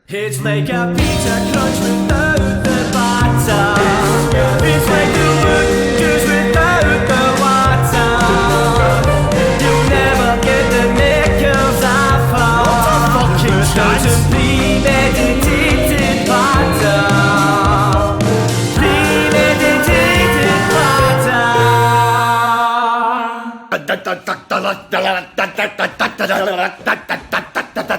It's like a pizza crunch without the batter. It's like the wood juice without the water. You'll never get the knickers off her. What the fucking chance? Premeditated batter. Premeditated batter.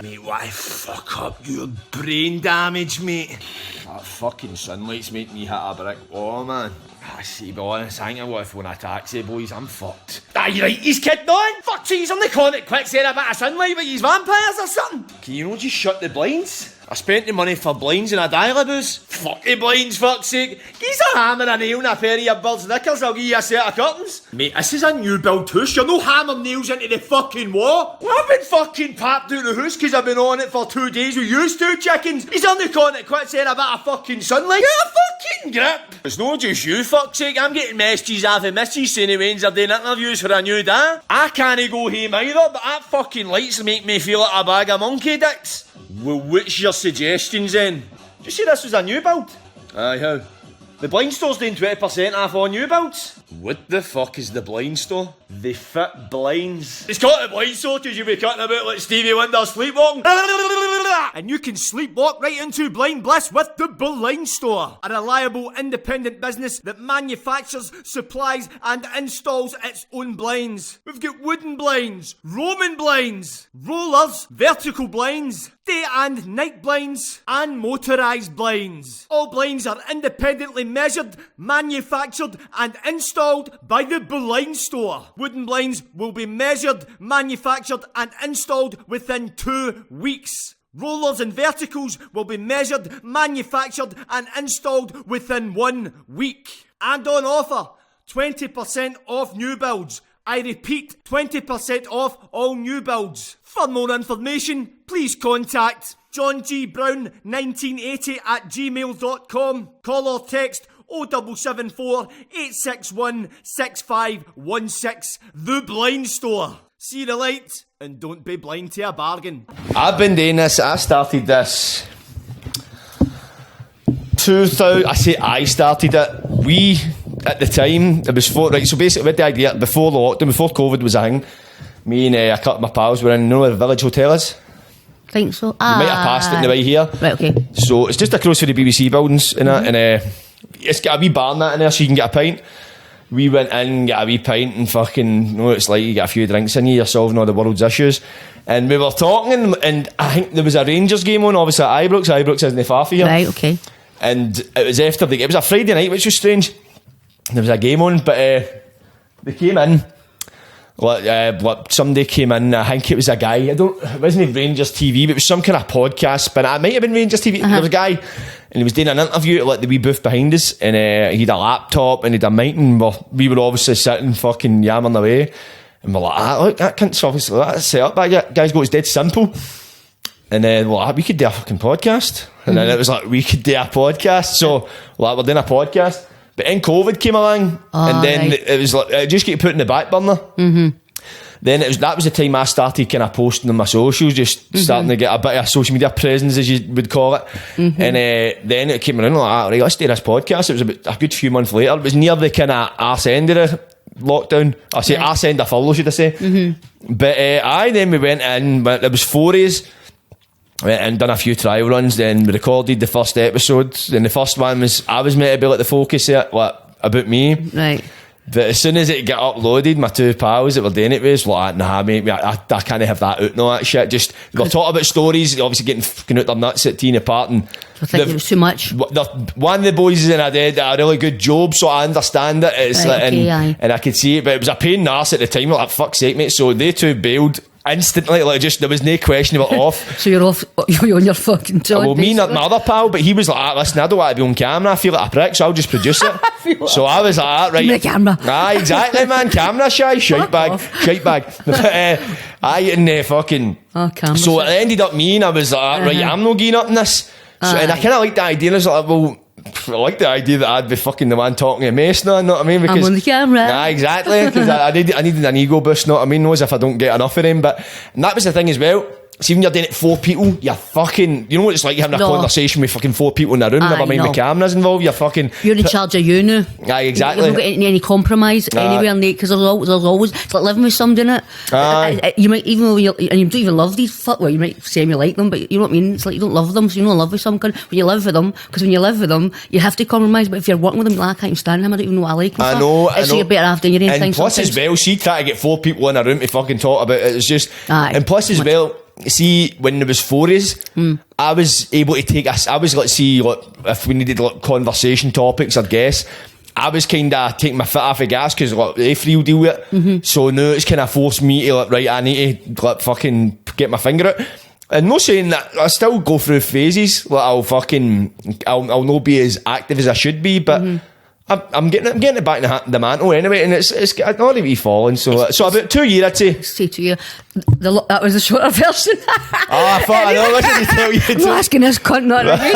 Mate, why fuck up your brain damage, mate? That fucking sunlight's make me hit a brick wall, man. I see, be honest, I think I'm going to phone a taxi, boys. I'm fucked. Aye, right, he's kidding on. Fuck, he's on the con at quick, saying a bit of sunlight, but he's vampires or something. Can you not just shut the blinds? I spent the money for blinds and a dial-a-booze. Fuck the blinds, fuck's sake. Give a hammer, a nail and a pair of your bird's knickers, I'll give you a set of curtains. Mate, this is a new build house. You're no hammer nails into the fucking wall. Well, I've been fucking papped out the house because I've been on it for 2 days with you two chickens. He's on the con at quit saying a bit of fucking sunlight. Get a fucking grip. It's not just you, fuck's sake. I'm getting messages after messages saying the Waynes are doing interviews for a new day. I can't go home either, but that fucking lights make me feel like a bag of monkey dicks. Well, what's your suggestions then? Did you say this was a new build? Aye, how? The blind store's doing 20% off all new builds. What the fuck is the blind store? They fit blinds. It's called the blind store because you'll be cutting about like Stevie Wonder sleepwalking. And you can sleepwalk right into blind bliss with the blind store. A reliable independent business that manufactures, supplies and installs its own blinds. We've got wooden blinds, Roman blinds, rollers, vertical blinds, day and night blinds and motorised blinds. All blinds are independently measured, manufactured and installed by the blind store. Wooden blinds will be measured, manufactured and installed within 2 weeks. Rollers and verticals will be measured, manufactured and installed within 1 week. And on offer, 20% off new builds. I repeat, 20% off all new builds. For more information, please contact John G. Brown 1980 at gmail.com. Call or text 0774 861 6516. The Blind Store. See the light and don't be blind to a bargain. I've been doing this. I started this 2000. I started it. We at the time it was right. So basically, with the idea before the lockdown, before COVID was a thing, me and a couple of my pals were in. You know where the Village Hotel is? Think so. You might have passed it on the way here. Right. Okay. So it's just across from the BBC buildings in it, and it's got a wee bar in that in there, so you can get a pint. We went in, got a wee pint and fucking, you know, it's like you get a few drinks in you, you're solving all the world's issues. And we were talking, and I think there was a Rangers game on, obviously at Ibrox. Ibrox isn't far for here. Right, okay. And it was after it was a Friday night, which was strange. There was a game on, but they came in. Somebody came in, I think it was a guy, it wasn't Rangers TV, but it was some kind of podcast, but it might have been Rangers TV. There was a guy, and he was doing an interview at like the wee booth behind us, and he had a laptop and he had a mic, and we were obviously sitting fucking yammering away, and we're like, look, that can't obviously that's set up, that guys go, it's dead simple. And then we could do a fucking podcast, and then it was like, we could do a podcast, so we're doing a podcast. But then COVID came along, and then it was like, it just get put in the back burner. Mm-hmm. Then that was the time I started kind of posting on my socials, just starting to get a bit of social media presence, as you would call it. Mm-hmm. And then it came around like, right, let's do this podcast. It was about a good few months later. It was near the kind of arse end of the lockdown. I say arse end of furlough, should I say. Mm-hmm. But then we went in, but there was 4 days. Went and done a few trial runs, then we recorded the first episode. Then the first one was, I was meant to be like the focus of it, about me. Right. But as soon as it got uploaded, my two pals that were doing it was like, nah mate, I can't have that out and all that shit. Just, we were talking about stories, obviously getting fucking out their nuts at teeing apart. And I think it was too much. One of the boys is in did a really good job, so I understand it. It's right, like, and I could see it, but it was a pain in the arse at the time, like fuck's sake mate. So they two bailed instantly, like just there was no question about off. So you're off, you're on your fucking job. Well, me and my other pal, but he was like, listen, I don't want to be on camera, I feel like a prick, so I'll just produce it. So I was like, right, the camera. Exactly, man, camera shy, shite bag. Fucking camera. So it ended up me, and I was like, right, I'm not getting up in this. So, and I kind of liked the idea, and I was like, well, I like the idea that I'd be fucking the one talking a mess now, you know what I mean? Because, I'm on the camera. Exactly, because I needed an ego boost, you know what I mean? Knows if I don't get enough of them. And that was the thing as well. see when you're doing it 4 people, you're fucking, you know what it's like having a conversation with fucking 4 people in a room, never mind the cameras involved, you're in charge of you now. Aye, exactly. You're not getting any compromise anywhere, because there's always, it's like living with somebody, innit? You might, even though you don't even love these well, you might say you like them, but you know what I mean, it's like you don't love them, so you're not in love with some when you live with them, because when you live with them, you have to compromise, but if you're working with them, you're like, I can't stand him, I don't even know what I like. I know. So you're better after your own thing. And plus sometimes. as well, see, try to get 4 people in a room to fucking talk about it, it's just, and plus as well, see, when there was 4 us, I was able to take us. I was, let's see, like, if we needed like conversation topics or guests, I was kind of taking my foot off the gas because like they free will deal with it. So now it's kind of forced me to like, right, I need to like fucking get my finger out. And not saying that I still go through phases. Like I'll not be as active as I should be, but. I'm getting it back in the mantle anyway, and it's not really falling. So about 2 years, I'd say. Say 2 years. That was the shorter version. I thought I know. What did he tell you? I'm asking this cunt not to me.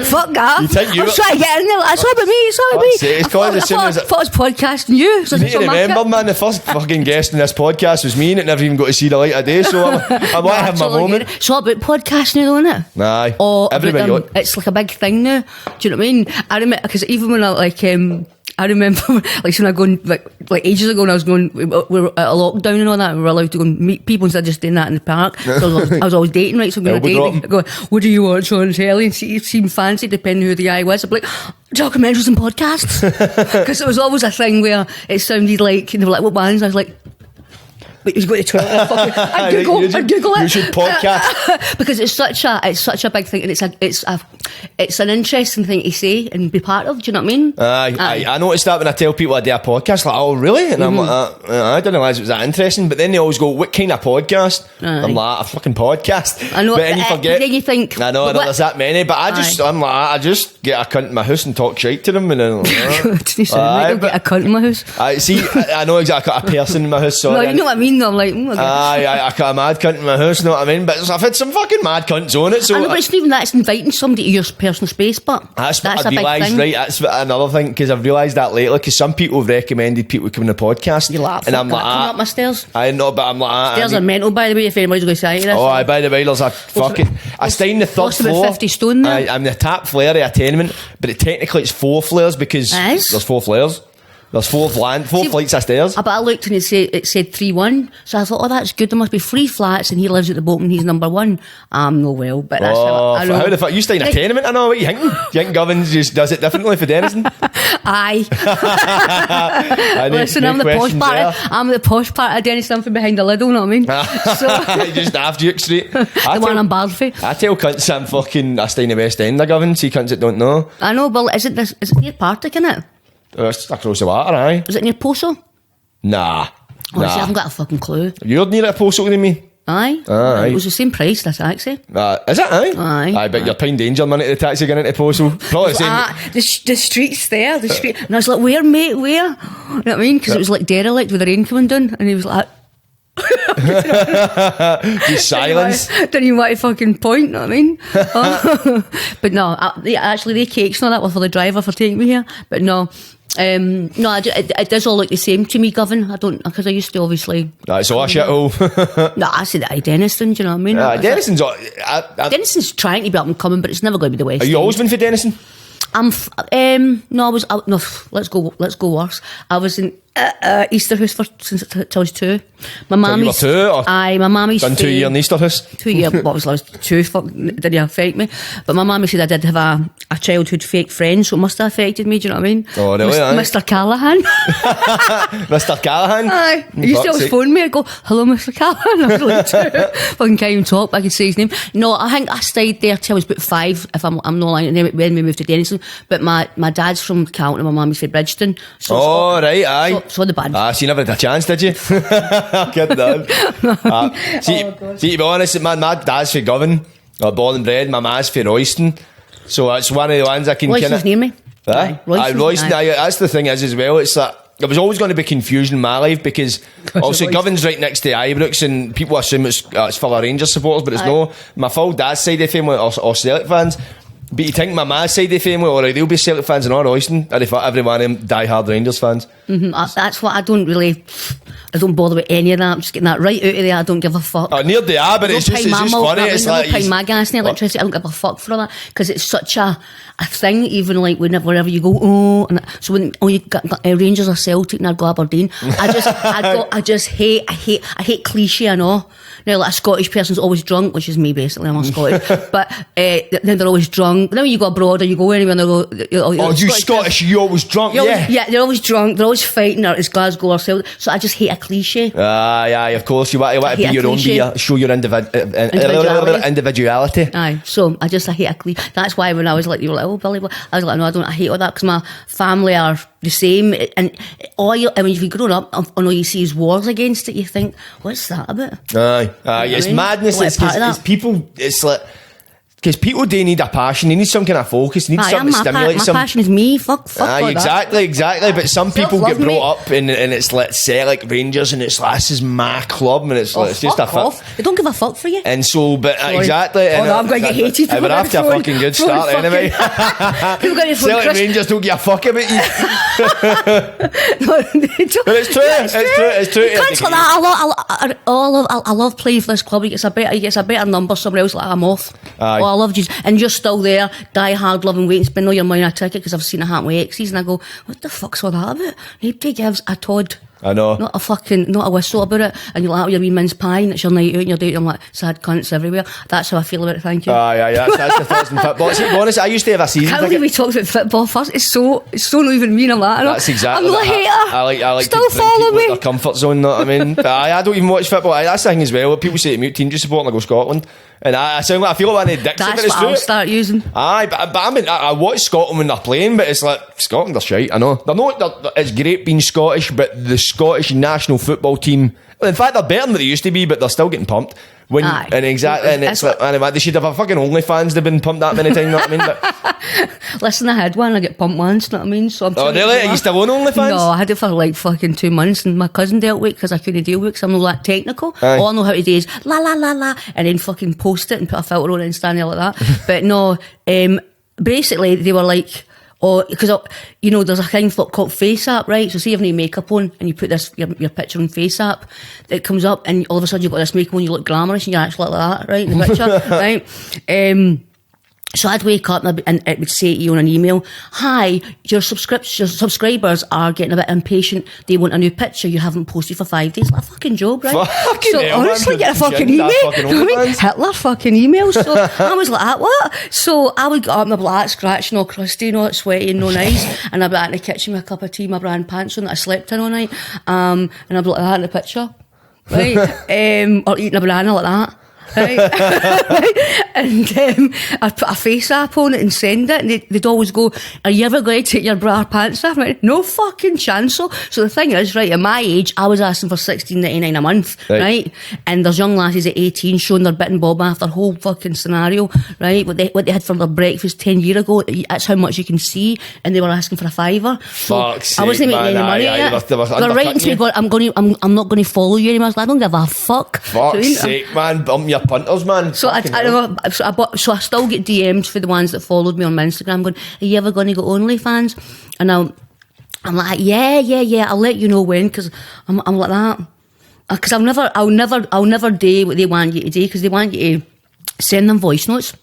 Fuck that. You think you? I'm trying to get in there. It's all about me. It's all about me. I thought it was podcasting you. So you need to remember, man, the first fucking guest in this podcast was me, and it never even got to see the light of day. So I want to have my moment. It's all about podcasting now, isn't it? Aye. Oh, it's like a big thing now. Do you know what I mean? I remember because even when I remember like when I go like ages ago when I was going, we were at a lockdown and all that, and we were allowed to go and meet people instead of just doing that in the park. So I was always dating, right? So I'm going to date. I go, what do you watch on telly? And see, seem fancy depending who the guy was. I'd be like, documentaries and podcasts, because it was always a thing where it sounded like, and they were like, what bands? I was like, but he's going to Twitter. I'd Google it. You should podcast because it's such a big thing, and it's an interesting thing to say and be part of. Do you know what I mean? I noticed that when I tell people I do a podcast, like, oh really? And I'm like, I didn't realise it was that interesting. But then they always go, what kind of podcast? I'm like, a fucking podcast. I know. But then you forget. Then you think, I know there's that many. But I just get a cunt in my house and talk shit to them, and then get a cunt in my house. I know exactly a person in my house. Sorry. No, you know what I mean. I'm like, I got a mad cunt in my house, know what I mean? But I've had some fucking mad cunts on it. So I know, but it's not even that, it's inviting somebody to your personal space, but that's what I realised, right? That's another thing, because I've realised that lately, because some people have recommended people come on the podcast. You laugh, and I'm like, coming up my stairs. I know, but I'm like, stairs are mental, by the way, if anybody's going to say this. Oh, by the way, there's a fucking, I stay in the third floor. About 50 stone there. I'm the top floor of a tenement, but technically it's 4 floors because there's 4 floors. There's 4 flights of stairs. But I looked and it said 3-1. So I thought, oh, that's good. There must be 3 flats and he lives at the bottom and he's number 1. I'm no well, but that's how the fuck? You stay in a tenement? I know, what you thinking? Do you think Govan just does it differently for Denison? Aye. Listen, I'm the posh part of Denison. I'm from behind the lid, you know what I mean? So just after you straight. The one I'm bad for. I tell cunts I stay in the West End of Govan, see cunts that don't know. I know, but is it near Partick, innit? It's across the water, aye. Is it near Poso? Nah. See, I haven't got a fucking clue. You're near a Poso than me? Aye. It was the same price, the taxi. Is it, aye? Aye. I bet you're paying danger money to the taxi getting into Poso. Probably the same. The street's there, and I was like, where, mate, where? You know what I mean? Because it was like derelict with the rain coming down, and he was like... Just silence. Didn't even want to fucking point, you know what I mean? But no, actually they cakes and all that were for the driver for taking me here. But no, it does all look the same to me, Govan. I don't, because I used to obviously. It's all a shithole. No, I said Denison, do you know what I mean? Denison's. Denison's trying to be up and coming, but it's never going to be the West. Have you always been for Denison? Let's go worse. I was in Easterhouse till I was 2. My mammy's 2, or my mammy's done 2 years in Easterhouse. 2 years. What was I was 2? Fuck, didn't affect me. But my mammy said I did have a childhood fake friend, so it must have affected me. Do you know what I mean? Oh, really? Mr. Callahan. Mr. Callahan. Aye. He used to always phone me. I go, hello, Mr. Callahan. I was like 2. Fucking can't even talk. I could say his name. No, I think I stayed there till I was about 5. If I'm not lying. And then when we moved to Denison, but my dad's from Carlton and my mummy's from Bridgeton. So right, aye. So the band. So you never had a chance, did you? Good done. See, to be honest, my dad's from Govan, born and bred. My ma's from Royston, so it's one of the ones I can. Royston's near me. Royston. That's the thing is as well. It's that there was always going to be confusion in my life because also Govan's right next to Ibrox and people assume it's full of Rangers supporters, but it's no. My full dad's side of the family are Celtic fans. But you think my ma's side of the family, alright, they'll be Celtic fans and all Royston, and if every one of them die-hard Rangers fans. That's what I don't really... I don't bother with any of that. I'm just getting that right out of there. I don't give a fuck. Oh, near they are, but it's just funny. It's like paying my gas and electricity. I don't give a fuck for that because it's such a thing. Even like whenever you go, so when you got Rangers or Celtic and I go Aberdeen, I hate cliche and all. Now, like a Scottish person's always drunk, which is me basically. I'm not Scottish, but then they're always drunk. Then when you go abroad or you go anywhere, and they go, you Scottish? You always drunk? Yeah, they're always drunk. They're always fighting. Or it's Glasgow or Celtic. So I just hate a cliche. Yeah, of course. You want to be your own, show your individuality. Aye, so I hate a cliche. That's why when I was like, you were like, oh, Billy, I was like, no, I hate all that because my family are the same. And when you've grown up, and all you see is wars against it, you think, what's that about? Aye, it's madness. It's people. It's like. Because people do need a passion, they need some kind of focus, they need something to stimulate my passion is me, fuck exactly, but some people get brought up and it's like, say, like Rangers, and it's like, this is my club, and it's it's just they don't give a fuck for you. And so, but exactly. I'm going to get hated. We're after a fucking good start anyway. People going to Celtic Rangers don't give a fuck about you. But it's true. It's like that. I love playing for this club. He gets a better number somewhere else, like I'm off. I loved you, and you're still there, die hard, loving, waiting, spend all your money on a ticket because I've seen it happen with exes, and I go, what the fuck's all that about? Nobody gives a Todd. I know. Not a whistle about it, and you're like, your wee mince pie, and it's your night out, and you're dating, I'm like, sad cunts everywhere. That's how I feel about it, thank you. That's the thoughts in football. To be honest, I used to have a season ticket. Can't believe we talked about football first. It's so not even mean, I'm that. That's exactly. I'm not a hater. I like still to follow me. Their comfort zone, know what I mean? But I don't even watch football. That's the thing as well. People say to me, team just support, and I go Scotland. And I sound like I feel like one of the dicks. That's what I'll start using. Aye, but I mean, I watch Scotland when they're playing, but it's like, Scotland are shite, I know. It's great being Scottish, but the Scottish national football team, in fact, they're better than they used to be, but they're still getting pumped. And it's like, anyway, they should have a fucking OnlyFans. They've been pumped that many times, you know what I mean? But listen, I had one, I get pumped once, you know what I mean? So really? Are you still on OnlyFans? No, I had it for like fucking 2 months, and my cousin dealt with it because I couldn't deal with it because I'm not that technical. Aye. All I know how to do is la la la la, and then fucking post it and put a filter on it and stand there like that. But no, basically they were like, because there's a thing called Face App, right? So see, you have any makeup on and you put your picture on Face App, it comes up, and all of a sudden you've got this makeup on, you look glamorous, and you're actually like that, right, in the picture, right? So I'd wake up and it would say to you on an email, hi, your subscribers are getting a bit impatient. They want a new picture. You haven't posted for 5 days. Like a fucking job, right? Honestly, get a fucking email. Hitler fucking email. So I was like, what? So I would get up, my black, scratching, all crusty, not sweaty, no nice. And I'd be out in the kitchen with a cup of tea, my brand pants on that I slept in all night. And I'd be like that in the picture. Right? Or eating a banana like that. Right? And I'd put a face app on it and send it, and they'd always go, are you ever going to take your bra pants off? Like, no fucking chance. So the thing is, right, at my age, I was asking for $16.99 a month, right? And there's young lasses at 18 showing their bit and bob off their whole fucking scenario, right? What they had for their breakfast 10 years ago, that's how much you can see, and they were asking for a $5. Fuck's I wasn't making any money yet. They're writing to me, I'm not going to follow you anymore. I don't give a fuck. Fuck's sake, man, bump your punters, man. So I still get DMs for the ones that followed me on my Instagram going, are you ever going to go OnlyFans? And I'm like, yeah, I'll let you know when, because I'm like that. Because I'll never do what they want you to do, because they want you to send them voice notes,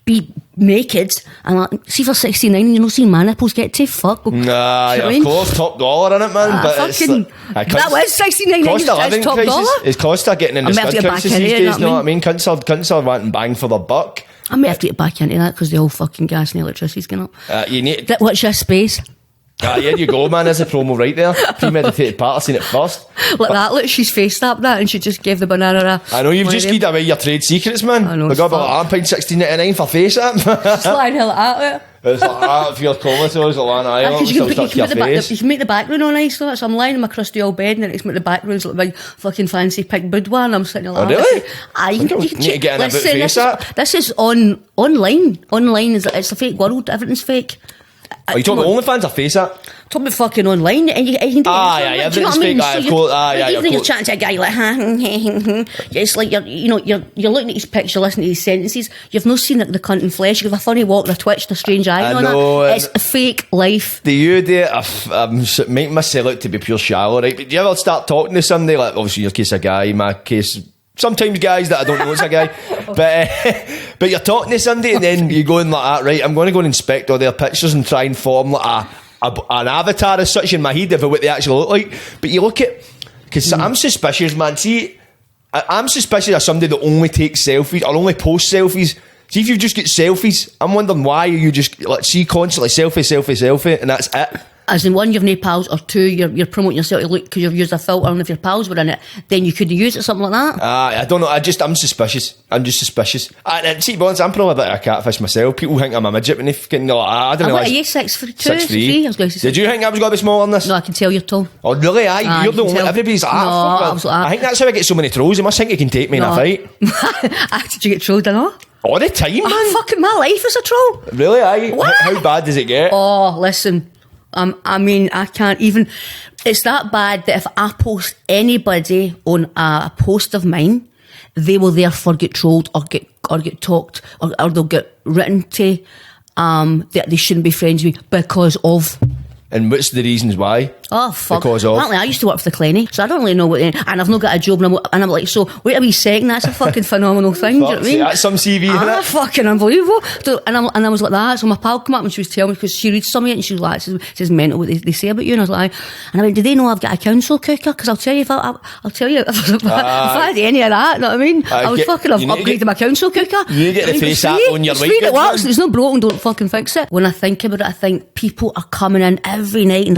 be naked, and like, see for $69, you know, see my nipples get to fuck. Nah, of course, top dollar in it, man. But fucking, that was $69. Cost of living top crisis. dollar. It's cost of getting in the stud crisis these days. You know what I mean? Cunts are wanting bang for their buck. I may have to get back into that because the whole fucking gas and electricity's going up. You need. What's your space? Here you go, man. There's a promo right there. Premeditated part. I've seen it first. Like that. Look, she's faced up that, and she just gave the banana a. I know you've just given away your trade secrets, man. I know. They got about £16.99 for face up. Just lying hell at it. It's like that. If you're comatose, it's like that. You can make the background all nice though. So I'm lying in my crusty old bed, and then it's make the background's like a big fucking fancy pink boudoir, and I'm sitting like that. Oh, really? You can need to get in a bit face up. This is online. Online it's a fake world. Everything's fake. Are you talking about OnlyFans or FaceApp? Talking about fucking online, and you can do yeah, do you know what I mean? fake, Even if you're chatting to a guy like, it's like you're looking at his picture, listening to his sentences. You've not seen the cunt in flesh. You have a funny walk, the twitch, the strange eye. I know. It's a fake life. Do you do it? I'm making myself out to be pure shallow, right? But do you ever start talking to somebody, like obviously in your case a guy, in my case sometimes guys that I don't know it's a guy, but you're talking to somebody and then you go in like that, right? I'm going to go and inspect all their pictures and try and form like an avatar as such in my head of what they actually look like. But you look at, because I'm suspicious, man. See, I'm suspicious of somebody that only takes selfies or only posts selfies. See, if you just get selfies, I'm wondering why you just constantly selfie, and that's it. As in, one, you've no pals, or two, you're promoting yourself to look because you've used a filter, and if your pals were in it, then you couldn't use it, something like that. I don't know. I'm suspicious. I'm just suspicious. And see, Bonds, I'm probably a bit of a catfish myself. People think I'm a midget when they fucking like, I don't know. What are you, 6'2", 6'3"? I was going to say. Did you think I was going to be smaller than this? No, I can tell you're tall. Oh, really? You're the only. Everybody's like, I think that's how I get so many trolls. They must think you can take me in a fight. Did you get trolled or not? All the time, man. Fucking my life is a troll. Really? How bad does it get? Oh, listen. I mean, I can't even. It's that bad that if I post anybody on a post of mine, they will therefore get trolled or get talked or they'll get written to that they shouldn't be friends with me because of. And what's the reasons why? Oh, fuck. Because of? Apparently, I used to work for the Clenny, so I don't really know what... And I've not got a job, and I'm like, so, wait a wee second, that's a fucking phenomenal thing, do you know what I mean? That's some CV, isn't it? Fucking unbelievable. So, and I was like that, so my pal came up and she was telling me, because she reads some of it, and she was like, it's mental what they say about you, and I was like, and I went, do they know I've got a council cooker? Because I'll tell you, I'll tell you, if I had any of that, you know what I mean? I would fucking have upgraded my council cooker. You get the face app on your it's white free, goods, it works, it's not broken, don't fucking fix it. When I think about it, I think people are coming in every night and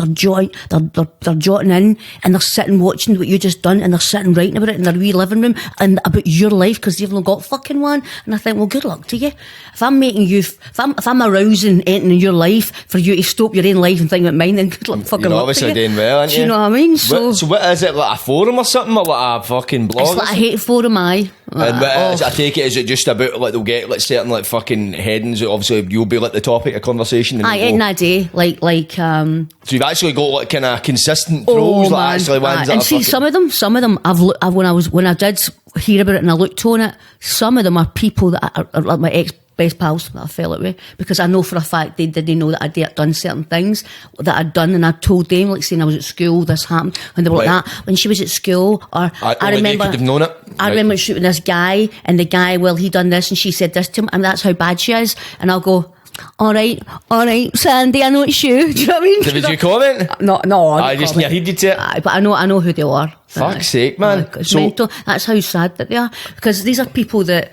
they're jotting in and they're sitting watching what you just done and they're sitting writing about it in their wee living room and about your life because they've not got fucking one. And I think, well, good luck to you. If I'm making you, if I'm arousing anything in your life for you to stop your own life and think about mine, then good luck fucking You're luck obviously to you. doing well, aren't you? Do you know what I mean? So what is it, like a forum or something, or like a fucking blog? it's like a hate forum, aye. And what is it, I take it, is it just about like they'll get like certain like fucking headings that obviously you'll be like the topic of conversation? Aye, in that day, like so you've actually got like kind of consistent trolls, like actually ones that and are see, fucking... some of them when I did hear about it and I looked on it, some of them are people that are like my best pals that I fell out with, because I know for a fact they didn't know that I'd done certain things that I'd done, and I told them, like saying I was at school, this happened, and they were like that when she was at school, or I remember they could have known it. I remember shooting this guy, and the guy, well, he done this and she said this to him, and that's how bad she is, and I'll go, all right, Sandy, I know it's you. Do you know what I mean? Did you comment? No. I just needed to. But I know who they are. Fuck's sake, man. It's mental. That's how sad that they are, because these are people that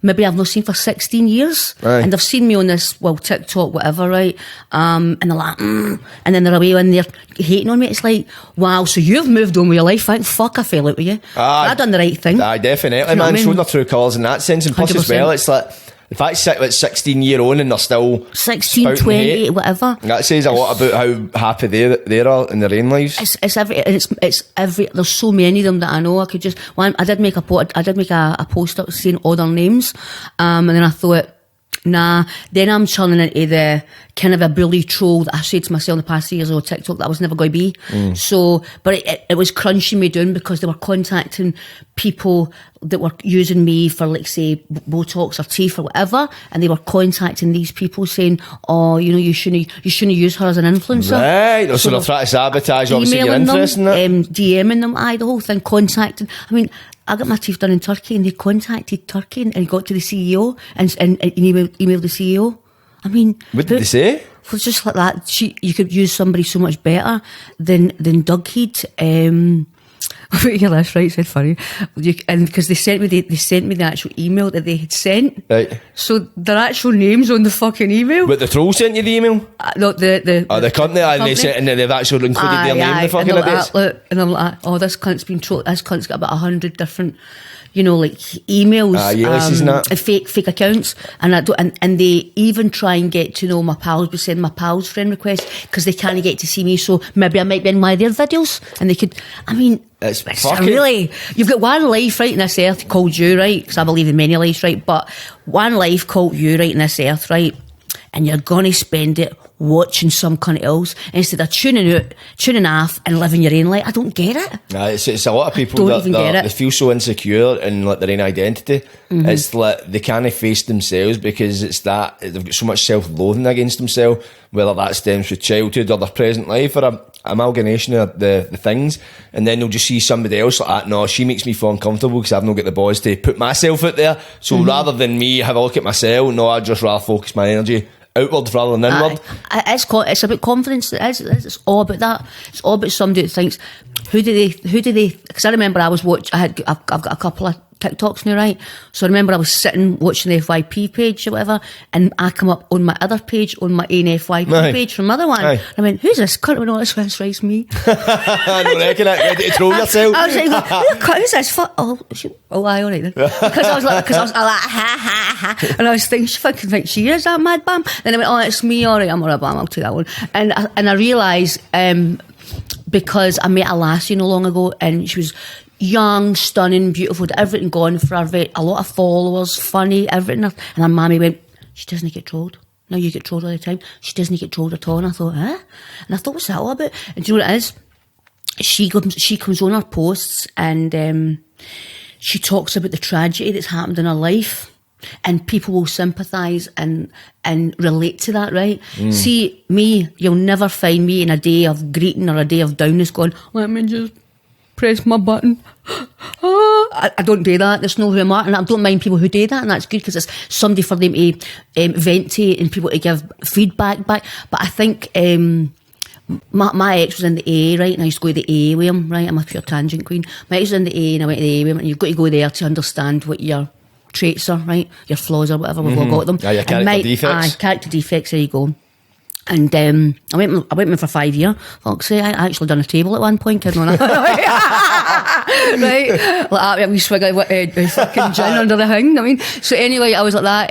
maybe I've not seen for 16 years, and they've seen me on this, TikTok, whatever, right? And they're like, and then they're away when they're hating on me. It's like, wow, so you've moved on with your life. Thank fuck I fell out with you. I've done the right thing. Aye, definitely, man. Showing their true colours in that sense, and plus 100%. As well, it's like, the fact it's 16 year on and they're still 16, 20, hate, whatever. That says a lot about how happy they are in their own lives. It's every. There's so many of them that I know. I could just I did make a post up saying all their names, and then I thought, nah. Then I'm turning into the kind of a bully troll that I said to myself in the past 3 years on TikTok that I was never going to be. So, but it was crunching me down because they were contacting people that were using me for, like, say, Botox or teeth or whatever, and they were contacting these people saying, oh, you shouldn't use her as an influencer. Right, so they're trying to sabotage obviously your interest in it. DMing them, the whole thing, contacting. I mean, I got my teeth done in Turkey and they contacted Turkey and got to the CEO and emailed the CEO. I mean, what did they say? It was just like that. You could use somebody so much better than Dugheed. Yeah, that's right. Said funny, and because they sent me the actual email that they had sent. Right. So their actual names on the fucking email. But the troll sent you the email. No, the company, and they sent, and they've actually included their name in the fucking idiots. And I'm like, oh, this cunt's been trolled. This cunt's got about 100 different, like emails, and fake accounts, and they even try and get to know my pals by sending my pals friend requests because they can't get to see me. So maybe I might be in one of their videos, and they could. I mean. It's fucking... Really, you've got one life right in this earth called you, right? Because I believe in many lives, right? But one life called you right in this earth, right? and you're going to spend it watching some cunt else instead of tuning off and living your own life. I don't get it. It's a lot of people they feel so insecure in like their own identity. It's like they can't face themselves because it's that they've got so much self-loathing against themselves, whether that stems from childhood or their present life or a amalgamation of the things, and then they'll just see somebody else like that. No, she makes me feel uncomfortable because I've not got the balls to put myself out there. So rather than me have a look at myself, no, I'd just rather focus my energy outward rather than inward. It's about confidence. It's all about that. It's all about somebody that thinks, who do they? Because I remember I've got a couple of TikToks now, right? So I remember I was sitting watching the FYP page or whatever, and I come up on my other page, on my own FYP page from another one. And I went, who's this cunt? I went, oh, this rights me. I don't reckon it. Ready to troll yourself. I was like, who's this? Oh, aye, all right then. Because I was like, ha, ha, ha. And I was thinking, she fucking thinks she is that mad bam. Then I went, oh, it's me, all right, I'm all right, bam, I'll take that one. And I realised, because I met a lassie not long ago, and she was young, stunning, beautiful, everything gone for her, a lot of followers, funny, everything. And her mammy went, she doesn't get trolled. No, you get trolled all the time. She doesn't get trolled at all. And I thought, huh? And I thought, what's that all about? And do you know what it is? She comes on her posts and she talks about the tragedy that's happened in her life, and people will sympathise and relate to that, right? See, me, you'll never find me in a day of greeting or a day of downness going, let me just press my button. I don't do that. There's no who I'm at, and I don't mind people who do that, and that's good because it's somebody for them to vent to and people to give feedback back. But I think my ex was in the A, right, and I used to go to the A with him, right? I'm a pure tangent queen. My ex was in the A and I went to the A with him, and you've got to go there to understand what your traits are, right? Your flaws or whatever, we've all got them. Your character defects. Character defects, there you go. And I went with him for 5 years. Fuck's sake, I actually done a table at one point, kidding on that. Right? Like we swig of fucking gin under the thing. I mean, so anyway, I was like that.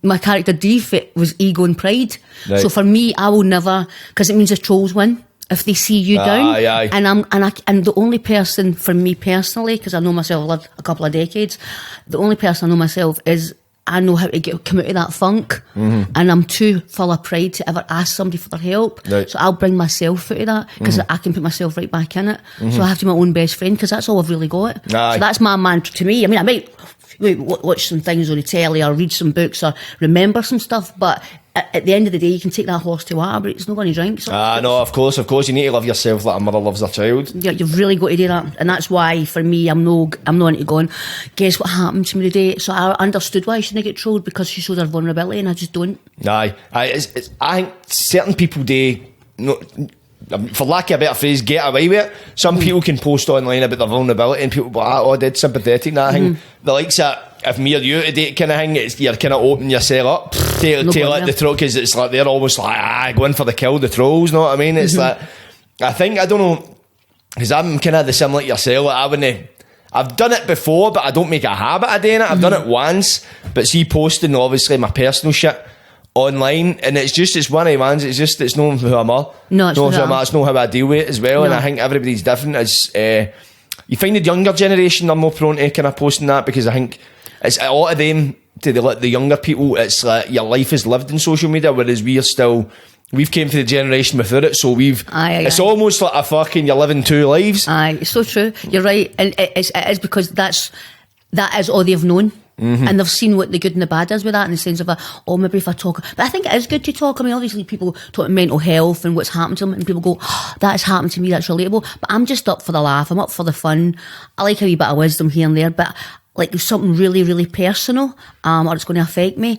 My character defect was ego and pride. Right. So for me, I will never, because it means the trolls win if they see you down. Aye. And the only person for me personally, because I know myself, I've lived a couple of decades, the only person I know myself is, I know how to come out of that funk, and I'm too full of pride to ever ask somebody for their help. Right. So I'll bring myself out of that because I can put myself right back in it. So I have to be my own best friend because that's all I've really got. Aye. So that's my mantra to me. I mean, I might watch some things on the telly or read some books or remember some stuff, but at the end of the day, you can take that horse to water, but it's not going to drink. So no, of course. You need to love yourself like a mother loves her child. Yeah, you've really got to do that, and that's why for me, I'm not into going, guess what happened to me today. So I understood why I shouldn't get trolled, because she showed her vulnerability, and I just don't. I think certain people do, for lack of a better phrase, get away with it. Some people can post online about their vulnerability, and people go, oh, dead sympathetic. And I think the likes of, if me or you today kind of thing, you're kind of opening yourself up to let the troll, because it's like they're almost like going for the kill, the trolls, know what I mean? It's like, I don't know, because I'm kind of the similar to yourself. Like I've done it before, but I don't make a habit of doing it. I've done it once, but see, posting obviously my personal shit online, and it's one of the ones, it's not who I'm at. No, it's not how I deal with it as well. And I think everybody's different. You find the younger generation are more prone to kind of posting that, because I think it's a lot of them, to the younger people, it's like your life is lived in social media, whereas we've came to the generation without it, so it's almost like a fucking, you're living two lives. Aye, it's so true, you're right, and it is because that is all they've known. And they've seen what the good and the bad is with that, in the sense of maybe if I talk, but I think it is good to talk. I mean, obviously people talk about mental health and what's happened to them, and people go, that has happened to me, that's relatable, but I'm just up for the laugh, I'm up for the fun. I like a wee bit of wisdom here and there, but like if something really, really personal, or it's going to affect me,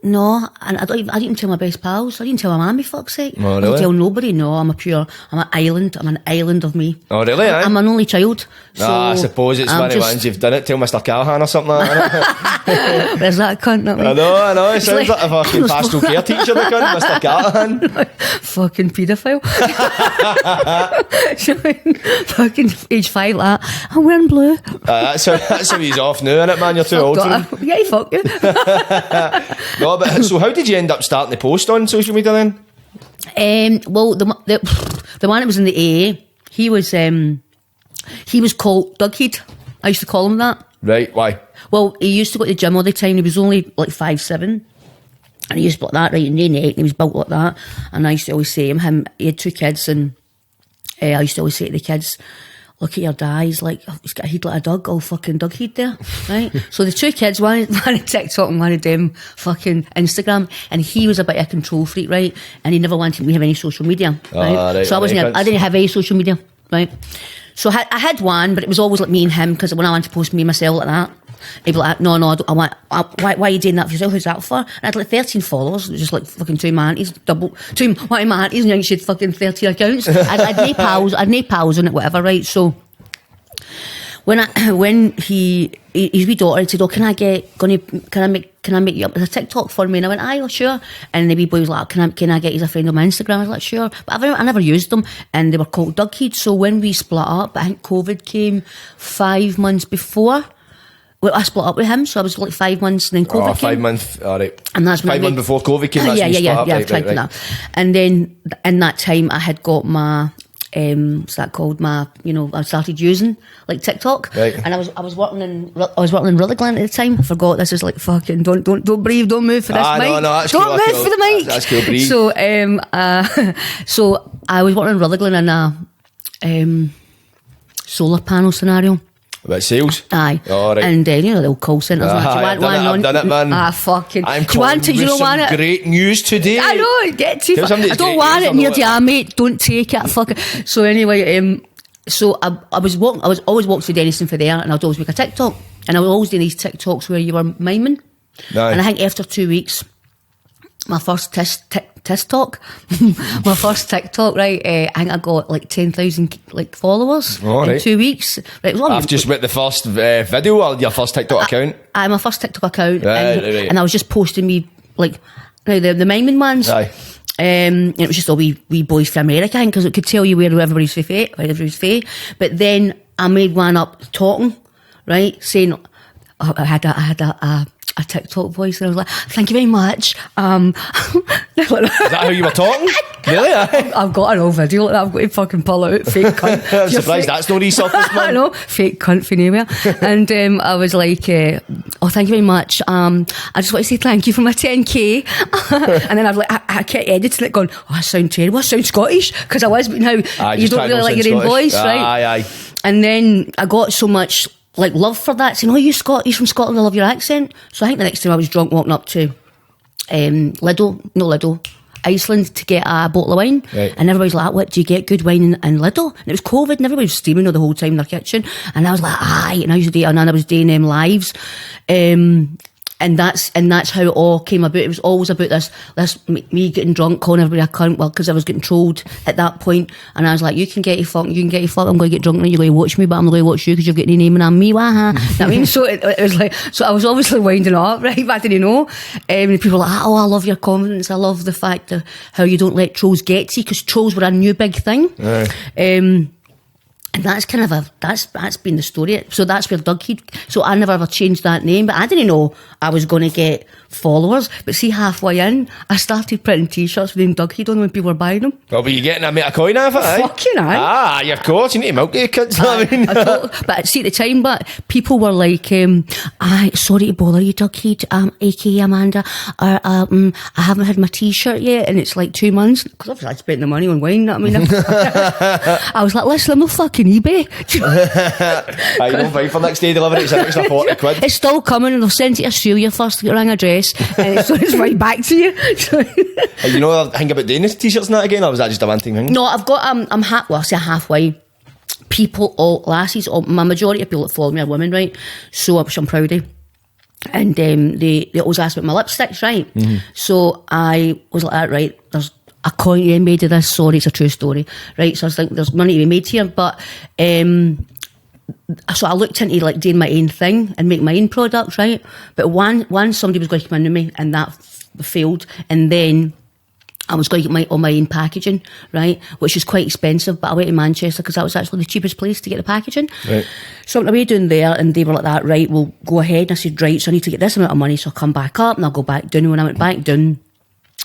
no, and I didn't even tell my best pals. I didn't tell my mammy, fuck's sake. Oh, really? I didn't tell nobody. No, I'm an island of me. Oh, really? I'm an only child. So I suppose it's one of the ones you've done it. Tell Mr. Callahan or something like that. There's that cunt, not me. I know. It sounds like a fucking pastoral care teacher, the cunt, Mr. Callahan. Fucking paedophile. Fucking age 5 like that. I'm wearing blue. That's how he's off now, innit, man? You're too old for him. Yeah, fuck you. No, but so how did you end up starting the post on social media then? Well, the one that was in the AA, he was called Dugheed. I used to call him that. Right, why? Well, he used to go to the gym all the time. He was only like 5'7", And he used to be like that, right, in the neck, and he was built like that. And I used to always say to him, he had 2 kids, and I used to always say to the kids, look at your dad, he's like, he's got a head like a Doug, all fucking Dugheed there, right? So the 2 kids, one of TikTok and one of them fucking Instagram, and he was a bit of a control freak, right? And he never wanted me to have any social media, right? Right, so I didn't have any social media, right? So I had one, but it was always like me and him, because when I wanted to post me myself like that, he'd be like, no, why are you doing that for yourself? Who's that for? And I had like 13 followers, just like fucking 2 of my aunties, one of my aunties, and she had fucking 13 accounts. I'd no pals on it, whatever, right? So when his wee daughter said, oh, can I make you up with a TikTok for me? And I went, aye, sure. And the wee boy was like, can I get you as a friend on my Instagram? I was like, sure. But I never used them, and they were called Dugheed. So when we split up, I think COVID came 5 months before. Well, I split up with him, so I was like 5 months, and then COVID came. 5 months, alright. And that's when 5 months before COVID came, that's yeah, when you split up. right. And then in that time, I had got my, what's that called? My, I started using like TikTok, right. And I was working in Rutherglen at the time. I forgot this is like fucking don't breathe, don't move for this mic. No, that's don't cool, move for the mic. That's cool, breathe. So so I was working in Rutherglen in a solar panel scenario. About sales? Aye. Oh, right. And the old call centres. I've done it, man. Fucking. I'm do you want it? You don't want it? Great news today. I know, get to I don't want it near you, mate. Don't take it. Fuck it. So anyway, so I was always walking to Denison for there, and I'd always make a TikTok. And I was always doing these TikToks where you were miming. Aye. And I think after 2 weeks, my first TikTok, right? I think I got like 10,000 like followers in 2 weeks. Right, I've just met the first video or your first TikTok account. My first TikTok account, right. And I was just posting me like the miming ones. Aye. And it was just all wee boys from America, because it could tell you where everybody's from. But then I made one up talking, right, saying I had a TikTok voice, and I was like, thank you very much. Is that how you were talking? Really? I've got an old video like that. I've got to fucking pull out, fake cunt. I'm surprised that's no resurfaced, man. I know, fake cunt for nowhere. And I was like, oh, thank you very much. I just want to say thank you for my 10k. And then I was like, I kept editing it, going, oh, I sound terrible. I sound Scottish, because I was, but now you don't really like your own voice, right? Aye. And then I got so much like love for that, saying, oh, you're from Scotland, I love your accent. So I think the next time I was drunk walking up to Iceland to get a bottle of wine, right. And everybody's like, what, do you get good wine in Lidl? And it was COVID, and everybody was steaming all the whole time in their kitchen, and I was like, aye. And I was doing them lives, and that's how it all came about. It was always about this me getting drunk, calling everybody a cunt, well, because I was getting trolled at that point, and I was like, you can get your fuck, I'm going to get drunk, and you're going to watch me, but I'm going to watch you because you've got any name and I'm me, waha. I mean, so it was like, so I was obviously winding up, right, but I didn't know. And people were like, oh, I love your confidence, I love the fact of how you don't let trolls get to you, because trolls were a new big thing. And that's kind of that's been the story. So that's where Dugheed. So I never ever changed that name, but I didn't know I was going to get followers. But see, halfway in, I started printing T-shirts with the name Dugheed on when people were buying them. Well, but you're getting a bit of coin out of it, eh? Fucking aye. Of course, you need to milk your kids. I mean. But see, at the time, but people were like, sorry to bother you, Dugheed, aka Amanda, I haven't had my T-shirt yet, and it's like 2 months, because obviously I spent the money on wine. I mean, I was like, listen, I'm not fucking eBay. I don't buy for next day delivery, it's an extra 40 quid. It's still coming, and they'll send it to Australia first to get a ring address, and so it's right back to you. You know, think about doing this T-shirts and that again, or was that just a one-time thing? No, I've got, I say halfway. People, all lasses, my majority of people that follow me are women, right? So which I'm proud of. And they always ask about my lipsticks, right? Mm-hmm. So I was like, right, there's a coin to be made of this, sorry, it's a true story, right? So I was like, there's money to be made here, but so I looked into like doing my own thing and make my own products, right? But one somebody was going to come in with me, and that failed, and then I was going to get my own packaging, right, which is quite expensive, but I went to Manchester because that was actually the cheapest place to get the packaging. Right. So I went away down there, and they were like that, right, we'll go ahead. And I said, right, so I need to get this amount of money, so I'll come back up and I'll go back down. And when I went back down,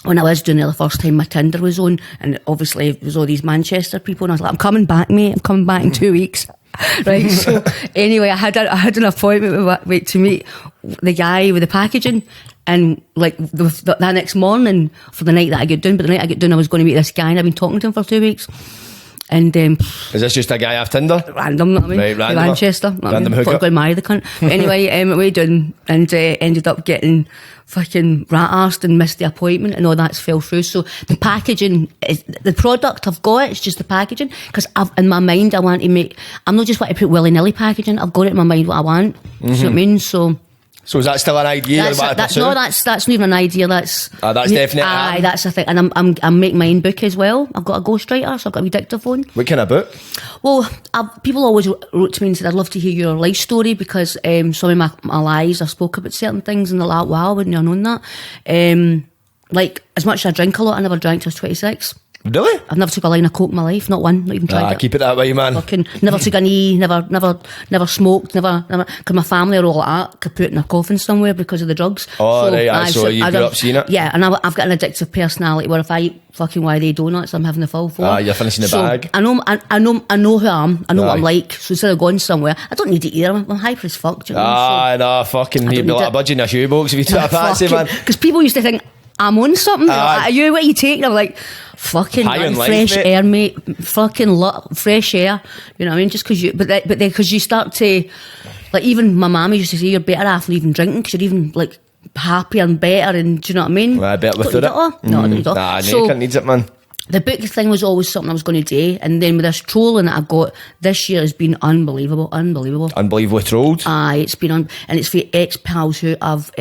when I was doing it the first time, my Tinder was on, and obviously it was all these Manchester people, and I was like, I'm coming back, mate, I'm coming back in 2 weeks. Right, so anyway, I had an appointment to meet the guy with the packaging, And like that next morning, for the night that I got down, but the night I got down, I was going to meet this guy, and I've been talking to him for 2 weeks. And is this just a guy off Tinder? Random, know what I mean? Right, random. Manchester. Random hookup. Going to marry the cunt. But anyway, we done and ended up getting fucking rat-arsed and missed the appointment, and all that's fell through. So the packaging, the product I've got, it's just the packaging, because in my mind I want to make, I'm not just want to put willy-nilly packaging, I've got it in my mind what I want. Mm-hmm. You know what I mean? So is that still an idea? That's not even an idea. That's definitely. Aye, that's the thing. And I'm making my own book as well. I've got a ghostwriter, so I've got a wee dictaphone. What kind of book? Well, people always wrote to me and said, I'd love to hear your life story, because some of my lies, I spoke about certain things, and they're like, wow, I wouldn't have known that. Like, as much as I drink a lot, I never drank till I was 26. Really? I've never took a line of coke in my life, not one, not even tried it. Keep it that way, man. Fucking never took an E, never smoked, never, because my family are all like that, kaput in a coffin somewhere because of the drugs. Oh, so, right, so you grew up seeing it? Yeah, and I've got an addictive personality where if I eat fucking YD donuts, I'm having the full for. You're finishing the bag. I know who I am, I know what I'm like, so instead of going somewhere, I don't need it either, I'm hyper as fuck, do you know? No, fucking, you'd be like a budgie in a shoebox if you took a patsy, man. Because people used to think, I'm on something. Like, are you what you take? And I'm like, fucking fresh air, mate. Fucking fresh air. You know what I mean? Just because because you start to, like, even my mama used to say, you're better off leaving drinking because you're even like happier and better. And do you know what I mean? I bet without it. No, I don't need it. Nah, Nathan needs it, man. The book thing was always something I was going to do, and then with this trolling that I got this year has been unbelievable. Unbelievably trolled. Aye, it's been and it's for ex-pals who have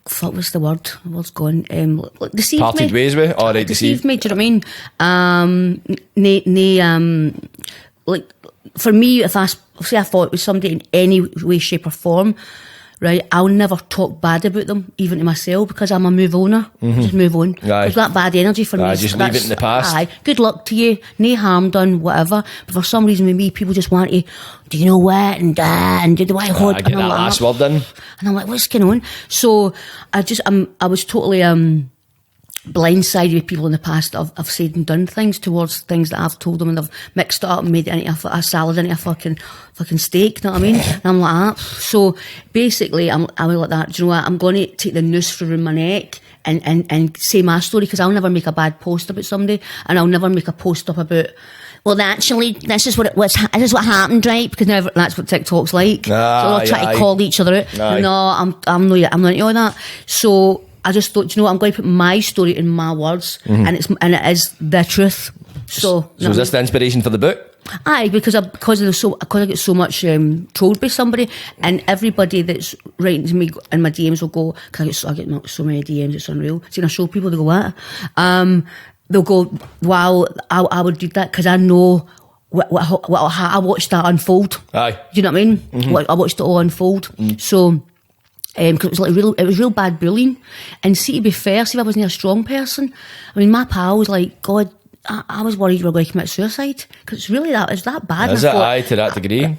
fuck, what's the word? The word's gone. Deceived Parted me. ways with? Alright, deceived me, do you know what I mean? Like, for me, if I thought it was somebody in any way, shape or form, right, I'll never talk bad about them, even to myself, because I'm a move oner. Just move on. There's that bad energy for me. Just leave it in the past. Aye, good luck to you, no harm done, whatever. But for some reason with me, people just want to, do you know what, and do the white hot. I get that last word in. And I'm like, what's going on? So I was totally blindsided with people in the past that I've said and done things towards things that I've told them, and they've mixed it up and made it into a salad, into a fucking steak, you know what I mean? And I'm like that. So basically, I was like that, do you know what, I'm going to take the noose from my neck and say my story, because I'll never make a bad post about somebody, and I'll never make a post up about, well, actually, this is what happened, right? Because now that's what TikTok's like. So they'll try to call each other out. No, I'm not into all that. So I just thought, you know what, I'm going to put my story in my words, and it is the truth. So is this the inspiration for the book? Aye, because I get so much trolled by somebody, and everybody that's writing to me in my DMs will go, because I get so many DMs, it's unreal. Seeing I show people, they go, what? They'll go, wow, I would do that because I know what I watched that unfold. Aye. Do you know what I mean? I watched it all unfold. So, because it was real bad bullying. And see, to be fair, see if I wasn't a strong person, I mean, my pal was like, God, I was worried you were going to commit suicide, because it's really that bad. Is it? Aye, to that degree. It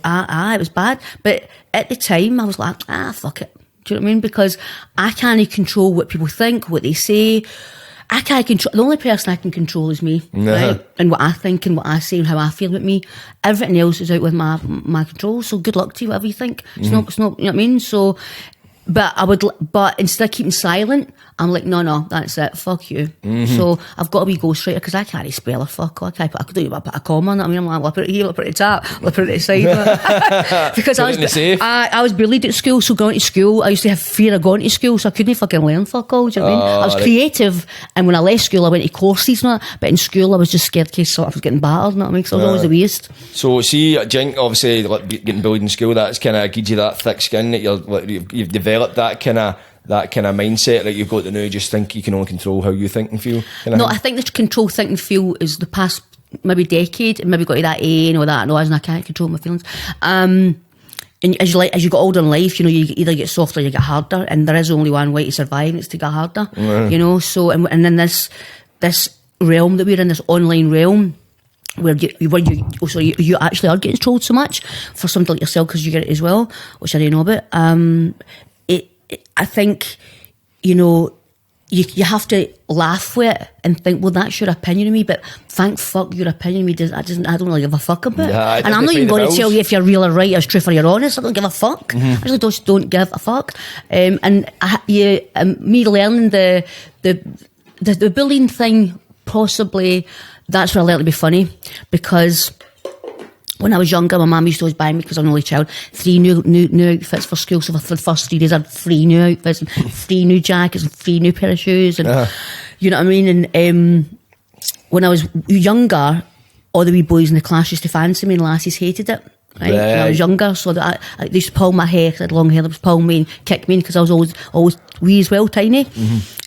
was bad. But at the time, I was like, fuck it. Do you know what I mean? Because I can't control what people think, what they say. I can't control. The only person I can control is me, right? And what I think and what I say and how I feel about me. Everything else is out with my control. So good luck to you, whatever you think. It's not. You know what I mean? So. But instead of keeping silent, I'm like, no, that's it, fuck you. So I've got to be ghostwriter, because I can't spell a fuck. I don't even put a comma on it. I mean, I'm like, well, I put it here, I put it at the top, I put it at the side. Because I was bullied at school, so going to school, I used to have fear of going to school, so I couldn't fucking learn fuck all, do you know what I mean? I was creative, and when I left school, I went to courses and all that, but in school, I was just scared in case I was getting battered, you know what I mean? So I was always the waste. So see, Jink, obviously, like, getting bullied in school, that's kind of gives you that thick skin that you've developed that kind of mindset that you've got to now just think you can only control how you think and feel. No, I think the control, think and feel is the past maybe decade, and maybe got to that A and all that noise, and I can't control my feelings. And as you get older in life, you know, you either get softer or you get harder, and there is only one way to survive, and it's to get harder. You know, so and then this realm that we're in, this online realm, where you actually are getting trolled so much for something like yourself, because you get it as well, which I don't know about. I think, you know, you have to laugh with it and think, well, that's your opinion of me, but thank fuck your opinion of me I don't really give a fuck about it. And I'm not even going to tell you if you're real or right, or truth or you're honest. I don't give a fuck. I really just don't give a fuck. And me learning the bullying thing, possibly that's where I learned to be funny, because when I was younger, my mum used to always buy me, because I'm an only child, 3 new outfits for school. So for the first 3 days, I had 3 new outfits and 3 new jackets and 3 new pair of shoes. And you know what I mean? And when I was younger, all the wee boys in the class used to fancy me, and lassies hated it. Right? When I was younger, so that they used to pull my hair, because I had long hair. They would pull me and kick me, because I was always wee as well, tiny.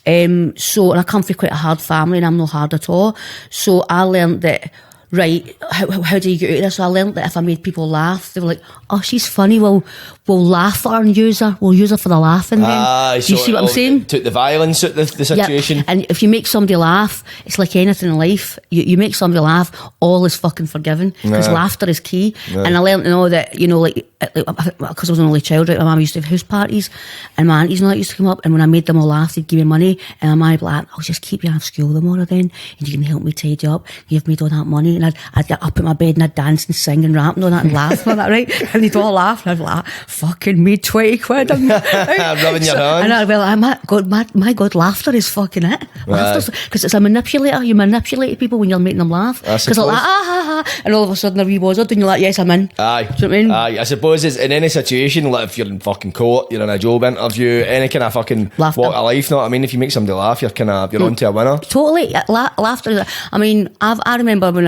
And I come from quite a hard family, and I'm not hard at all. So I learned that. Right, how do you get out of this? So I learned that if I made people laugh, they were like, oh, she's funny, we'll laugh at her and use her for the laughing then. Do you see what I'm saying? Took the violence out the situation. Yep. And if you make somebody laugh, it's like anything in life. You make somebody laugh, all is fucking forgiven, because laughter is key. And I learned to know that, because I was an only child, right, my mum used to have house parties, and my aunties and all that used to come up, and when I made them all laugh, they'd give me money, and my mum would be like, I'll just keep you out of school tomorrow then, and you can help me tidy up. You've made all that money. And I'd get up at my bed and I'd dance and sing and rap and all that and laugh and all that, right? And they'd all laugh, and I'd be like, fucking made 20 quid. I'm rubbing your hands. And I'd be like, my God, laughter is fucking it. Because it's a manipulator. You manipulate people when you're making them laugh. Because they're like, and all of a sudden they're rewazzled and you're like, yes, I'm in. Aye. Do you know what I mean? Aye. I suppose it's in any situation, like if you're in fucking court, you're in a job interview, any kind of fucking laughter. Walk of life, know what I mean? If you make somebody laugh, you're on to a winner. Totally. Laughter. I mean, I remember when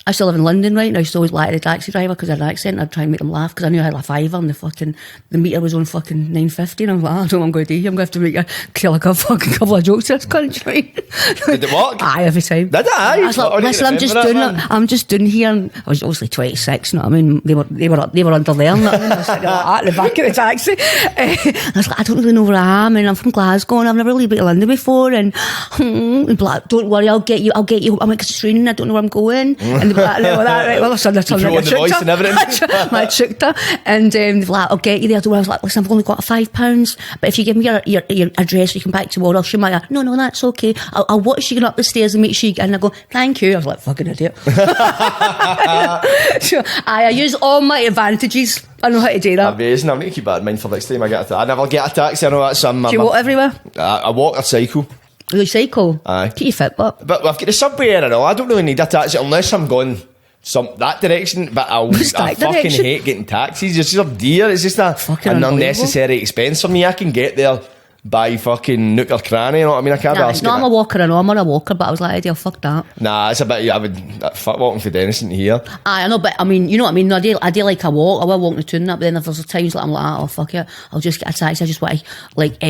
I still live in London, right? And I used to always lie to the taxi driver because I had an accent. I'd try and make them laugh, because I knew I had a fiver and the meter was on fucking 9.50, and I was like, I don't know what I'm going to do. I'm going to have to tell like a fucking couple of jokes to this country. Did it work? Aye, every time. Did it? Aye. I was like, listen, I'm just doing here. And I was obviously 26, you know what I mean? They were under there, you know what I mean? I was sitting at the back of the taxi. I was like, I don't really know where I am, and I'm from Glasgow, and I've never really been to London before, and like, don't worry, I'll get you. I'm like, it's raining, I don't know where I'm going. And they'd be like, right, well, I turned like a voice and everything. My chuckter. And they were like, I'll get you there. I was like, listen, I've only got £5, but if you give me your address, you come back tomorrow, I'll show my. No, that's okay. I'll watch you going up the stairs and make sure you get in. I go, thank you. I was like, fucking idiot. So I use all my advantages. I know how to do that. Amazing. I need to keep that in mind for next time I never get a taxi. I know that's some. Do you walk everywhere? I walk or cycle. You cycle? Aye. Keep your fit, but I've got the subway in and all. I don't really need a taxi unless I'm going that direction, but I fucking hate getting taxis. It's just dear. It's just an unnecessary expense for me. I can get there by fucking nook or cranny, you know what I mean? I can't be asking. No, I'm a walker, I'm on a walker, but I was like, ideal, fuck that. Nah, it's a bit, I would fuck walking for Denison here. I know, but I mean, you know what I mean? I do like a walk. I will walk the tune that, but then if there's times like I'm like, oh fuck it, I'll just get a taxi. I just want to like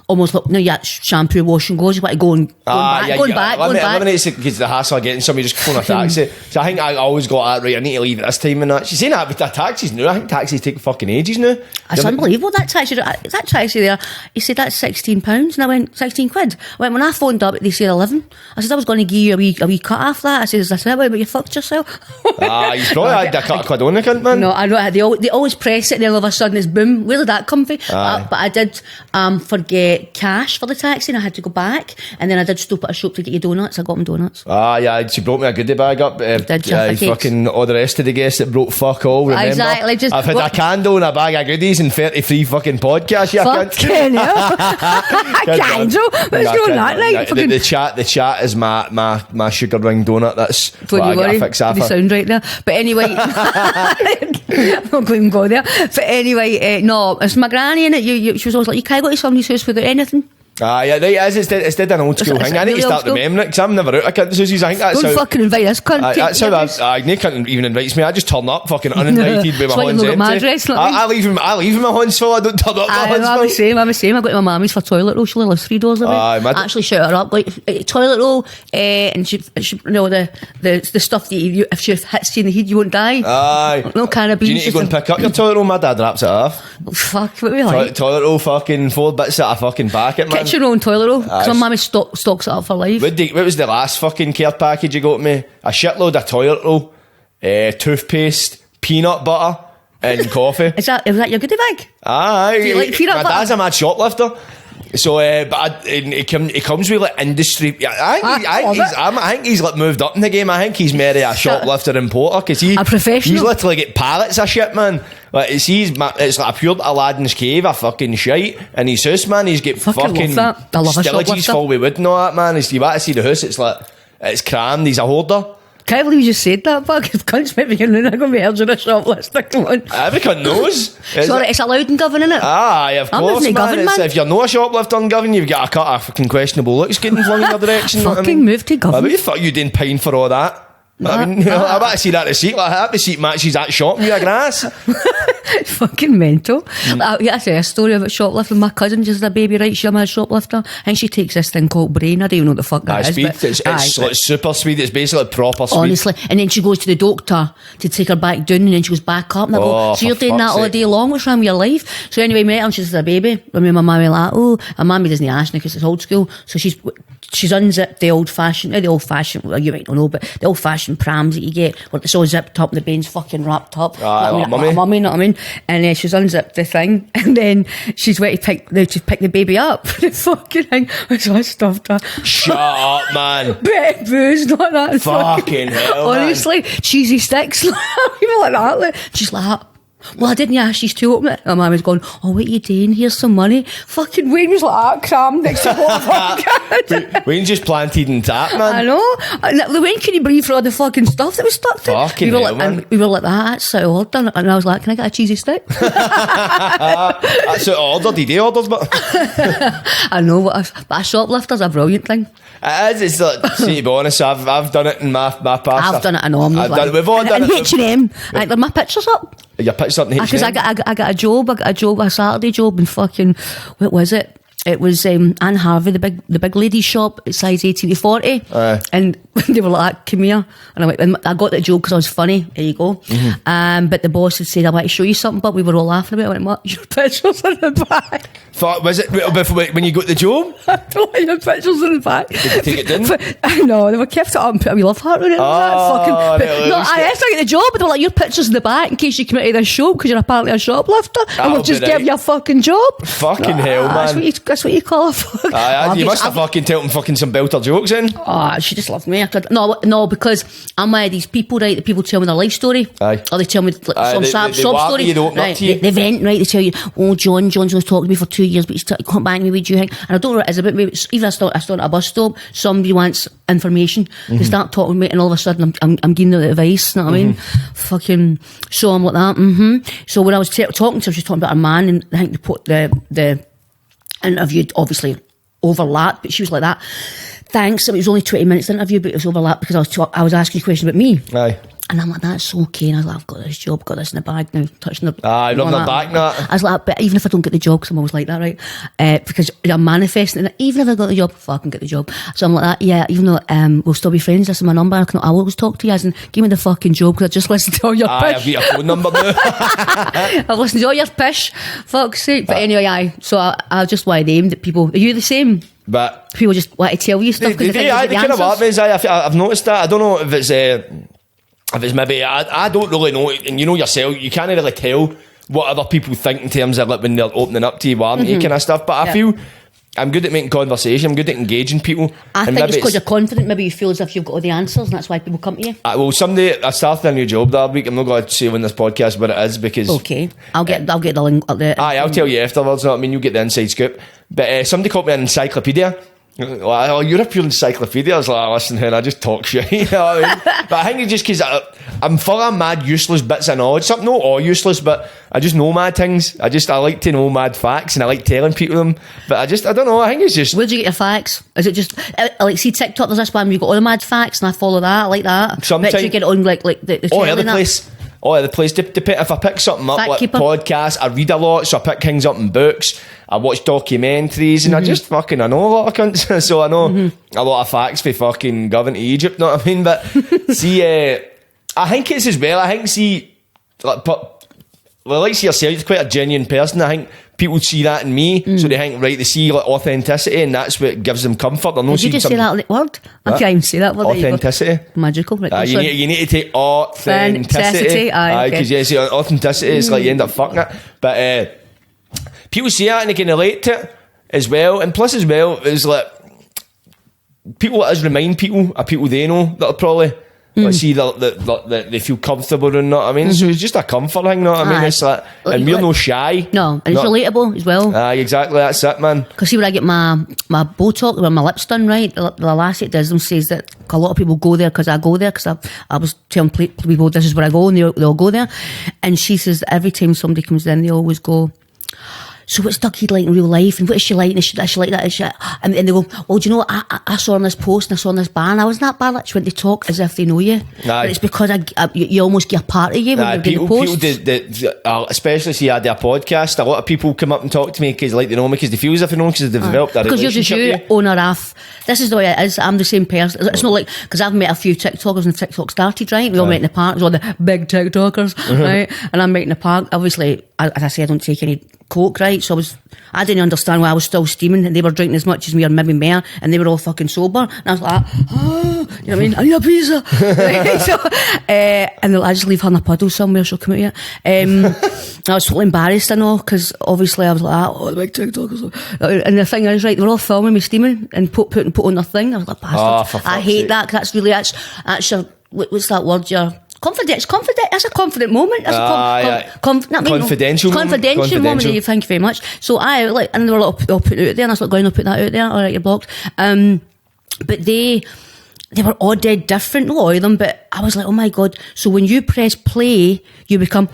almost look, shampoo, wash and go. I just want to go back. Eliminates it because the hassle of getting somebody just phone a taxi. So I think I always got that right. I need to leave at this time and that. She's saying that with the taxis now. I think taxis take fucking ages now. It's unbelievable. That taxi there, he said that's £16, and I went, 16 quid. When I phoned up, they said 11. I said I was going to give you a wee cut off that. I said, is that it? But you fucked yourself. You probably had a cut of quid on the cunt, man. No, I know. They always press it, and then all of a sudden it's boom. Where did that come from? But I did forget cash for the taxi, and I had to go back. And then I did stop at a shop to get you donuts. I got them donuts. Yeah, she brought me a goodie bag up. Did you? Fucking all the rest of the guests that brought fuck all. Remember? Exactly. I've had a candle and a bag of goodies and 33 fucking podcasts. Fucking hell. Candle? What's going on? Like, the chat is my sugar ring donut. That's don't what you I worry. get a fix off. You sound right there. But anyway, I'm not going to even go there. But anyway, no, it's my granny in it. She was always like, you can't go to somebody's house without anything. Yeah, right, it's dead an old school thing. I need to start remembering it because I'm never out. I think that's don't fucking invite us, cunt. That's how Nick can't even invites me. I just turn up fucking uninvited with my hands empty. I leave him my hands full. I don't turn up with my hands full. I'm the same. I go to my mummy's for toilet roll. She lives 3 doors away. I actually shout her up like toilet roll, and she the stuff that if she hits you in the head, you won't die. No carabines. Do you need to go and pick up your toilet roll? My dad wraps it off. Fuck, what we like? Toilet roll, fucking 4 bits at a fucking packet, man. Get your own toilet roll, because my mummy stocks it up for life. What was the last fucking care package you got me? A shitload of toilet roll, toothpaste, peanut butter, and coffee. Is that your goodie bag? Do you like peanut butter? My dad's a mad shoplifter. So, he comes with like industry. I think he's like moved up in the game. I think he's maybe a shoplifter importer because a professional. He's literally get pallets of shit, man. Like it's like a pure Aladdin's cave of fucking shite in his house, man. He's got fucking stillages full with wood and all that, man. You want to see the house? It's like it's crammed. He's a hoarder. Can't believe you just said that, but cunts might be going to be heard in a shoplifter. Come on. Every cunt knows. It's allowed in Govan, innit? Aye, of course, man. Govan, man. If you're not a shoplifter in Govan, you've got a cut of fucking questionable looks getting flung in your direction. Fucking move to Govan. What the fuck you doing paying for all that? I mean, I want to see that receipt. Like, that receipt matches that shop in your grass. It's fucking mental. I say a story about shoplifting. My cousin just had a baby, right? She's a shopifter. I think she takes this thing called brain. I don't even know what the fuck that is. It's like super sweet. It's basically proper sweet. Honestly. And then she goes to the doctor to take her back down, and then she goes back up. And I go, so you're doing that all day long? What's wrong with your life? So anyway, met her and she's a baby. I mean, my mummy like, oh, and mummy doesn't ask me because it's old school. So she's unzipped the old fashioned, well, you might not know, but the old fashioned prams that you get where it's all zipped up and the bane's fucking wrapped up. Mummy, know what I mean? And she's unzipped the thing, and then she's went to pick the baby up. The fucking thing was all stuffed her. Shut up, man. Bit of booze, not that. Fucking hell, honestly, man. Cheesy sticks, people like that. Like, she's like, well, I didn't ask you to open it. And my mum was going, oh, what are you doing? Here's some money. Fucking Wayne was like that, crammed next to the Wayne just planted and tapped, man. I know. Wayne couldn't breathe for all the fucking stuff that was stuck to fucking hell, man. And we were like, that's so odd. And I was like, can I get a cheesy stick? That's what ordered. He orders, but I know, but a shoplifter's a brilliant thing. It is. It's like, see, to be honest, I've done it in my past. I've done it enormously. We've all done it. H&M. Like, my picture's up. Your picture's up in H&M? Because I got a job. A Saturday job in fucking, what was it? It was Anne Harvey, the big ladies shop at size 18 to 40. And they were like, come here. And I went, and I got the joke because I was funny. There you go. Mm-hmm. But the boss had said, I want to show you something, but we were all laughing about it. I went, what? Your picture's in the back. Was it when you got the job? I don't want your pictures in the back. Did you take it down? No, they were kept it up and put a wee love heart on it. I asked to get the job, but they were like, your picture's in the back in case you come out of this show because you're apparently a shoplifter. And we'll just give you a fucking job. Fucking hell, man. That's what you call a fuck. You must have fucking told them fucking some belter jokes in. Oh, she just loved me. No, because I'm one of these people, right, that people tell me their life story. Aye. Or they tell me some sob story. Right, they vent, right, they tell you, oh, John's was talking to me for 2 years, but he's come back to me, what do you think? And I don't know what it is about me. Even I start at a bus stop, somebody wants information. They start talking to me, and all of a sudden I'm giving them the advice, you know what I mean? Fucking, so I'm like that, So when I was talking to her, she was talking about her man, and I think they put the interview obviously overlapped, but she was like that. Thanks, it was only 20 minutes interview, but it was overlapped because I was asking you a question about me. Aye. And I'm like, that's okay. And I was like, I've got this job, got this in the bag now, touching the... Rubbing the back now. I was like, but even if I don't get the job, because I'm always like that, right? Because I'm manifesting it. Even if I got the job, fucking get the job. So I'm like that, yeah, even though we'll still be friends, this is my number, I always talk to you, as in, give me the fucking job, because I just listened to all your pish. I've got your phone number now. I've listened to all your pish, fuck's sake. But anyway, so I just want to name that people... Are you the same? But people just want to tell you stuff because they kind of are, I've noticed that. I don't know if it's maybe I don't really know, and you know yourself, you can't really tell what other people think in terms of like when they're opening up to you, kind of stuff. But I feel I'm good at making conversation. I'm good at engaging people. I think it's because you're confident. Maybe you feel as if you've got all the answers, and that's why people come to you. Well, someday I started a new job that week. I'm not going to say on this podcast what it is because I'll get the link up there. I'll tell you afterwards. I mean, you'll get the inside scoop. But somebody called me an encyclopedia. Like, oh, you're a pure encyclopedia. I was like, listen, and I just talk shit. You know what I mean? But I think it's just because I'm full of mad useless bits of knowledge. Something not all useless, but I just know mad things. I like to know mad facts, and I like telling people them. But I don't know. I think it's just. Where'd you get your facts? Is it just like see TikTok? There's this one where you got all the mad facts, and I follow that. I like that. Sometimes you get it on like the the place. Oh, the place. If I pick something up, like podcasts, I read a lot, so I pick things up in books. I watch documentaries, and I know a lot of cunts. So I know a lot of facts for fucking Govan to Egypt, know what I mean? But see, I think it's as well. I think like yourself, you're quite a genuine person. I think people see that in me, so they think, right, they see like authenticity, and that's what gives them comfort. Did you just say that word? I can't even say that word. Authenticity. Magical. Right, you need to take authenticity. Because authenticity is like you end up fucking it. But people see that and they can relate to it. as well. And plus as well, it's like people let us remind people of people they know that are probably let's see that they feel comfortable and not. I mean, so it's just a comfort thing. Know what I mean? It's like, and we're no shy. No, and it's relatable as well. Exactly. That's it, man. Because see, when I get my Botox, when my lips done, right, the lassie that does them says that a lot of people go there because I go there, because I was telling people this is where I go, and they all go there. And she says every time somebody comes in, they always go, so what's Dugheed like in real life, and what is she like, and is she like that, is she, and they go, well, do you know what, I saw on this post and I saw on this bar, I wasn't that bad. Like, when they talk as if they know you. But it's because you almost get a part of you when you're doing the post. People especially see I do a podcast, a lot of people come up and talk to me because like they know me, because they feel as if they know me, because they've developed a relationship. Because you're just you, owner of, this is the way it is, I'm the same person. It's not like, because I've met a few TikTokers when TikTok started, right, we all met in the park, all the big TikTokers, right, and I'm met in the park, obviously, as I say, I don't take any coke, right, so I didn't understand why I was still steaming, and they were drinking as much as me or maybe more, and they were all fucking sober, and I was like, oh, you know what I mean, I need a pizza. Right? So, and I just leave her in a puddle somewhere, she'll come out here. I was totally embarrassed, I know, because obviously I was like, oh, the big TikTokers. And the thing is, right, they were all filming me steaming and put on their thing. I was like, bastard, I hate that, because that's really, that's your, what's that word, your confident. That's a confident moment. That's confidential moment. Thank you very much. So and they were like, I'll put it out there, and I was like, going, I'll put that out there. All right, you're blocked. But they were all dead different, not all of them. But I was like, oh my god. So when you press play, you become,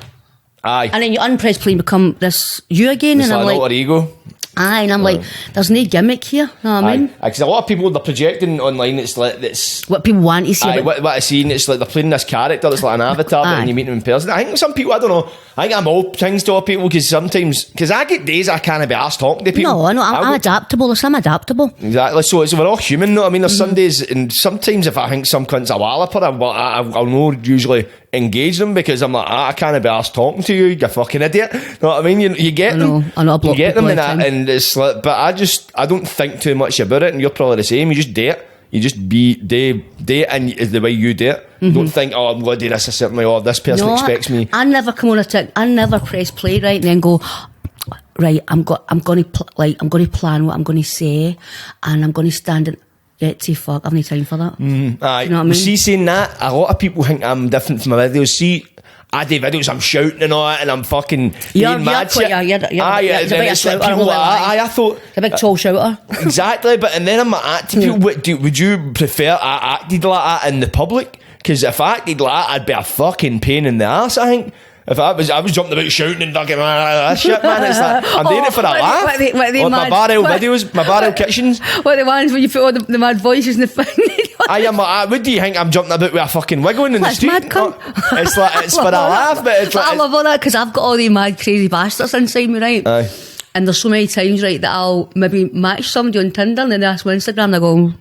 and then you unpress play and become this you again. It's and I'm like alter ego. And I'm like, there's no gimmick here. You know what I mean? Because a lot of people, they're projecting online, it's like, it's what people want to see. What I see, and it's like they're playing this character that's like an avatar, and you meet them in person. I think some people, I don't know, I think I'm all things to all people, because sometimes, because I get days I can't be arsed talking to people. No, I know, I'm adaptable. I'm adaptable. Exactly, so we're all human, know what I mean? There's some days, and sometimes if I think some cunt's a walloper, I'll not usually engage them, because I'm like, I can't be arsed talking to you fucking idiot. Know what I mean? You get them. I know, you get them, and it's like, but I don't think too much about it, and you're probably the same. You just date. You just date, and is the way you do it. Don't think, oh, I'm going to do this a certain way, or this person expects me. I never come on a tick. I never press play, right, and then go, right, I'm going to plan what I'm going to say, and I'm going to stand and get to fuck. I've no time for that. You know what I mean? See, saying that, a lot of people think I'm different from my videos. See, I do videos, I'm shouting and all that, and I'm fucking being mad shit. I thought a big tall shouter. Exactly, but and then I'm acting people. Would you prefer I acted like that in the public? Because if I acted like that, I'd be a fucking pain in the ass, I think. If I was jumping about shouting and fucking that shit, man. It's like, I'm doing it for a laugh. My barrel videos, my barrel kitchens. What the ones where you put all the mad voices in the thing? What do you think I'm jumping about with a fucking wiggling in the street? Mad cunt. It's like, it's for a laugh, but it's like, I love all that, because I've got all these mad crazy bastards inside me, right? Aye. And there's so many times, right, that I'll maybe match somebody on Tinder, and then they ask me on Instagram, and I go,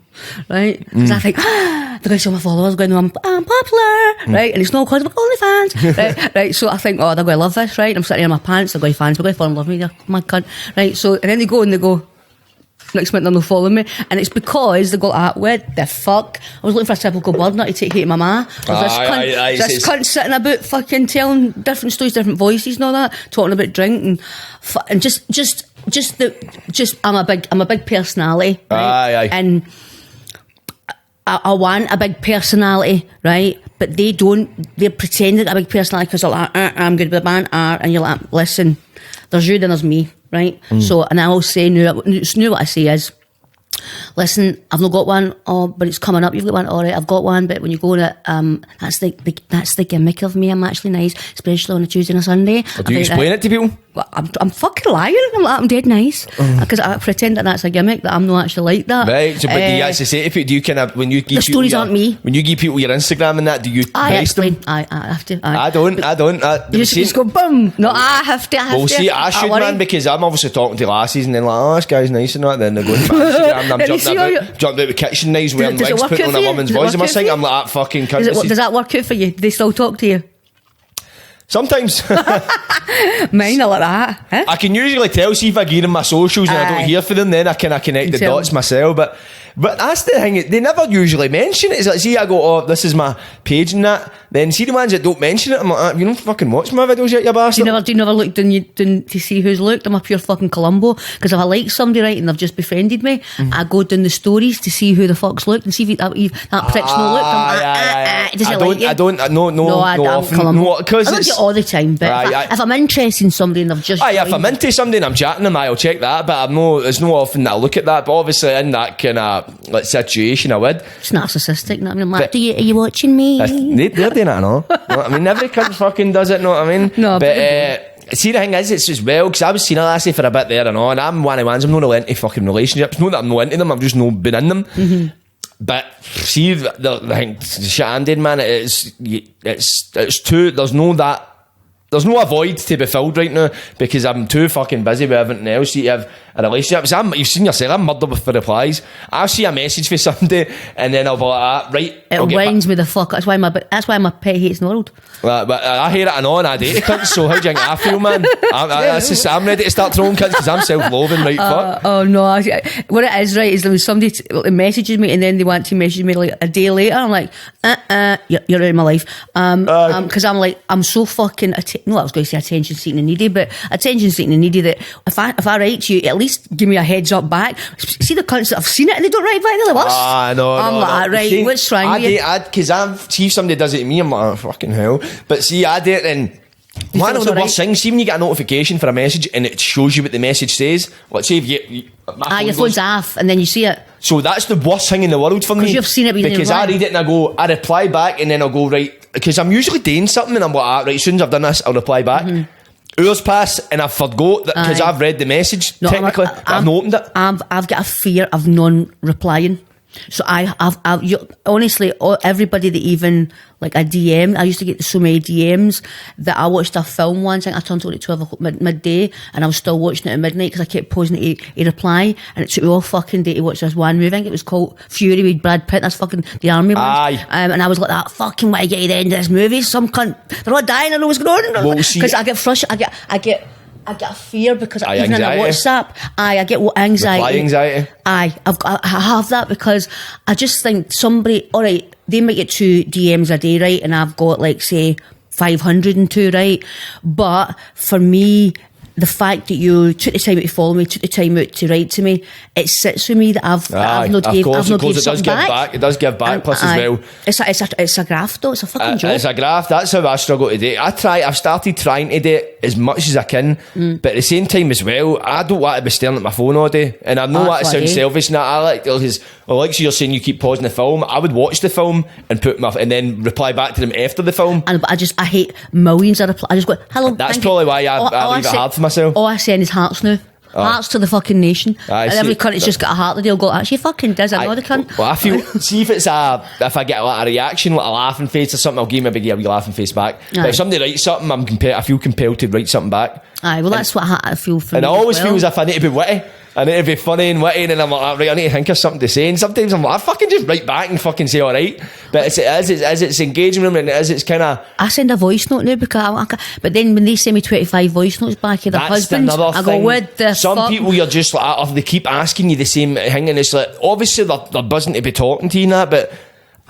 right? Because I think, they're going to show my followers, going, I'm popular, right? And it's not because of OnlyFans, right? So I think, they're going to love this, right? I'm sitting in my pants, they're going to fans, they're going to fall in love with me, they're my cunt, right? So, and then they go, next minute they're not following me, and it's because they go, what the fuck? I was looking for a typical bird not to take hate my ma. This cunt sitting about fucking telling different stories, different voices and all that, talking about drink and just I'm a big personality, right? And I want a big personality, right? But they're pretending a big personality, because they're like, I'm good with the band, and you're like, listen, there's you, then there's me, right? So, and I will say, now what I say is, listen, I've not got one, but it's coming up, you've got one, alright, I've got one, but when you go on it, that's the gimmick of me, I'm actually nice, especially on a Tuesday and a Sunday. Do you explain it to people? I'm fucking lying. I'm dead nice, because I pretend that's a gimmick, that I'm not actually like that. Right. So, but do you actually say to people? Do you kind of, when you give the stories aren't me? When you give people your Instagram and that, do you praise them? I have to. I don't. You just go boom. No, I have to. Well, see, I should, man, because I'm obviously talking to lassies, and then like, this guy's nice and that. Then they're going to my Instagram, and I'm jumping out with kitchen knives, wearing wigs, putting on a woman's voice. I'm like, that fucking cunt. Does that work out for you? Do they still talk to you? Sometimes. Mine are like that. Huh? I can usually tell, see if I give them my socials and I don't Aye. hear from them, then I kind connect the Tell dots myself. But that's the thing, they never usually mention it. It's like, see, I go, oh, this is my page and that. Then see the ones that don't mention it, I'm like, you don't fucking watch my videos yet, you bastard. Do you never look down to see who's looked? I'm a pure fucking Columbo. Because if I like somebody, right, and they've just befriended me, I go down the stories to see who the fuck's looked and see if that prick's no looked. I'm does it like you? I don't, I'm often. Columbo. No, I don't do it all the time, but if I'm interested in somebody and they've just if I'm into somebody and I'm chatting them, I'll check that, but it's no often that I look at that. But obviously in that kind of like situation, I would. It's narcissistic, you know what I mean? I'm like, are you watching me? They're doing it, I know. I mean, every cunt fucking does it, know what I mean? No, but see, the thing is, it's as well, because I was seeing a lassie for a bit there and all, and I'm one of the ones, I'm not really into fucking relationships. Not that I'm not into them, I've just not been in them. Mm-hmm. But see, the shit I'm doing, man, it's too, there's no void to be filled right now because I'm too fucking busy with everything else to have a relationship. You've seen yourself, I'm murdered with the replies. I'll see a message for somebody and then I'll be like, right. It winds me the fuck. That's why my pet hates the world. But I hear it and on, I date cunts, so how do you think I feel, man? I'm ready to start throwing cunts because I'm self-loathing, right? Fuck. Oh no, what it is, right, is when somebody messages me and then they want to message me like a day later, I'm like, you're out of my life. Because I'm like, I'm so fucking, I was going to say attention seeking and needy, but attention seeking and needy that if I write to you, at least give me a heads up back. See the cunts that have seen it and they don't write back, they're like, what? No, I'm like, right, see, what's wrong with you? Because see if somebody does it to me, I'm like, oh, fucking hell. But see, I do it and one of the worst things, see when you get a notification for a message and it shows you what the message says. Let's say if your phone's off and then you see it. So that's the worst thing in the world for me. Because you've seen it because I read it and I reply back and then I'll go, right, because I'm usually doing something and I'm like, right, as soon as I've done this, I'll reply back. Mm-hmm. Hours pass and I forgot that because I've read the message, technically, I've not opened it. I've got a fear of non-replying. So honestly, everybody that even like a DM, I used to get so many DMs that I watched a film once. I think I turned on at 12 o'clock midday and I was still watching it at midnight because I kept pausing it to reply, and it took me all fucking day to watch this one movie. I think it was called Fury with Brad Pitt. That's fucking the army one. And I was like, that fucking way to get to the end of this movie. Some cunt, they're not dying, I know what's going on. Because I get frustrated, I get a fear because even in a WhatsApp, I get anxiety. Reply anxiety. I have that because I just think somebody, all right, they might get 2 DMs a day, right, and I've got like say 502, right, but for me, the fact that you took the time out to follow me, took the time out to write to me, it sits with me that I've not gave something back. It does give back, plus as well. It's a graft though, it's a fucking joke. It's a graft, that's how I struggle today. I've started trying to do it as much as I can, but at the same time as well, I don't want to be staring at my phone all day, and I know that sounds selfish, and I like, because like you're saying, you keep pausing the film, I would watch the film and and then reply back to them after the film. But I hate millions of replies. I just go, hello. That's probably why I leave it hard for myself. All I send is hearts now. Hearts to the fucking nation. And every cunt has just got a heart that they'll go, actually fucking does, I know the cunt. Well, I feel, see if I get a reaction, like a laughing face or something, I'll give him a wee laughing face back. But if somebody writes something, I feel compelled to write something back. Well, that's what I feel for. And I always feel as if I need to be witty. I need to be funny and witty, and I'm like, right, I need to think of something to say. And sometimes I'm like, I fucking just write back and fucking say alright. But it's engaging them, and it's kind of. I send a voice note now because but then when they send me 25 voice notes back of their husbands, I go, what the Some fuck? people you're just like, they keep asking you the same thing, and it's like, obviously they're buzzing to be talking to you and that, but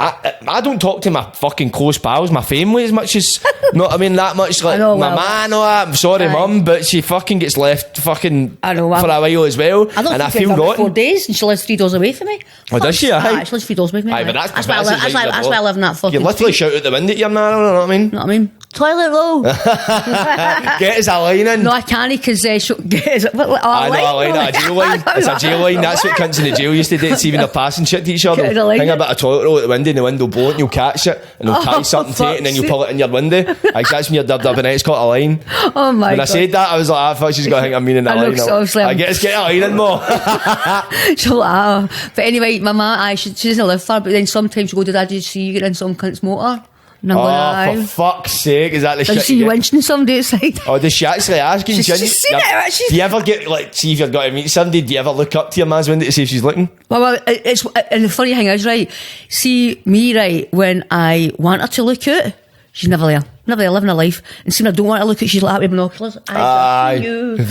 I don't talk to my fucking close pals, my family, as much as not. I mean, that much. Like my man, I'm sorry, mum, but she fucking gets left fucking for a while as well. I feel rotten. 4 days, and she lives 3 doors away from me. Oh, does she? She lives 3 doors away from me. But that's why I live in that fucking. You literally shout out the window at your man. You know what I mean? Know what I mean? Toilet roll. Get us a line in. No, I can't because get us. I know a jail line. It's a jail line. That's what cunts in the jail used to do. See when they're passing shit to each other. Hang a bit of toilet roll at the window, and the window blow, and you'll catch it, and they'll tie something to it, and then you'll pull it in your window. Like that's when you're dubbing it. It's called a line. Oh my god! When I said that, I was like, I thought she's got to think I'm meaning that line. I guess get a line in more. But anyway, my mum, she doesn't live far, but then sometimes you go to Dad, you see you get in some cunt's motor. For fuck's sake, is that the shit? Did she mention somebody outside? Oh, does she actually asking? She's seen it. Do you ever get, like, see if you've got to meet somebody, do you ever look up to your man's window to see if she's looking? Well, and the funny thing is, right, see me, right, when I want her to look out, she's never there. never there living a life, and seeing I don't want to look at, she's like that with binoculars.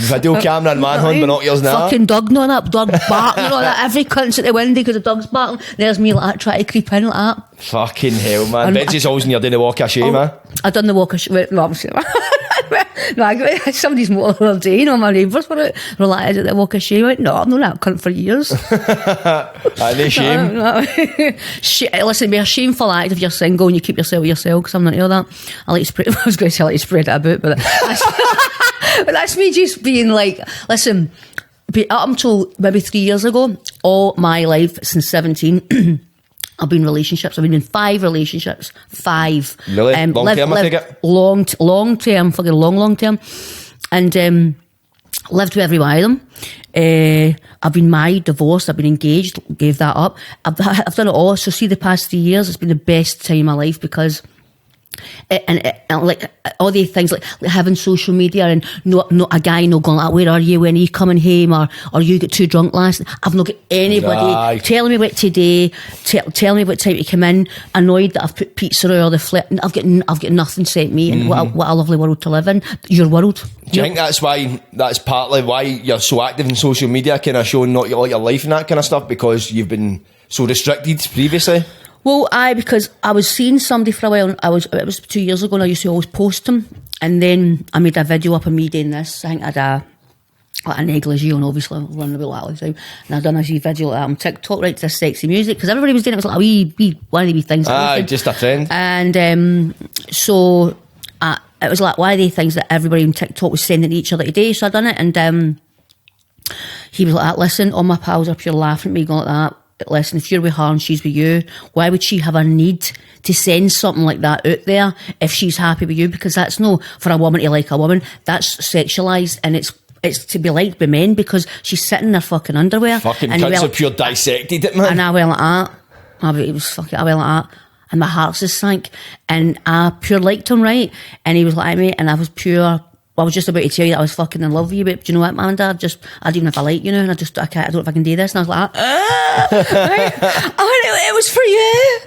Video camera and manhunt, binoculars now. Fucking dog and all that, dog barking and all that. Every cunt's at the window because the dog's barking. There's me like that, trying to creep in like that. Fucking hell, man. Betsy's always near doing the walk of shame, man. I done the walk of shame. No, I'm saying. No, I got somebody's motor the other day, my neighbours were like, is it the walk of shame? I went, no, I've known that cunt for years. No shame. No. Listen, it'd be a shameful act if you're single and you keep yourself to yourself, because I'm not into that. I like to spread, I was going to say I like to spread it about, but that's me just being like, listen, up until maybe 3 years ago, all my life since 17, I've been in relationships. I've been in 5 relationships. 5. Really? Long term, I take it? Long term, fucking long term. And lived with every one of them. I've been married, divorced, I've been engaged, gave that up. I've done it all. So see, the past 3 years, it's been the best time of my life, because and like all the things like having social media and not a guy not going like, where are you, when are you coming home, or you get too drunk last night. I've not got anybody telling me what today, telling me what time to come in, annoyed that I've put pizza or the flip. I've got nothing sent me, and what a lovely world to live in. Your world. Do you think that's partly why you're so active in social media, kind of showing not your life and that kind of stuff, because you've been so restricted previously? Well, because I was seeing somebody for a while. It was 2 years ago, and I used to always post them. And then I made a video up of me doing this. I think I had a negligee on, obviously, running about like all the time. And I'd done a wee video like that on TikTok, right, to this sexy music, because everybody was doing it. It was like a wee one of the wee things. Just a trend. And so it was like one of the things that everybody on TikTok was sending to each other today. So I done it, and he was like, listen, all my pals are pure laughing at me, going like that. Listen, if you're with her and she's with you, why would she have a need to send something like that out there if she's happy with you? Because that's no for a woman to like a woman. That's sexualised, and it's to be liked by men, because she's sitting in her fucking underwear. Fucking cunts are pure dissected it, man. And I went like that. I went like that. And my heart just sank. And I pure liked him, right? And he was like me, and I was pure. I was just about to tell you that I was fucking in love with you, but do you know what, man, Dad? I don't even if I like you now, and I don't know if I can do this. And I was like, right? It was for you.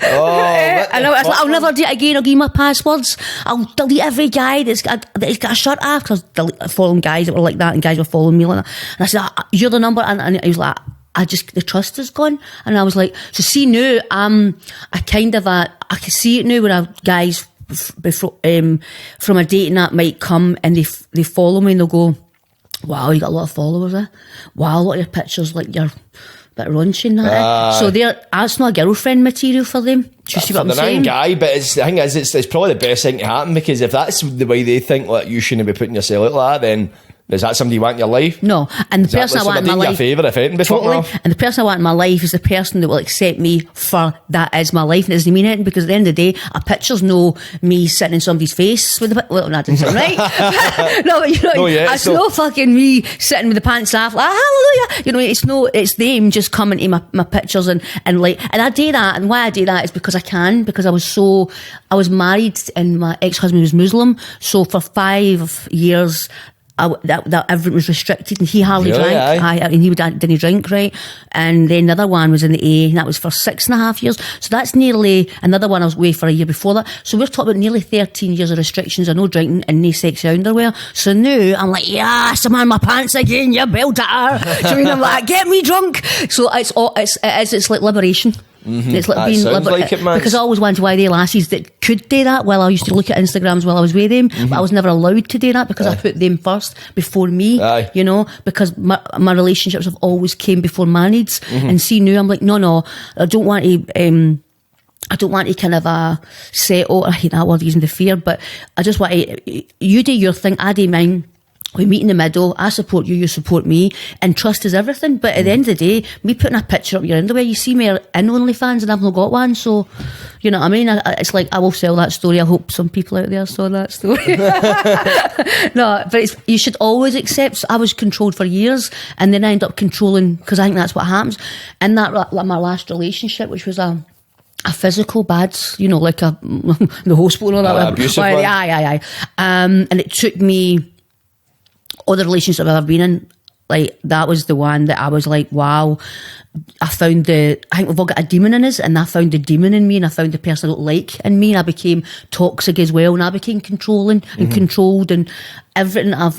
And I was like, I'll never do it again. I'll give you my passwords. I'll delete every guy that's got a shirt off, because I was following guys that were like that, and guys were following me like that. And I said, you're the number. And he was like, the trust is gone. And I was like, so see now, I can see it now when guys from a date and that might come and they follow me and they'll go, wow, you got a lot of followers, eh? Wow, a lot of your pictures, like you're a bit raunchy and that. So that's not a girlfriend material for them. Do you see what I'm saying? Guy, but the thing is, it's probably the best thing to happen, because if that's the way they think, like, you shouldn't be putting yourself out like that, then is that somebody you want in your life? No, and the person I want in my life, favour if anything, totally. And the person I want in my life is the person that will accept me for that is my life, and it doesn't mean anything, because at the end of the day, a picture's no me sitting in somebody's face with the well, that didn't sound right. No, but you know, it's no fucking me sitting with the pants off, like hallelujah. You know, it's them just coming to my pictures and I do that, and why I do that is because I can, because I was married and my ex-husband was Muslim, so for 5 years. That everything was restricted, and he hardly drank. And he didn't drink, right? And then another one was in the A, and that was for 6.5 years. So that's nearly another one I was away for a year before that. So we're talking about nearly 13 years of restrictions of no drinking and no sexy underwear. So now I'm like, yes, I'm on my pants again, you belter. Do you mean I'm like, get me drunk? So it's like liberation. Mm-hmm. It's like being like it, man. Because I always wondered why the lassies that could do that. Well, I used to look at Instagrams while I was with them, but I was never allowed to do that because I put them first before me. You know, because my relationships have always came before my needs. And see now, I'm like, no, I don't want to kind of settle. I hate that word, using the fear, but I just want to. You do your thing, I do mine. We meet in the middle. I support you, you support me, and trust is everything. But at the end of the day, me putting a picture up your underwear, you see me in OnlyFans and I've not got one, so you know what I mean. It's like I will sell that story. I hope some people out there saw that story. No, but you should always accept. I was controlled for years, and then I end up controlling because I think that's what happens. And that, like my last relationship, which was a physical bad, you know, like the hospital and all that. Abusive one. Aye. And it took me. All the relationships I've ever been in, like, that was the one that I was like, wow, I think we've all got a demon in us, and I found the demon in me, and I found the person I don't like in me, and I became toxic as well, and I became controlling and controlled, and everything. I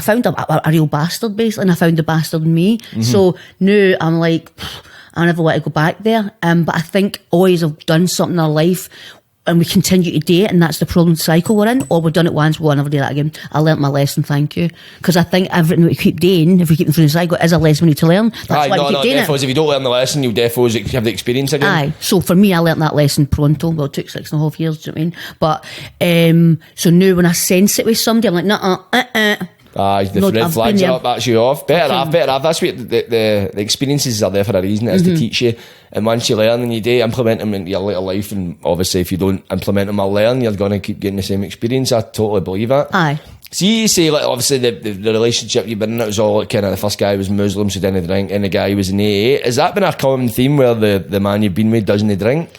found a real bastard, basically, and I found the bastard in me. So now I'm like, I never want to go back there. But I think always I've done something in our life, and we continue to do it, and that's the problem cycle we're in. Or we've done it once, we'll never do that again. I learnt my lesson, thank you. Because I think everything that we keep doing, if we keep them through the cycle, is a lesson we need to learn. That's why we keep doing it. If you don't learn the lesson, you'll definitely have the experience again. Aye. So for me, I learnt that lesson pronto. Well, it took 6.5 years, do you know what I mean? But, so now when I sense it with somebody, I'm like, the red flags are up, that's you off. Better have. That's what the experiences are there for a reason, is to teach you. And once you learn and you do implement them into your later life, and obviously if you don't implement them or learn, you're going to keep getting the same experience. I totally believe it. Aye. See, you say, like, obviously the relationship you've been in, it was all kind of, the first guy was Muslim, so didn't drink, and the guy was in AA. Has that been a common theme where the man you've been with doesn't drink?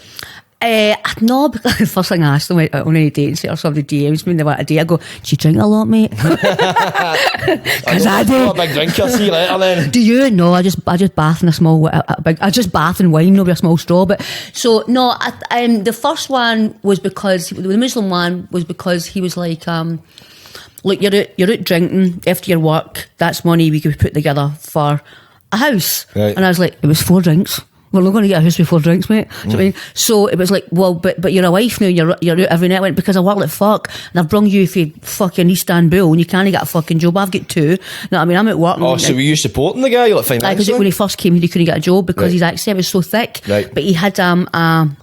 No, because the first thing I asked them on any dating site, or somebody DMs me and they want a date, I go, do you drink a lot, mate? Because I do. I'm a big drinker, see you later then. Do you? No, I just bath in a small, I just bath in wine, no, with a small straw. But so no, the first one was because the Muslim one was because he was like, look, you're out drinking after your work. That's money we could put together for a house. Right. And I was like, it was 4 drinks. We're not going to get a house with 4 drinks, mate. Do you know what I mean? So it was like, well, but you're a wife now, you're out every night. I went, because I work like fuck, and I've brung you for fucking Istanbul, and you can't get a fucking job. I've got 2. You know what I mean? I'm at work. So were you supporting the guy? Like, because when he first came, he couldn't get a job because his accent was so thick. Right. But he had a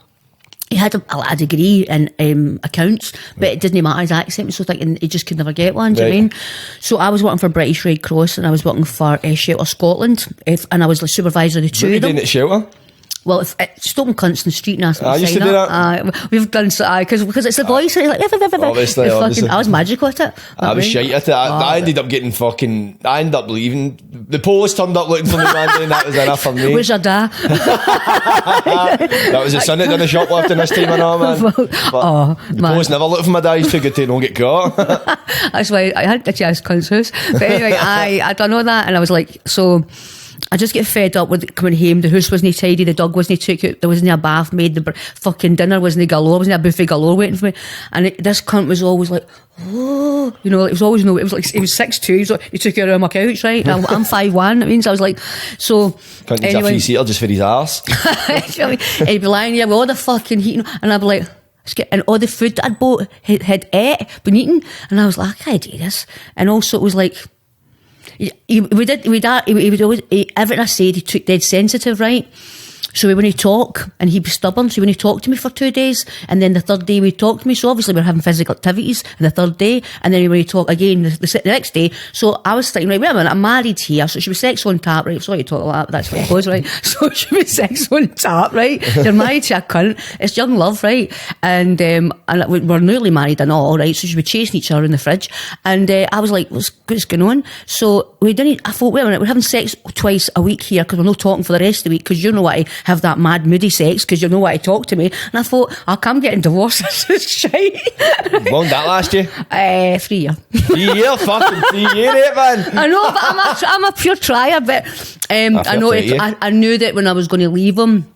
degree in accounts, but it didn't matter, his accent was so thick, and he just could never get one. Do you know what I mean? So I was working for British Red Cross, and I was working for Shelter Scotland, and I was the supervisor of the 2 of them. What were you doing at Shelter? Well, if stopping cunts in the street and asking I used to do that. We've done so, because it's the voice, right? Like, obviously. I was magical at it. I was shite at it. I ended up getting I ended up leaving. The police turned up looking for me one day, and that was enough for me. Where's your dad? That was the son that done the shoplifting this time, I know, man. The police never looked for my dad. He's too good to not get caught. That's why I had to chase cunt's house. But anyway, I done all that, and I was like, so I just get fed up with coming home. The house wasn't tidy, the dog wasn't took out, there wasn't a bath made, the fucking dinner wasn't galore, wasn't a buffet galore waiting for me. And this cunt was always like, oh, you know, it was always, it was like, he was 6'2", he took out of my couch, right? And I'm 5'1", it means I was like, so. Can't use a 3-seater just for his arse. And he'd be lying here with all the fucking heat, and I'd be like, and all the food that I'd bought had ate, been eaten, and I was like, I can't do this. And also it was like, he would always, everything I said, he took dead sensitive, right? So we wouldn't talk, and he'd be stubborn, so he wouldn't talk to me for 2 days, and then the third day he'd talk to me, so obviously we were having physical activities on the third day, and then he would talk again the next day. So I was thinking, right, wait a minute, I'm married here, so she was sex on tap, right? Sorry to talk like that, but that's what it was, right? So she was sex on tap, right? You're married to a cunt, it's young love, right? And we're newly married and all, right? So she was chasing each other in the fridge, and I was like, what's going on? So I thought, wait a minute, we're having sex twice a week here, because we're not talking for the rest of the week, because you know what, I have that mad moody sex, because you know what to talk to me. And I thought, I'm getting divorced. This is shite. How long did that last you? 3 years. 3 years? Fucking 3 years, man. I know, but I'm a pure trier. But I knew that when I was going to leave him,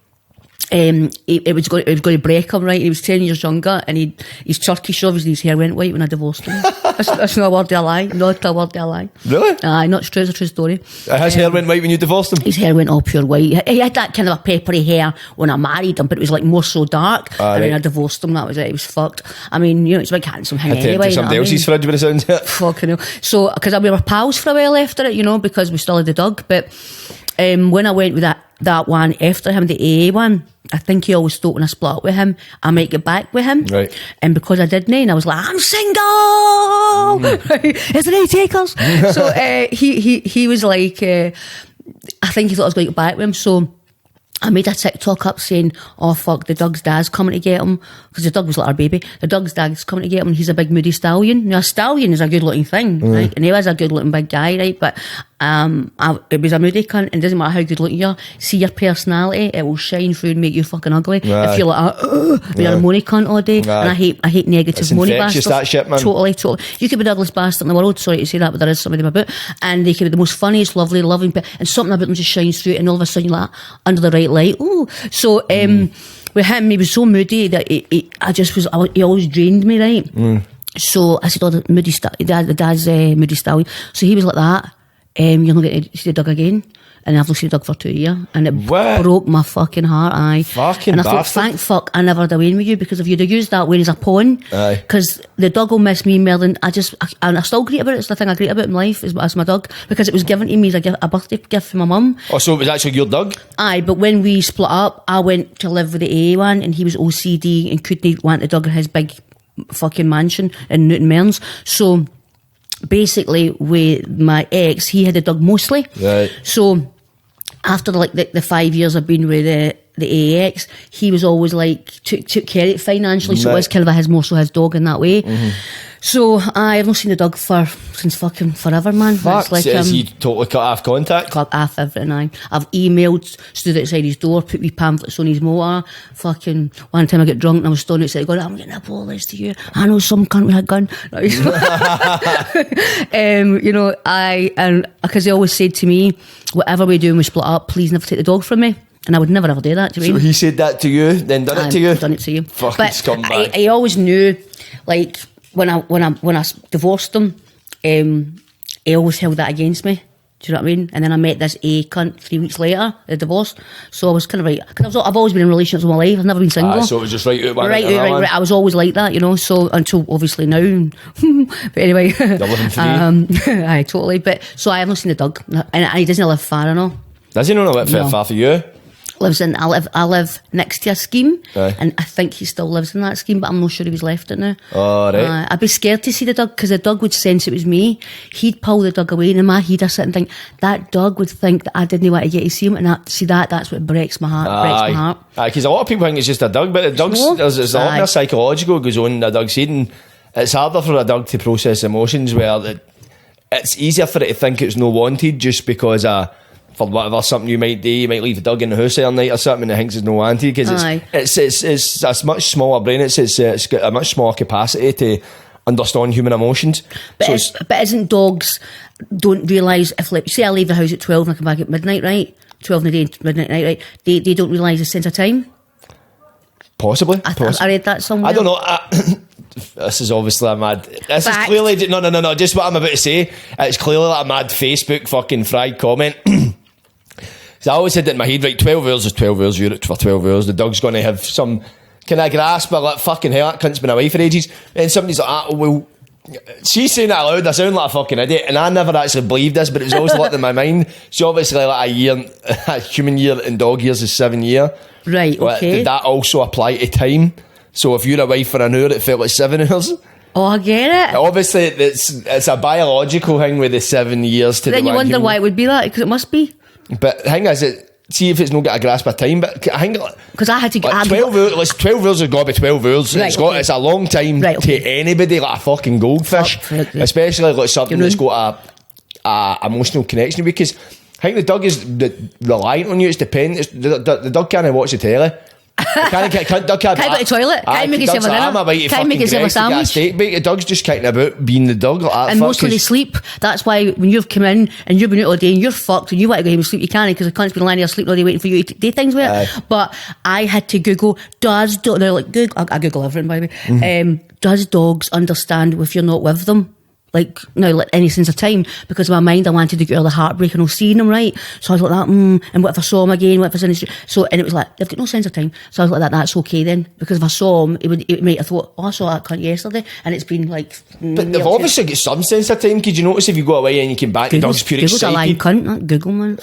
it was going to break him, right? He was 10 years younger, and he's Turkish, obviously his hair went white when I divorced him. That's not a word of a lie. Not a word of a lie. Really? Not true. It's a true story. His hair went white when you divorced him? His hair went all pure white. He had that kind of a peppery hair when I married him, but it was like more so dark. And then I divorced him. That was it. He was fucked. I mean, you know, it's a big handsome thing anyway. Somebody else's fridge with the sounds it. Fucking hell. So, because we were pals for a while after it, you know, because we still had the dog. But when I went with that one after him, the AA one, I think he always thought when I split up with him, I might get back with him. Right. And because I didn't, and I was like, I'm single! Right? Is there any takers? So he was like, I think he thought I was going to get back with him. So I made a TikTok up saying, oh fuck, the dog's dad's coming to get him, because the dog was like our baby. The dog's dad's coming to get him, and he's a big moody stallion. Now a stallion is a good looking thing, right? And he was a good looking big guy, right? But It was a moody cunt, and it doesn't matter how good looking you are. See your personality, it will shine through and make you fucking ugly. Right. If you're like, you're a moany cunt all day, Right. and I hate negative It's moany infectious, bastards. that shit, man. Totally. You could be the ugliest bastard in the world. Sorry to say that, but there is some of them about, and they could be the most funniest, lovely, loving, and something about them just shines through, and all of a sudden you're like under the right light. Ooh, so with him, he was so moody that he always drained me, right? So I said, "Oh, the dad's moody stallion." So he was like that. You're not going to see the Doug again. And I've not seen the Doug for 2 years. And it broke my fucking heart, aye. Fucking and I thought, bastard. thank fuck I never had a win with you, because if you'd have used that win as a pawn, Aye. because the dog will miss me more than and I still greet about it. It's the thing I greet about in life, is my dog, because it was given to me as a birthday gift from my mum. Oh, so it was actually your dog? Aye, but when we split up, I went to live with the AA one, and he was OCD and couldn't want the dog in his big fucking mansion in Newton Mearns. So basically, with my ex, he had a dog mostly. Right. So after like the 5 years I've been with the AAX, he was always like took care of it financially. So it was kind of his dog in that way. So I've not seen the dog since fucking forever, man. Fuck, It's like, is he totally cut off contact? cut off everything. I've emailed, stood outside his door, put me pamphlets on his motor. Fucking one time I got drunk and I was standing outside going, "I'm getting a apologies to you. I know some cunt with a gun." Because he always said to me, "Whatever we do when we split up, please never take the dog from me." And I would never ever do that. Do you So mean? he said that to you, then done it to you? Done it to you. Fucking but scumbag. I always knew, like when I divorced him, he always held that against me. Do you know what I mean? And then I met this A cunt 3 weeks later, the divorce. So I was kind of right, because I've always been in relationships all my life. I've never been single. So it was just right out one Right. I was always like that, you know. So until obviously now, but anyway, You're living free. aye, totally. But so I haven't seen the dog, and he doesn't live far, and all. Does he not know it far for you? I live next to a scheme, Aye. and I think he still lives in that scheme, but I'm not sure he was left it now. Oh, right. I'd be scared to see the dog, because the dog would sense it was me. He'd pull the dog away, and in my head I sit and think, that dog would think that I didn't want to get to see him, and that's what breaks my heart. Because a lot of people think it's just a dog, but the dogs, there's a lot more psychological goes on in a dog's head, and it's harder for a dog to process emotions, where it's easier for it to think it's no wanted just because for whatever, something you might do, you might leave the dog in the house all night or something and it thinks it's no wanted, because it's a much smaller brain, it's got a much smaller capacity to understand human emotions. But isn't dogs don't realise, if, like, say I leave the house at 12 and I come back at midnight, right? 12 in the day, midnight night, right? They don't realise the sense of time? Possibly. I read that somewhere. I don't know. This is obviously a mad. This Fact. is clearly no. Just what I'm about to say. It's clearly like a mad Facebook fucking fried comment. So I always said that in my head, right? 12 hours is 12 hours. You're out for 12 hours. The dog's going to have some kind of grasp, but like, fucking hell, that cunt's been away for ages. And somebody's like, well, she's saying that aloud. I sound like a fucking idiot, and I never actually believed this, but it was always like in my mind. So obviously, like a human year in dog years is 7 years. Right. Okay. Did that also apply to time? So if you're away for an hour, it felt like 7 hours. Oh, I get it. Obviously, it's a biological thing with the 7 years to Then the you wonder why it would be that, because it must be. But the thing is, see if it's not got a grasp of time. But I think because I had to get like 12 hours has got to be 12 hours. Right, It's a long time to anybody, like a fucking goldfish, especially like something that's got a emotional connection, because I think the dog is reliant on you. It's dependent. The dog can't watch the telly. Can't go to the toilet. Can't make himself a dinner. Can't make himself a sandwich. The dog's just kicking about being the dog like that. And mostly they sleep. That's why when you've come in and you've been out all day and you're fucked and you want to go home and sleep, you can't, because the cunt's been lying there sleeping all day waiting for you to do things with it. But I had to Google, they're like, I Google everything, by the way. Mm-hmm. Does dogs understand if you're not with them? Like, now, like any sense of time, because in my mind I wanted to get all the heartbreak and all seeing them, right? So I was like that, and what if I saw him again, what if I was in the street? So, and it was like, they've got no sense of time. So I was like, that's okay then, because if I saw him, it might have thought, I saw that cunt yesterday, and it's been like... But they've obviously got some sense of time. Could you notice if you go away and you come back, the dog's pure excited? Google's a lying cunt, not Google, man.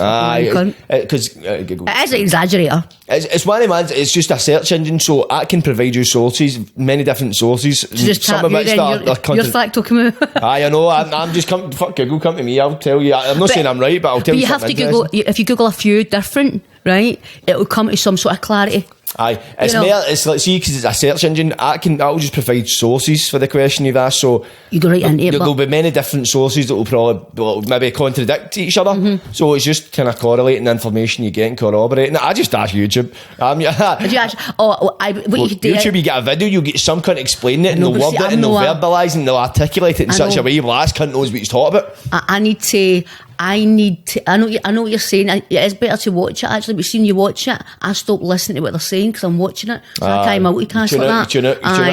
Because Google... It is an exaggerator. It's one of them, it's just a search engine, so that can provide you sources, many different sources. So just some tap of you which then, your fact will come out. I know, I'm just fuck Google, come to me, I'll tell you. I'm not saying I'm right, but I'll tell you. But you have to Google, if you Google a few different, right, it will come to some sort of clarity. Aye, it's You know. more, it's like, see, because it's a search engine, that'll just provide sources for the question you've asked, so You go right into it, there'll but be many different sources that will probably maybe contradict each other, so it's just kind of correlating the information you get and corroborating it. I just ask YouTube. did you actually? What you could do? YouTube, you get a video, you get some cunt explaining it, and No, they'll but word see, it, I'm and they'll no a- verbalise it, and they'll articulate it in I such know. a way the last cunt knows what he's talking about. I know what you're saying. It is better to watch it actually, but seeing you watch it, I stop listening to what they're saying because I'm watching it. So I can't multitask You tune like out- that. you tune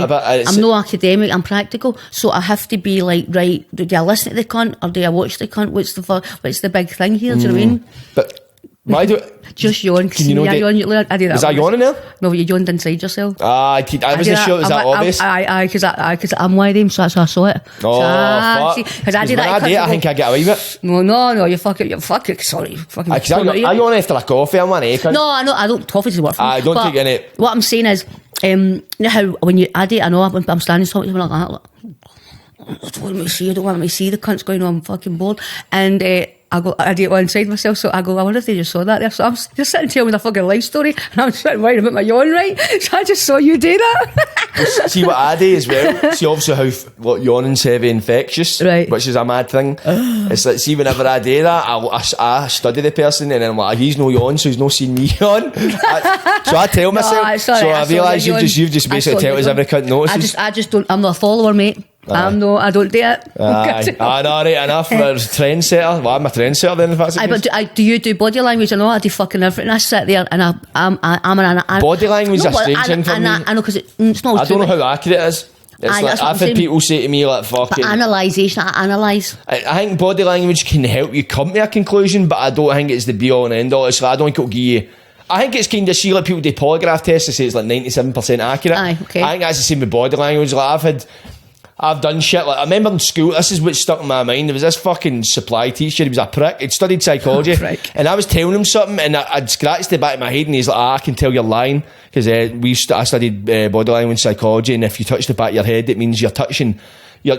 out a bit. I'm no academic, I'm practical. So I have to be like, right, do I listen to the cunt or do I watch the cunt? What's the big thing here? Do you know what I mean? But why do Just yawn. Can you know that- yawn? I do that. is that yawning there? No, but you yawned inside yourself. I wasn't sure, was that obvious? Because I'm one of them, so that's how I saw it. Oh, fuck. Because I did When that. I date, I think I get away with it. No, you fuck it, sorry. Fucking Because I yawn after a coffee, I'm one cunt. No, I know, I don't, coffee doesn't work for me. I don't But take any. What I'm saying is, you know how when you I date, I know I'm standing something like that, I don't want me to see, I don't want me to see the cunts going on, I'm fucking bored. And I date one inside myself, so I go, I wonder if they just saw that there. So I'm just sitting telling me a fucking life story, and I'm sitting worrying about my yawn, right? So I just saw you do that. See what I do as well. See obviously how yawning's heavy infectious, Right. which is a mad thing. It's like, see, whenever I do that, I study the person, and then I'm like, he's no yawn, so he's no seen me yawn. So I tell myself. it's all So right, I I saw realise your you've just yawn. I basically saw tell your us yawn. every cunt notices. I just don't. I'm not a follower, mate. I don't do it. Aye, right enough. There's trendsetter. Well, I'm a trendsetter then, if that's the Aye, case. but do you do body language? I know I do fucking everything. I sit there and I'm Body language is a strange thing for me. I know because it's not. I don't know how accurate it is. It's Aye, like, that's what I've I'm had saying. people say to me like, But fucking... analysation, I analyse. I think body language can help you come to a conclusion, but I don't think it's the be all and end all. It's like, I don't think it'll give you... I think it's kind of, see, like people do polygraph tests, they say it's like 97% accurate. Aye, okay. I think that's the same with body language. Like I've done shit, like I remember in school, this is what stuck in my mind, there was this fucking supply teacher, he was a prick, he'd studied psychology, Prick. and I was telling him something, and I'd scratched the back of my head, and he's like, I can tell you're lying, because I studied body language psychology, and if you touch the back of your head, it means you're touching... You're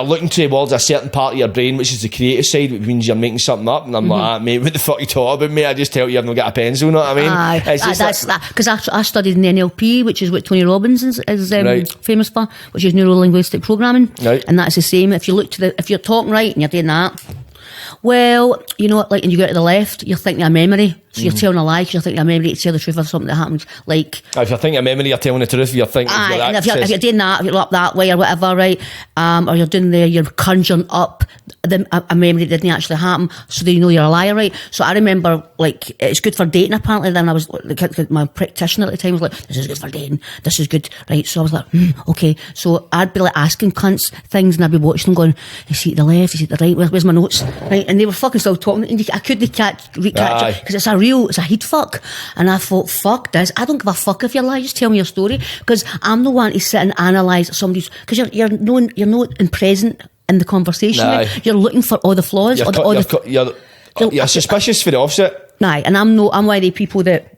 looking towards a certain part of your brain, which is the creative side, which means you're making something up. And I'm like, mate, what the fuck you talking about, mate? I just tell you I've not got a pencil, know what I mean? Aye, It's just that's like- that because I studied in the NLP, which is what Tony Robbins is Right. famous for, which is neuro linguistic programming, Right. and that's the same. If you look if you're talking right and you're doing that, well, you know, like, and you go to the left, you're thinking of memory, so you're telling a lie because you're thinking of memory to tell the truth of something that happened. Like, if you're thinking of memory, you're telling the truth, you're thinking... aye, that and if you're says- doing that, if you're up that way or whatever, right, or you're doing there, you're conjuring up a memory that didn't actually happen, so they know you're a liar, right? So I remember, like, it's good for dating apparently. Then I was, like, my practitioner at the time was like, this is good for dating, this is good, right? So I was like, okay. So I'd be like asking cunts things, and I'd be watching them going, is he at the left, is he at the right, where's my notes, right? And they were fucking still talking, and I couldn't catch Aye. it because it's a heat fuck. And I thought, fuck this, I don't give a fuck if you're lying, just tell me your story, because I'm the one to sit and analyse somebody's, because you're not in present in the conversation, Aye. right? You're looking for all the flaws, You're suspicious for the offset. Aye, and I'm one of the people that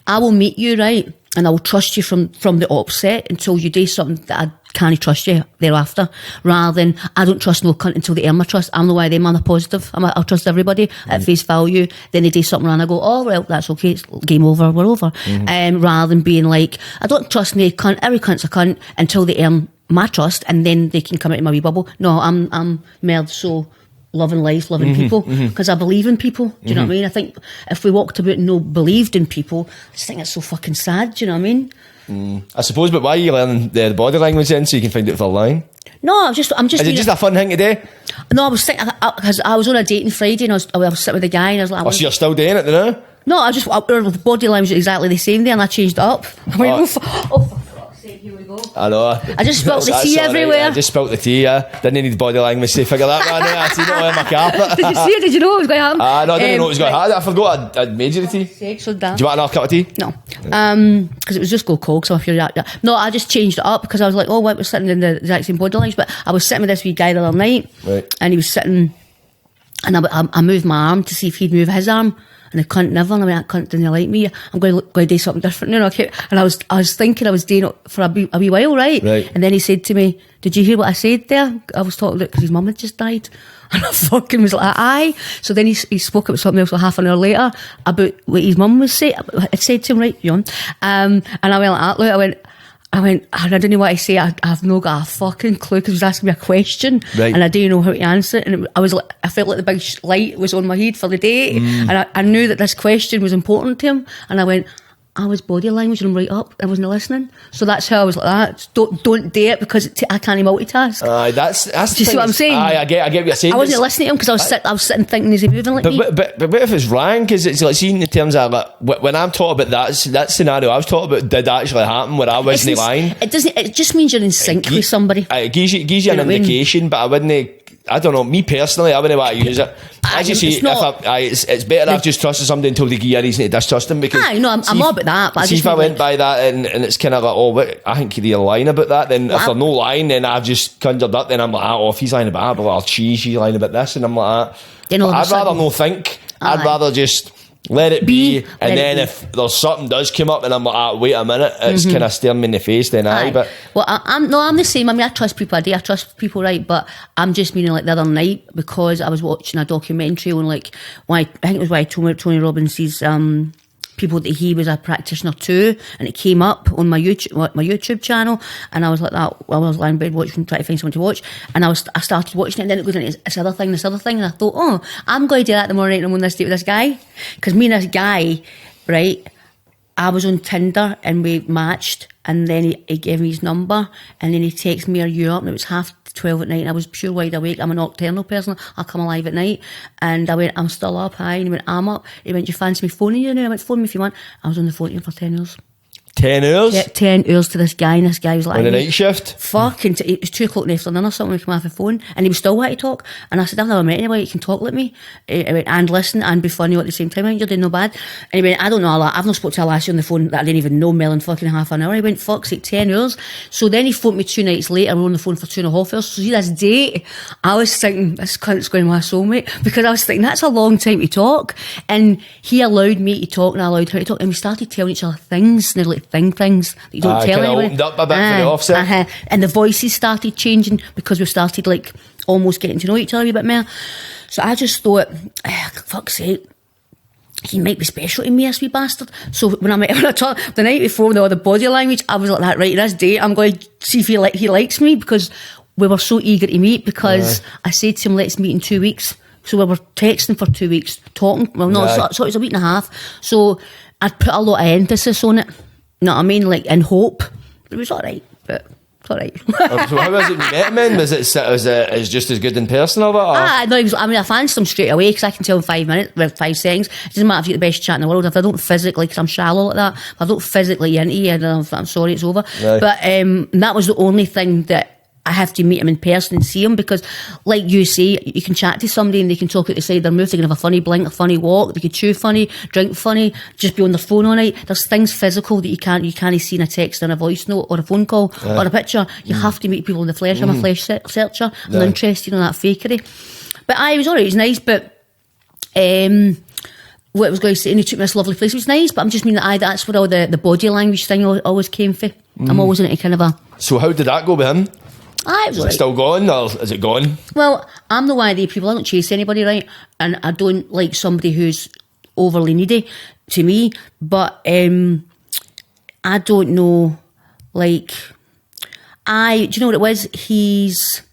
I will meet you, right, and I will trust you from the offset until you do something that I can't trust you thereafter, rather than I don't trust no cunt until they earn my trust. I'm the way them, I'm a positive. I'll trust everybody at face value. Then they do something and I go, oh well, that's okay, it's game over, we're over. Rather than being like, I don't trust no cunt, every cunt's a cunt until they earn my trust, and then they can come out of my wee bubble. No, I'm mad so loving life, loving people, because I believe in people. Do you know what I mean? I think if we walked about and no believed in people, I just think it's so fucking sad. Do you know what I mean? I suppose, but why are you learning the body language then, so you can find out if they're lying? No, I'm just. Is it just a fun thing to do? No, I was thinking because I was on a date on Friday, and I was sitting with a guy, and I was like, Oh, so you're still doing it now? no, the body language was exactly the same there, and I changed it up. I went, for fuck's sake, here we go. I know. I just spilled the That's tea all right. everywhere. I just spilt the tea, yeah. Didn't need body language to figure that one out. I seen it all on my carpet. Did you see it? Did you know it was going to happen? No, I didn't know it was going to happen. I forgot I'd made you the tea. Sake, so damn. Do you want another cup of tea? No, because it was just go cold. So if you're no, I just changed it up because I was like, oh, what, we're sitting in the exact same body language. But I was sitting with this wee guy the other night, Right. and he was sitting, and I moved my arm to see if he'd move his arm, and the cunt never. And I went, that cunt didn't like me. I'm going to do something different. You know, and I was thinking I was doing it for a wee while, right? Right. And then he said to me, "Did you hear what I said there? I was talking because his mum had just died." And I fucking was like, aye. So then he spoke about something else like half an hour later about what his mum was saying. I said to him, right, John. And I went like that, look, I went, I didn't know what to say. I've not got a fucking clue because he was asking me a question, right. and I didn't know how to answer it. And I felt like the big light was on my head for the day, and I knew that this question was important to him. And I went, I was body language and right up. I wasn't listening, so that's how I was like that. Don't do it because I can't multitask. That's. Do you see what I'm saying? I get what you're saying. I wasn't listening to him because I was sitting thinking, is he moving like me? But what if it's wrong? Because it's like, seeing in terms of like, when I'm talking about that scenario, I was talking about did actually happen where I wasn't lying. It doesn't. It just means you're in sync with somebody. It gives you an indication, but I wouldn't. I don't know. Me personally, I wouldn't want to use it. As you say, it's better I've just trusted somebody until they give you a reason to distrust them. Because I'm all about that. But if I went by that and it's kind of like, oh, what, I think they're lying about that. Then if they're no lying, then I've just conjured up. Then I'm like, oh, if he's lying about that, well, she's lying about this, and I'm like, I'd rather not think. I'd rather just let it be, and then if there's something does come up and I'm like, wait a minute, it's kind of staring me in the face, then but well, I'm the same. I mean, I trust people. I trust people, right? But I'm just meaning like the other night, because I was watching a documentary on like I think it was why Tony Robbins' people that he was a practitioner too, and it came up on my YouTube channel, and I was like that while I was lying in bed watching, trying to find someone to watch, and I started watching it, and then it goes into this other thing, and I thought, oh, I'm going to do that tomorrow night, and I'm on this date with this guy, because me and this guy, right, I was on Tinder and we matched, and then he gave me his number, and then he texted me, are you up? And it was 12:30 at night, and I was pure wide awake. I'm a nocturnal person. I come alive at night. And I went, I'm still up, hi. And he went, I'm up. He went, you fancy me phoning you now? I went, phone me if you want. I was on the phone to him for 10 years. 10 hours? Yeah, 10 hours to this guy, and this guy was like... On a night shift? Fucking... It was 2 o'clock in the afternoon or something when we came off the phone, and he was still wanting to talk. And I said, I've never met anybody that can talk like me. I went, and listen, and be funny at the same time. I went, you're doing no bad. And he went, I don't know, I've not spoke to a lassie on the phone that I didn't even know Melon fucking half an hour. He went, fuck's sake, 10 hours. So then he phoned me 2 nights later, we were on the phone for 2.5 hours. So see, this date, I was thinking, this cunt's going to my soulmate, because I was thinking, that's a long time to talk. And he allowed me to talk, and I allowed her to talk, and we started telling each other things, and like things that you don't tell anyone. Opened up a bit for the offset. And the voices started changing because we started like almost getting to know each other a wee bit more. So I just thought, fuck's sake, he might be special to me, this wee bastard. So when I talked the night before, the body language, I was like that, right, this day I'm going to see if he likes me, because we were so eager to meet, because I said to him, let's meet in 2 weeks. So we were texting for 2 weeks, talking. Well, no, so it was a week and a half. So I'd put a lot of emphasis on it. You know what I mean? Like, in hope. It was alright, but it's alright. So how was it you met him then? Was it just as good in person or what? No, I fancied him straight away, because I can tell in 5 minutes, 5 seconds. It doesn't matter if you're the best chat in the world. If I don't physically, because I'm shallow like that, if I don't physically into you, I'm sorry, it's over. Right. But that was the only thing that I have to meet him in person and see him, because like you say, you can chat to somebody and they can talk out the side of their mouth, they can have a funny blink, a funny walk, they can chew funny, drink funny, just be on their phone all night. There's things physical that you can't see in a text or a voice note or a phone call or a picture. You have to meet people in the flesh. I'm a flesh searcher. I'm not interested in that fakery. But it was alright, it was nice, but what I was going to say, and he took me to this lovely place. It was nice, but I'm just meaning that that's where all the body language thing always came from. I'm always into kind of a... So how did that go with him? Is it still gone, or is it gone? Well, I'm the one of the people, I don't chase anybody, right? And I don't like somebody who's overly needy to me, but I don't know, like, do you know what it was? He's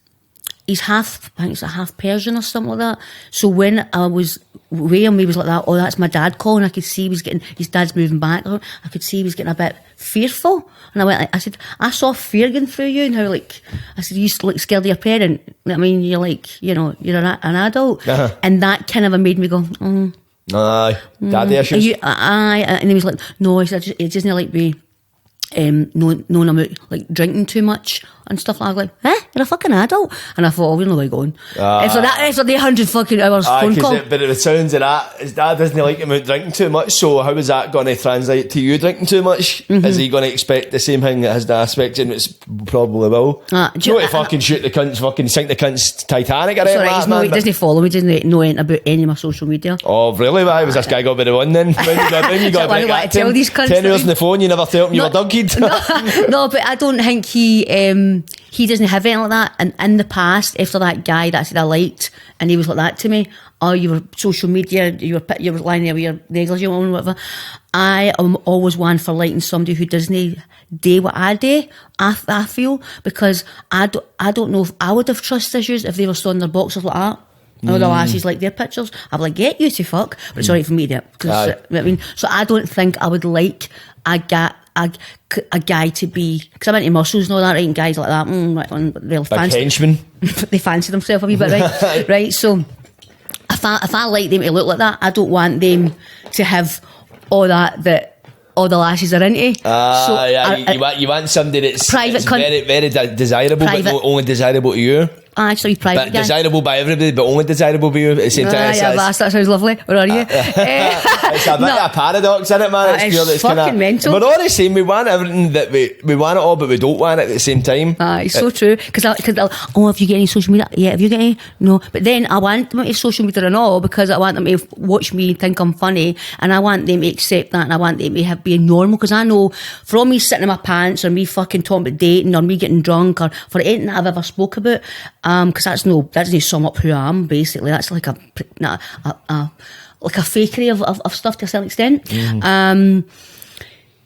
half, I think it's a half Persian or something like that. So when I was with him, he was like that, oh, that's my dad calling. I could see he was getting, his dad's moving back. I could see he was getting a bit fearful. And I said, I saw fear going through you, and how, like, I said, you look scared of your parent. I mean, you're like, you're an adult. And that kind of made me go, Aye, daddy issues. And he was like, no, he said, it doesn't like me. Knowing about like drinking too much and stuff like that. I was like, you're a fucking adult. And I thought, oh, we're not going. After the 100 fucking hours phone call. But it sounds of that, his dad doesn't like him out drinking too much, so how is that going to translate to you drinking too much? Is he going to expect the same thing that his dad expects, and it's probably will? Do you want to fucking shoot the cunts, fucking sink the cunts Titanic or anything like that? He doesn't follow me, doesn't know anything about any of my social media. Oh, really? Why was this guy got by the one then? When you got to tell these cunts 10 hours on the phone, you never told him you were Dugheed? Dugheed. No, but I don't think he doesn't have anything like that. And in the past, after that guy that I said I liked, and he was like that to me, oh, you were social media, you were lying there with your negligent or whatever. I am always one for liking somebody who doesn't do what I do. I feel, because I don't know if I would have trust issues if they were storing their boxers like that. All the lasses like their pictures. I'd be like, get you to fuck, but it's alright for me to. You know what I mean, so I don't think I would like a guy to be, because I'm into muscles and all that, right? And guys like that, they'll fancy henchman. They fancy themselves a wee bit, right? Right. So if I like them to look like that, I don't want them to have all that all the lashes are into. You want somebody that's private, very, very desirable, private, but not only desirable to you. Actually, private, but desirable by everybody, but only desirable by you at the same time. That sounds lovely. Where are you? It's a bit of a paradox, isn't it, man? It's fucking mental. We're all the same. We want everything that we want it all, but we don't want it at the same time. It's so true. Because have you got any social media? Yeah, have you got any? No. But then I want them to have social media and all, because I want them to watch me and think I'm funny, and I want them to accept that, and I want them to be normal, because I know from me sitting in my pants, or me fucking talking about dating, or me getting drunk, or for anything that I've ever spoke about, because that doesn't sum up who I am, basically. That's like a fakery of stuff to a certain extent.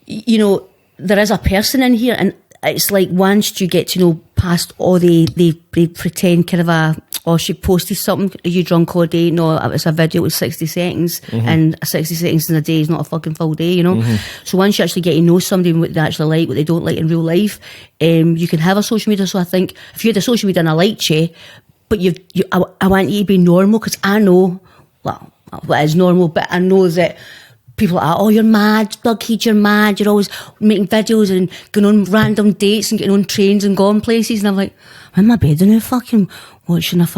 You know, there is a person in here, and it's like once you get to know past all they pretend kind of she posted something, are you drunk all day? No, it's a video with 60 seconds, and 60 seconds in a day is not a fucking full day, you know? So once you actually get to know somebody and what they actually like, what they don't like in real life, you can have a social media. So I think if you had a social media and I liked you, but I want you to be normal, because I know, well, what is normal, but I know that people are, oh, you're mad, Dugheed, you're mad, you're always making videos and going on random dates and getting on trains and going places. And I'm like, I'm in my bed and I'm fucking watching a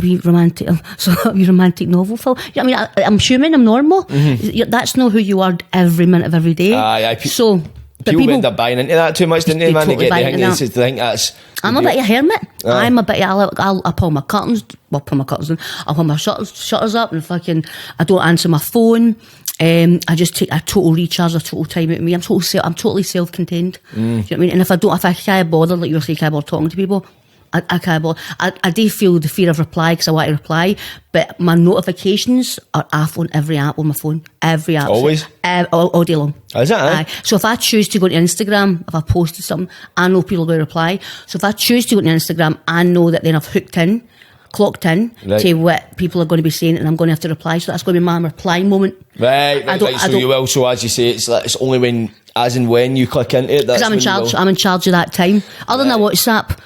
wee romantic novel film. You know what I mean? I'm assuming I'm normal. That's not who you are every minute of every day. So people end up buying into that too much, didn't they, man? Totally they think that's... I'm a bit of a hermit. I'm a bit of... I'll pull my curtains... Well, pull my curtains down. I'll pull my shutters up, and fucking... I don't answer my phone. I just take a total recharge, a total time out of me. I'm totally self-contained. Do you know what I mean? And if I can't bother, like you were saying, can't bother talking to people, I can't bother. I do feel the fear of reply, because I want to reply, but my notifications are off on every app on my phone. Every app. Always? All day long. Is that? Aye. So if I choose to go to Instagram, if I posted something, I know people will reply. So if I choose to go to Instagram, I know that then I've clocked in to what people are going to be saying, and I'm going to have to reply. So that's going to be my reply moment. Right. So you will. So as you say, it's only when, as and when you click into it. Because I'm in charge. I'm in charge of that time. Other than WhatsApp.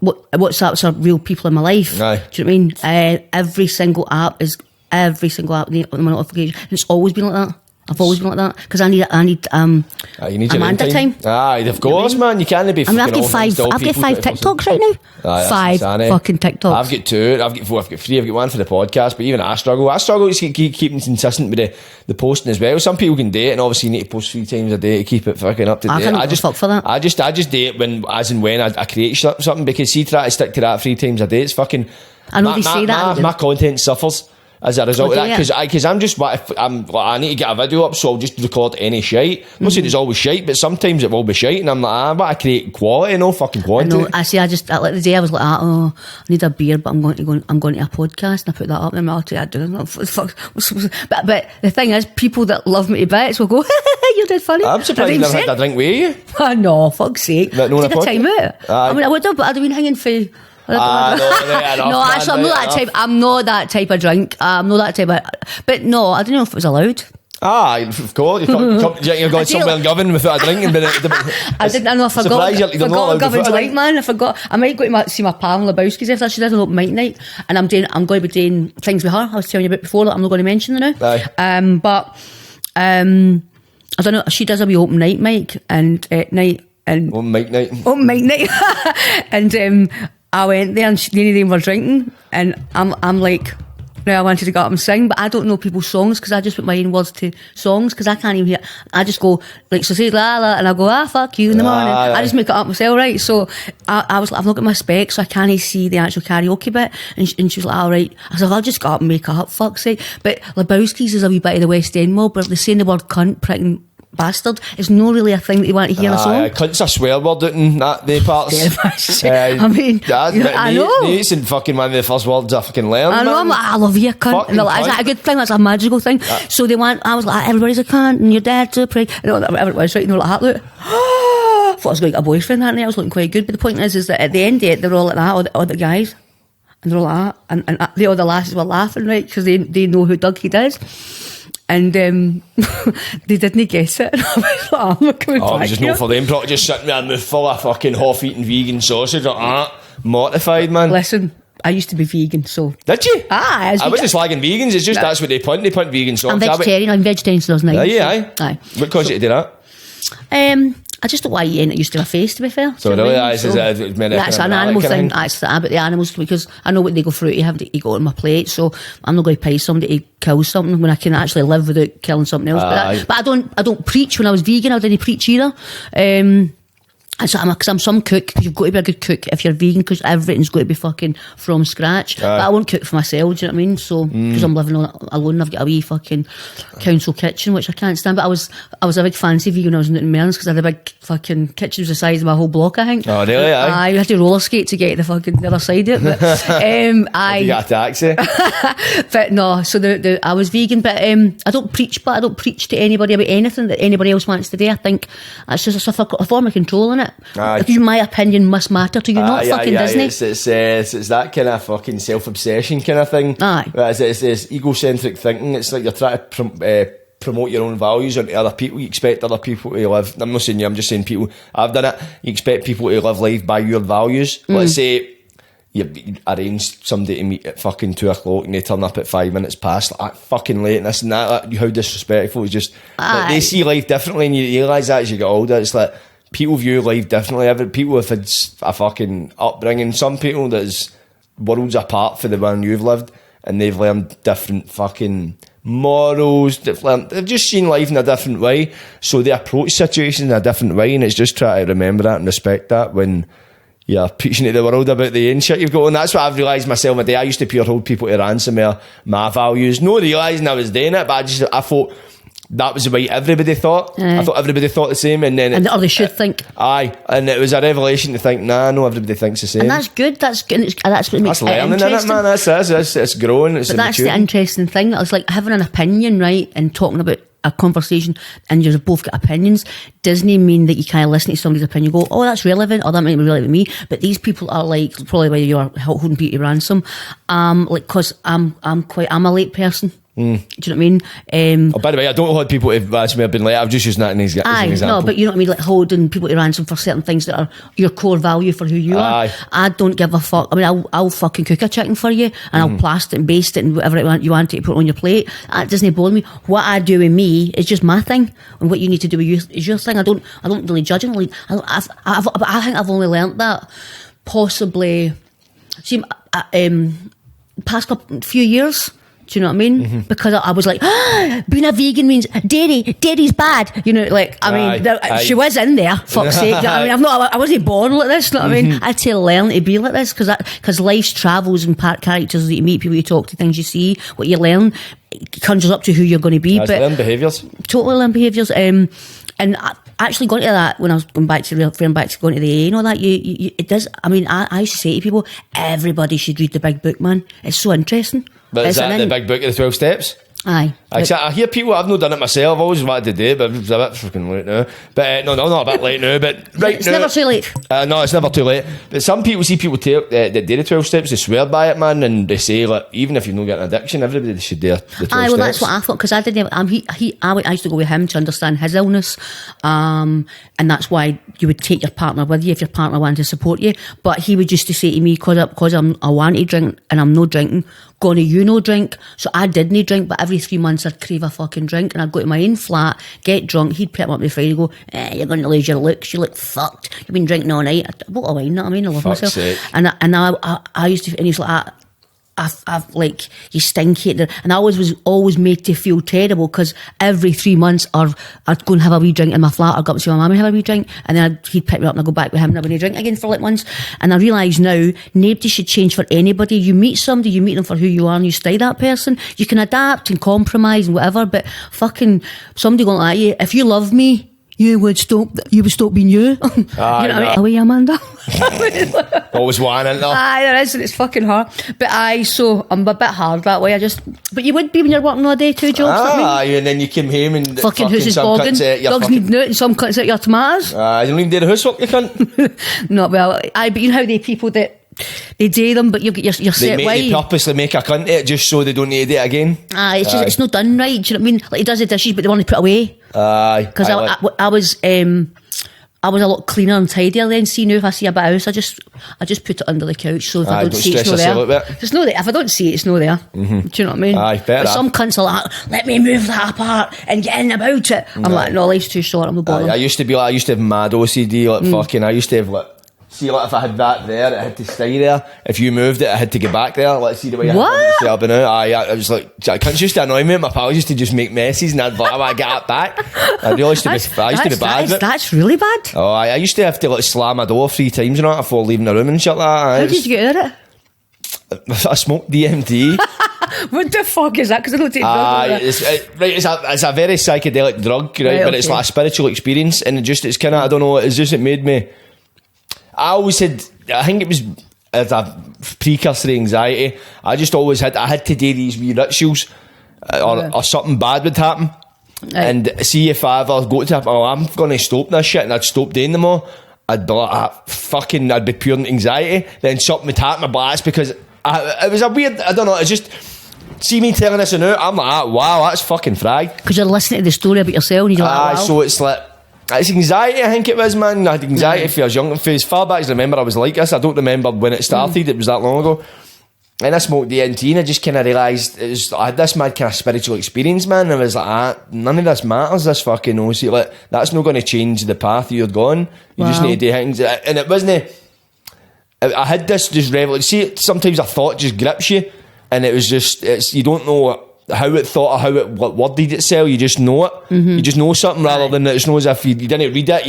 WhatsApps are real people in my life. Aye. Do you know what I mean? Every single app my notification, and it's always been like that. I've always been like that, because I need you need Amanda time. Aye, of course, man. You can't be. I've got 5 TikToks right now. Aye, 5 fucking TikToks. I've got 2. I've got 4. I've got 3. I've got 1 for the podcast. But even I struggle. To keep consistent with the posting as well. Some people can do it, and obviously you need to post 3 times a day to keep it fucking up to date. I just fuck for that. I just do it when, as and when I create something, because see, try to stick to that 3 times a day. It's fucking. I know they say that. My content suffers as a result of that, because I'm just, I need to get a video up, so I'll just record any shite. I'm not saying it's always shite, but sometimes it will be shite, and I'm like, I want to create quality, no fucking quantity. I know. Like the day I was like, I need a beer, but I'm going to a podcast, and I put that up, and I'm like, I do. But the thing is, people that love me to bits will go, you did funny. I'm surprised you never had a drink with you. No, fuck's sake. Take a time out. I mean, I would have, but I'd have been hanging for... No, actually, I'm not that type of drink. I'm not that type of... But no, I don't know if it was allowed. Of course. You're going somewhere in Govan without a drink. I forgot what Govan's like, man. I forgot. I might go to see my pal Lebowski's if she does an open mic night, and I'm going to be doing things with her. I was telling you about before that I'm not going to mention them now. But I don't know. She does a wee open night mic and night and open mic night. And I went there, and none of them were drinking, and I'm like, now I wanted to go up and sing, but I don't know people's songs, because I just put my own words to songs, because I can't even hear. I just go, like, so say la la, and I go, fuck you in the morning. I just make it up myself, right? So I was like, I've not got my specs, so I can't see the actual karaoke bit. And she was like, all right. I was like, I'll just go up and make it up, fuck's sake. But Lebowski's is a wee bit of the West End mob, but if they're saying the word cunt, pricking bastard. It's not really a thing that you want to hear a song. Cunt's a swear word out in that day parts. I mean, I know. It's in fucking one of the first words I fucking learned. I know, I'm like, I love you, cunt. And they're like, is that a good thing? That's a magical thing. So I was like, everybody's a cunt and your dad's a prick. Everybody's right, like that, look. I thought I was going to get a boyfriend that night. I was looking quite good. But the point is that at the end of it, they're all like that, all the guys. And they're all like that. And the other lasses were laughing, right? Because they know who Dugheed is. And they didn't guess it. And I was like, I'm coming back it was just here. not for them. Probably just sitting there in a mouth full of fucking half-eaten vegan sausage like that. Mortified, man. Listen, I used to be vegan, so... Did you? I wasn't slagging vegans. It's just that's what they punt. They punt vegan sauce. I'm vegetarian. I'm vegetarian since I was 9. Aye. What caused you to do that? I just don't know why you ain't used to have a face, to be fair. So really, that's an animal thing. That's about the animals, because I know what they go through to have to eat on my plate, so I'm not going to pay somebody to kill something when I can actually live without killing something else. But I don't preach. When I was vegan, I didn't preach either. Because I'm some cook. You've got to be a good cook if you're vegan, because everything's got to be fucking from scratch. But I won't cook for myself, do you know what I mean? So because I'm living alone, I've got a wee fucking council kitchen, which I can't stand. But I was a big fancy vegan when I was in Mearns, because I had a big fucking kitchen the size of my whole block, I think. Oh really? I had to roller skate to get to the other side of it. But you got a taxi? But no, so I was vegan, but I don't preach. But I don't preach to anybody about anything that anybody else wants to do. I think that's just a form of controlling it. If my opinion must matter to you, not fucking Disney. It's that kind of fucking self-obsession kind of thing. It's egocentric thinking. It's like you're trying to promote your own values onto other people. You expect other people to live. I'm not saying you, I'm just saying people. I've done it. You expect people to live life by your values. Let's say you arrange somebody to meet at fucking 2 o'clock and they turn up at 5 minutes past, like fucking late and this and that. Like, how disrespectful. It's just like, they see life differently, and you realise that as you get older. It's like people view life differently. People have had a fucking upbringing. Some people that's worlds apart from the one you've lived, and they've learned different fucking morals. They've just seen life in a different way, so they approach situations in a different way. And it's just try to remember that and respect that when you're preaching to the world about the ancient shit you've got. And that's what I've realised myself a day. I used to pure hold people to ransom my values, no realising I was doing it, but I thought that was the way everybody thought. I thought everybody thought the same, and then or they should think. Aye, and it was a revelation to think, nah, no, everybody thinks the same. And that's good. That's good. That's what makes it learning, interesting. In it, man. It's growing. It's but that's the interesting thing. It's like having an opinion, right, and talking about a conversation, and you've both got opinions. Doesn't mean that you can't listen to somebody's opinion and go, oh, that's relevant, or that might be relevant to me. But these people are like, probably why you're holding people to ransom. Like, cause I'm a late person. Do you know what I mean? By the way, I don't hold people to ransom. I've been late. I'm just using that as an example. No, but you know what I mean, like holding people to ransom for certain things that are your core value for who you are. I don't give a fuck. I mean, I'll fucking cook a chicken for you, and I'll plast it and baste it and whatever you want to put on your plate. That doesn't bother me. What I do with me is just my thing, and what you need to do with you is your thing. I don't really judge it. Like, I think I've only learnt that possibly past few years. Do you know what I mean? Because I was like, being a vegan means dairy's bad. You know, like, I mean, she was in there, fuck's sake. You know I mean, I wasn't born like this, you know what I mean? I had to learn to be like this, because life's travels and characters that you meet, people you talk to, things you see, what you learn, it conjures up to who you're going to be. But learn behaviours. Totally learn behaviours. And I actually got into that when I was going back to going to the AA and all that. It does. I mean, I used to say to people, everybody should read the big book, man. It's so interesting. But is that the big book of the 12 steps? Aye. I hear people, I've not done it myself, I've always wanted to do it, but it's a bit fucking late now. But no, not a bit late now, but right it's now. Never too late. No, it's never too late. But some people see people that do the 12 steps, they swear by it, man, and they say, like, even if you've not got an addiction, everybody should do the 12 steps. Well, that's what I thought, because I didn't. I used to go with him to understand his illness, and that's why you would take your partner with you if your partner wanted to support you. But he would just to say to me, because I want to drink and I'm not drinking, gonna you no drink. So I didn't drink, but every 3 months I'd crave a fucking drink, and I'd go to my own flat, get drunk. He'd put him up the Friday, go, you're going to lose your looks, you look fucked, you've been drinking all night. I bought a wine, you know what I mean? I love myself. Sake. And I used to, and he's like, I've like, you stinky, and I was always made to feel terrible, because every 3 months I'd go and have a wee drink in my flat, I'd go up and see my mum and have a wee drink, and then he'd pick me up and I'd go back with him and have a wee drink again for like months. And I realise now, nobody should change for anybody. You meet somebody, you meet them for who you are, and you stay that person. You can adapt and compromise and whatever, but fucking somebody going like you, if you love me, you would stop being you. You know what I mean? Away, Amanda. Always one, isn't there? Aye, there is, and it's fucking hard. But so I'm a bit hard that way. But you would be when you're working all day, 2 jobs. Aye, and then you came home and fucking house is bogging. Dogs need nut and some cuts out your tomatoes. Aye, you don't even do the housework, you cunt. Not well. Aye, but you know how they people that they do them, but you get your set way. They purposely make a cunt of it just so they don't need to do it again. Aye, it's just, it's not done right. Do you know what I mean? Like, he does the dishes, but they want to put away. Aye. Because I was a lot cleaner and tidier then. See, now if I see a bit of house, I just put it under the couch, so if I don't see it, it's not there. It's not there. If I don't see it, it's not there. Mm-hmm. Do you know what I mean? Aye, better. But some cunts are like, let me move that apart and get in about it. I'm like, no, life's too short, I'm a bother. I used to have mad OCD, like fucking, I used to have like, see, like if I had that there, it had to stay there. If you moved it, I had to get back there. Like, see the way I had to stay up. I was like, cunts used to annoy me. My pals used to just make messes, and I'd like, I want to get it back. I really used to be bad. That's really bad. Oh, I used to have to like slam my door 3 times and that before leaving the room and shit like that. How did you get out of it? I smoked DMT. What the fuck is that? Because I don't take drugs. It's a very psychedelic drug, right? But it's like a spiritual experience, and it's kind of, I don't know, it made me. I always had, I think it was as a precursor to anxiety. I just always had to do these wee rituals, or something bad would happen. And see if I ever go to, I'm going to stop this shit, and I'd stop doing them all. I'd be like, I'd be pure anxiety. Then something would happen, but that's because it was a weird, I don't know, it's just, see me telling this and out, I'm like, wow, that's fucking fried. Because you're listening to the story about yourself, and you're like, wow. So it's like, it's anxiety, I think it was, man. I had anxiety for as young and as far back as I remember I was like this. I don't remember when it started, it was that long ago. And I smoked DMT and I just kind of realised I had this mad kind of spiritual experience, man. And I was like, none of this matters, this fucking OC. Like, that's not going to change the path you're going. You just need to do things. And it wasn't, I had this just revelation. See, sometimes a thought just grips you, and it was just, you don't know how it thought or how it worded itself. You just know it. Mm-hmm. You just know something, rather than it's not as if you didn't read it,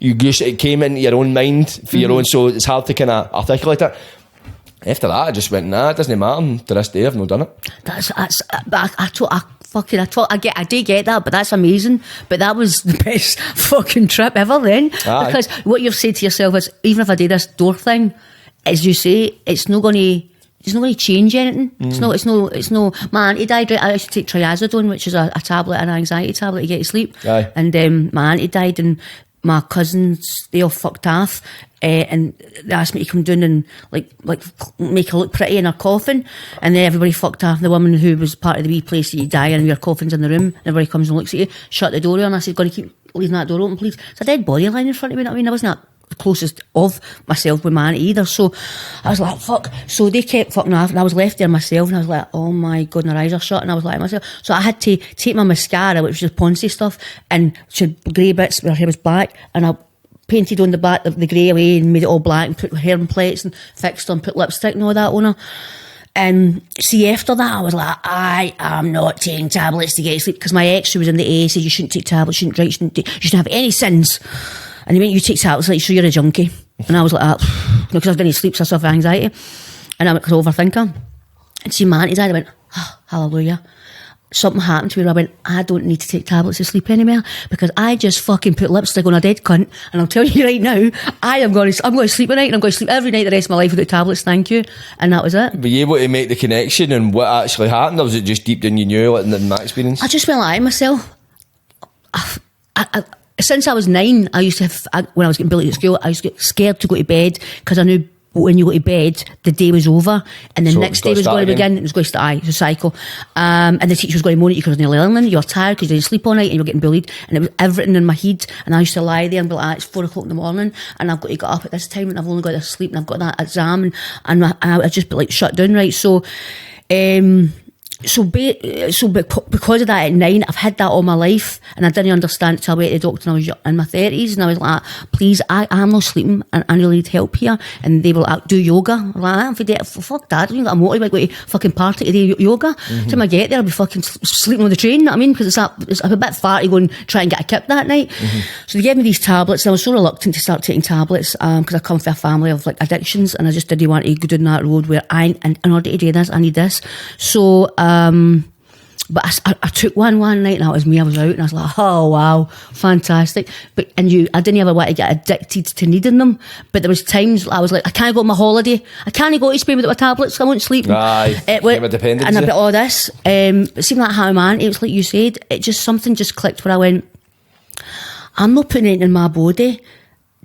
it came into your own mind for your own, so it's hard to kind of articulate it. After that I just went, nah, it doesn't matter, and to this day I've not done it. I do get that, but that's amazing. But that was the best fucking trip ever then. Aye. Because what you've said to yourself is, even if I do this door thing, as you say, it's not going to change anything. It's no. My auntie died. I used to take triazodone, which is a tablet, an anxiety tablet to get to sleep. Aye. And my auntie died, and my cousins, they all fucked off, and they asked me to come down and like make her look pretty in her coffin, and then everybody fucked off. The woman who was part of the wee place that you die in, your coffin's in the room, and everybody comes and looks at you, shut the door, and I said, "Got to keep leaving that door open, please." It's a dead body lying in front of me. You know what I mean? I wasn't the closest of myself with my auntie either, so I was like, fuck. So they kept fucking off, and I was left there myself, and I was like, oh my god, and her eyes are shut, and I was like myself. So I had to take my mascara, which was Ponzi stuff, and she had grey bits where her hair was black, and I painted on the back of the grey away and made it all black, and put hair in plaits and fixed her and put lipstick and all that on her. And see, after that I was like, I am not taking tablets to get to sleep, because my ex, who was in the AA, said you shouldn't take tablets, you shouldn't have any sins. And he went, you take tablets, like, so you're a junkie. And I was like, because I didn't sleep, so I suffer anxiety. And I'm an overthinker. And see, my auntie died, I went, oh, hallelujah. Something happened to me where I went, I don't need to take tablets to sleep anymore, because I just fucking put lipstick on a dead cunt. And I'll tell you right now, I'm going to sleep at night, and I'm going to sleep every night the rest of my life without tablets, thank you. And that was it. Were you able to make the connection and what actually happened, or was it just deep down you knew, like, in that experience? I just went like myself. Since I was 9, I used to have, when I was getting bullied at school, I used to get scared to go to bed, because I knew when you go to bed, the day was over, and the next day was going to begin. It was going to start. It was a cycle. And the teacher was going to moan at you because you were learning, you were tired because you didn't sleep all night and you were getting bullied, and it was everything in my head. And I used to lie there and be like, it's 4 o'clock in the morning, and I've got to get up at this time, and I've only got to sleep, and I've got that exam, and I'd just be like shut down, right? So, because of that at 9, I've had that all my life, and I didn't understand it till I went to the doctor when I was in my 30s, and I was like, please, I'm not sleeping, and I really need help here. And they were like, do yoga. I'm like, fuck that, I don't even got a motive, I go to fucking party to do yoga. Till I get there, I'll be fucking sleeping on the train, you know what I mean? Because it's a bit far to go and try and get a kip that night. So they gave me these tablets, and I was so reluctant to start taking tablets, because I come from a family of like addictions, and I just didn't want to go down that road where in order to do this, I need this. So, but I took one night, and that was me. I was out, and I was like, oh wow, fantastic. But I didn't ever want to get addicted to needing them. But there was times I was like, I can't go on my holiday. I can't go to Spain without my tablets. I won't sleep. Aye, dependency. And a bit of all this. It seemed like how man. It was like you said. Something just clicked where I went, I'm not putting it in my body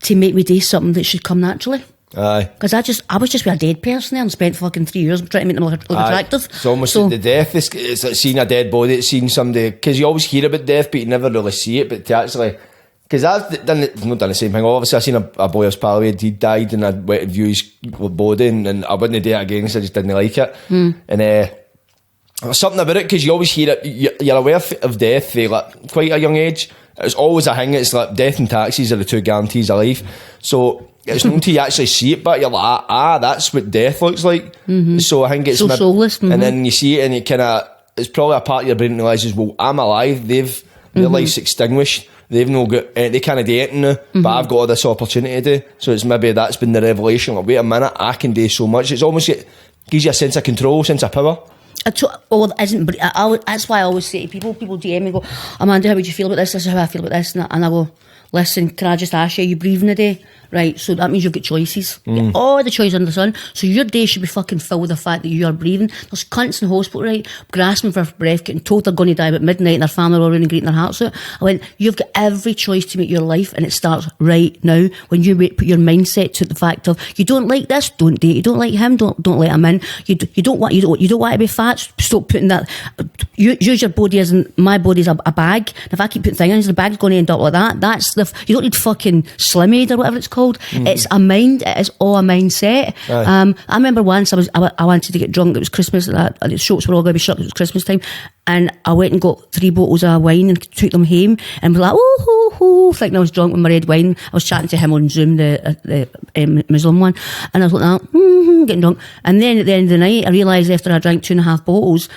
to make me do something that should come naturally. Aye. Because I was just with a dead person there and spent fucking 3 years trying to make them look attractive. It's almost like the death. It's like seeing a dead body, it's seeing somebody, because you always hear about death but you never really see it. But to actually, because I've not done the same thing. Obviously I seen a boy I was pal with, he died, and I went to view his body, and I wouldn't do it again because I just didn't like it. And there's something about it, because you always hear it, you're aware of death at like quite a young age. It's always a thing. It's like death and taxis are the two guarantees of life. So it's not until you actually see it, but you're like, that's what death looks like. So I think it's so soulless. And then you see it, and it's probably a part of your brain that realises, well, I'm alive, their life's extinguished, they've no got, they can't do anything now, but I've got all this opportunity to do. So it's maybe that's been the revelation, like, wait a minute, I can do so much. It's almost, it gives you a sense of control, sense of power. That's why I always say to people DM me, go, Amanda, how would you feel about this? This is how I feel about this. And I go, listen, can I just ask you, are you breathing a day? Right, so that means you've got choices. All the choices under the sun. So your day should be fucking filled with the fact that you are breathing. There's cunts in hospital, right, grasping for breath, getting told they're going to die about midnight, and their family are all running greeting their hearts out. I went, you've got every choice to make your life, and it starts right now when you put your mindset to the fact of, you don't like this, don't date. You don't like him, don't let him in. You don't want to be fat. Stop putting that. Use your body as my body's a bag. And if I keep putting things in, the bag's going to end up like that. You don't need fucking Slim Aid or whatever it's called. It's a mind. It is all a mindset. I remember once I wanted to get drunk. It was Christmas. The shops were all going to be shut. It was Christmas time, and I went and got 3 bottles of wine and took them home, and was like, thinking I was drunk with my red wine. I was chatting to him on Zoom, the Muslim one, and I was like, getting drunk. And then at the end of the night, I realised after I drank 2.5 bottles,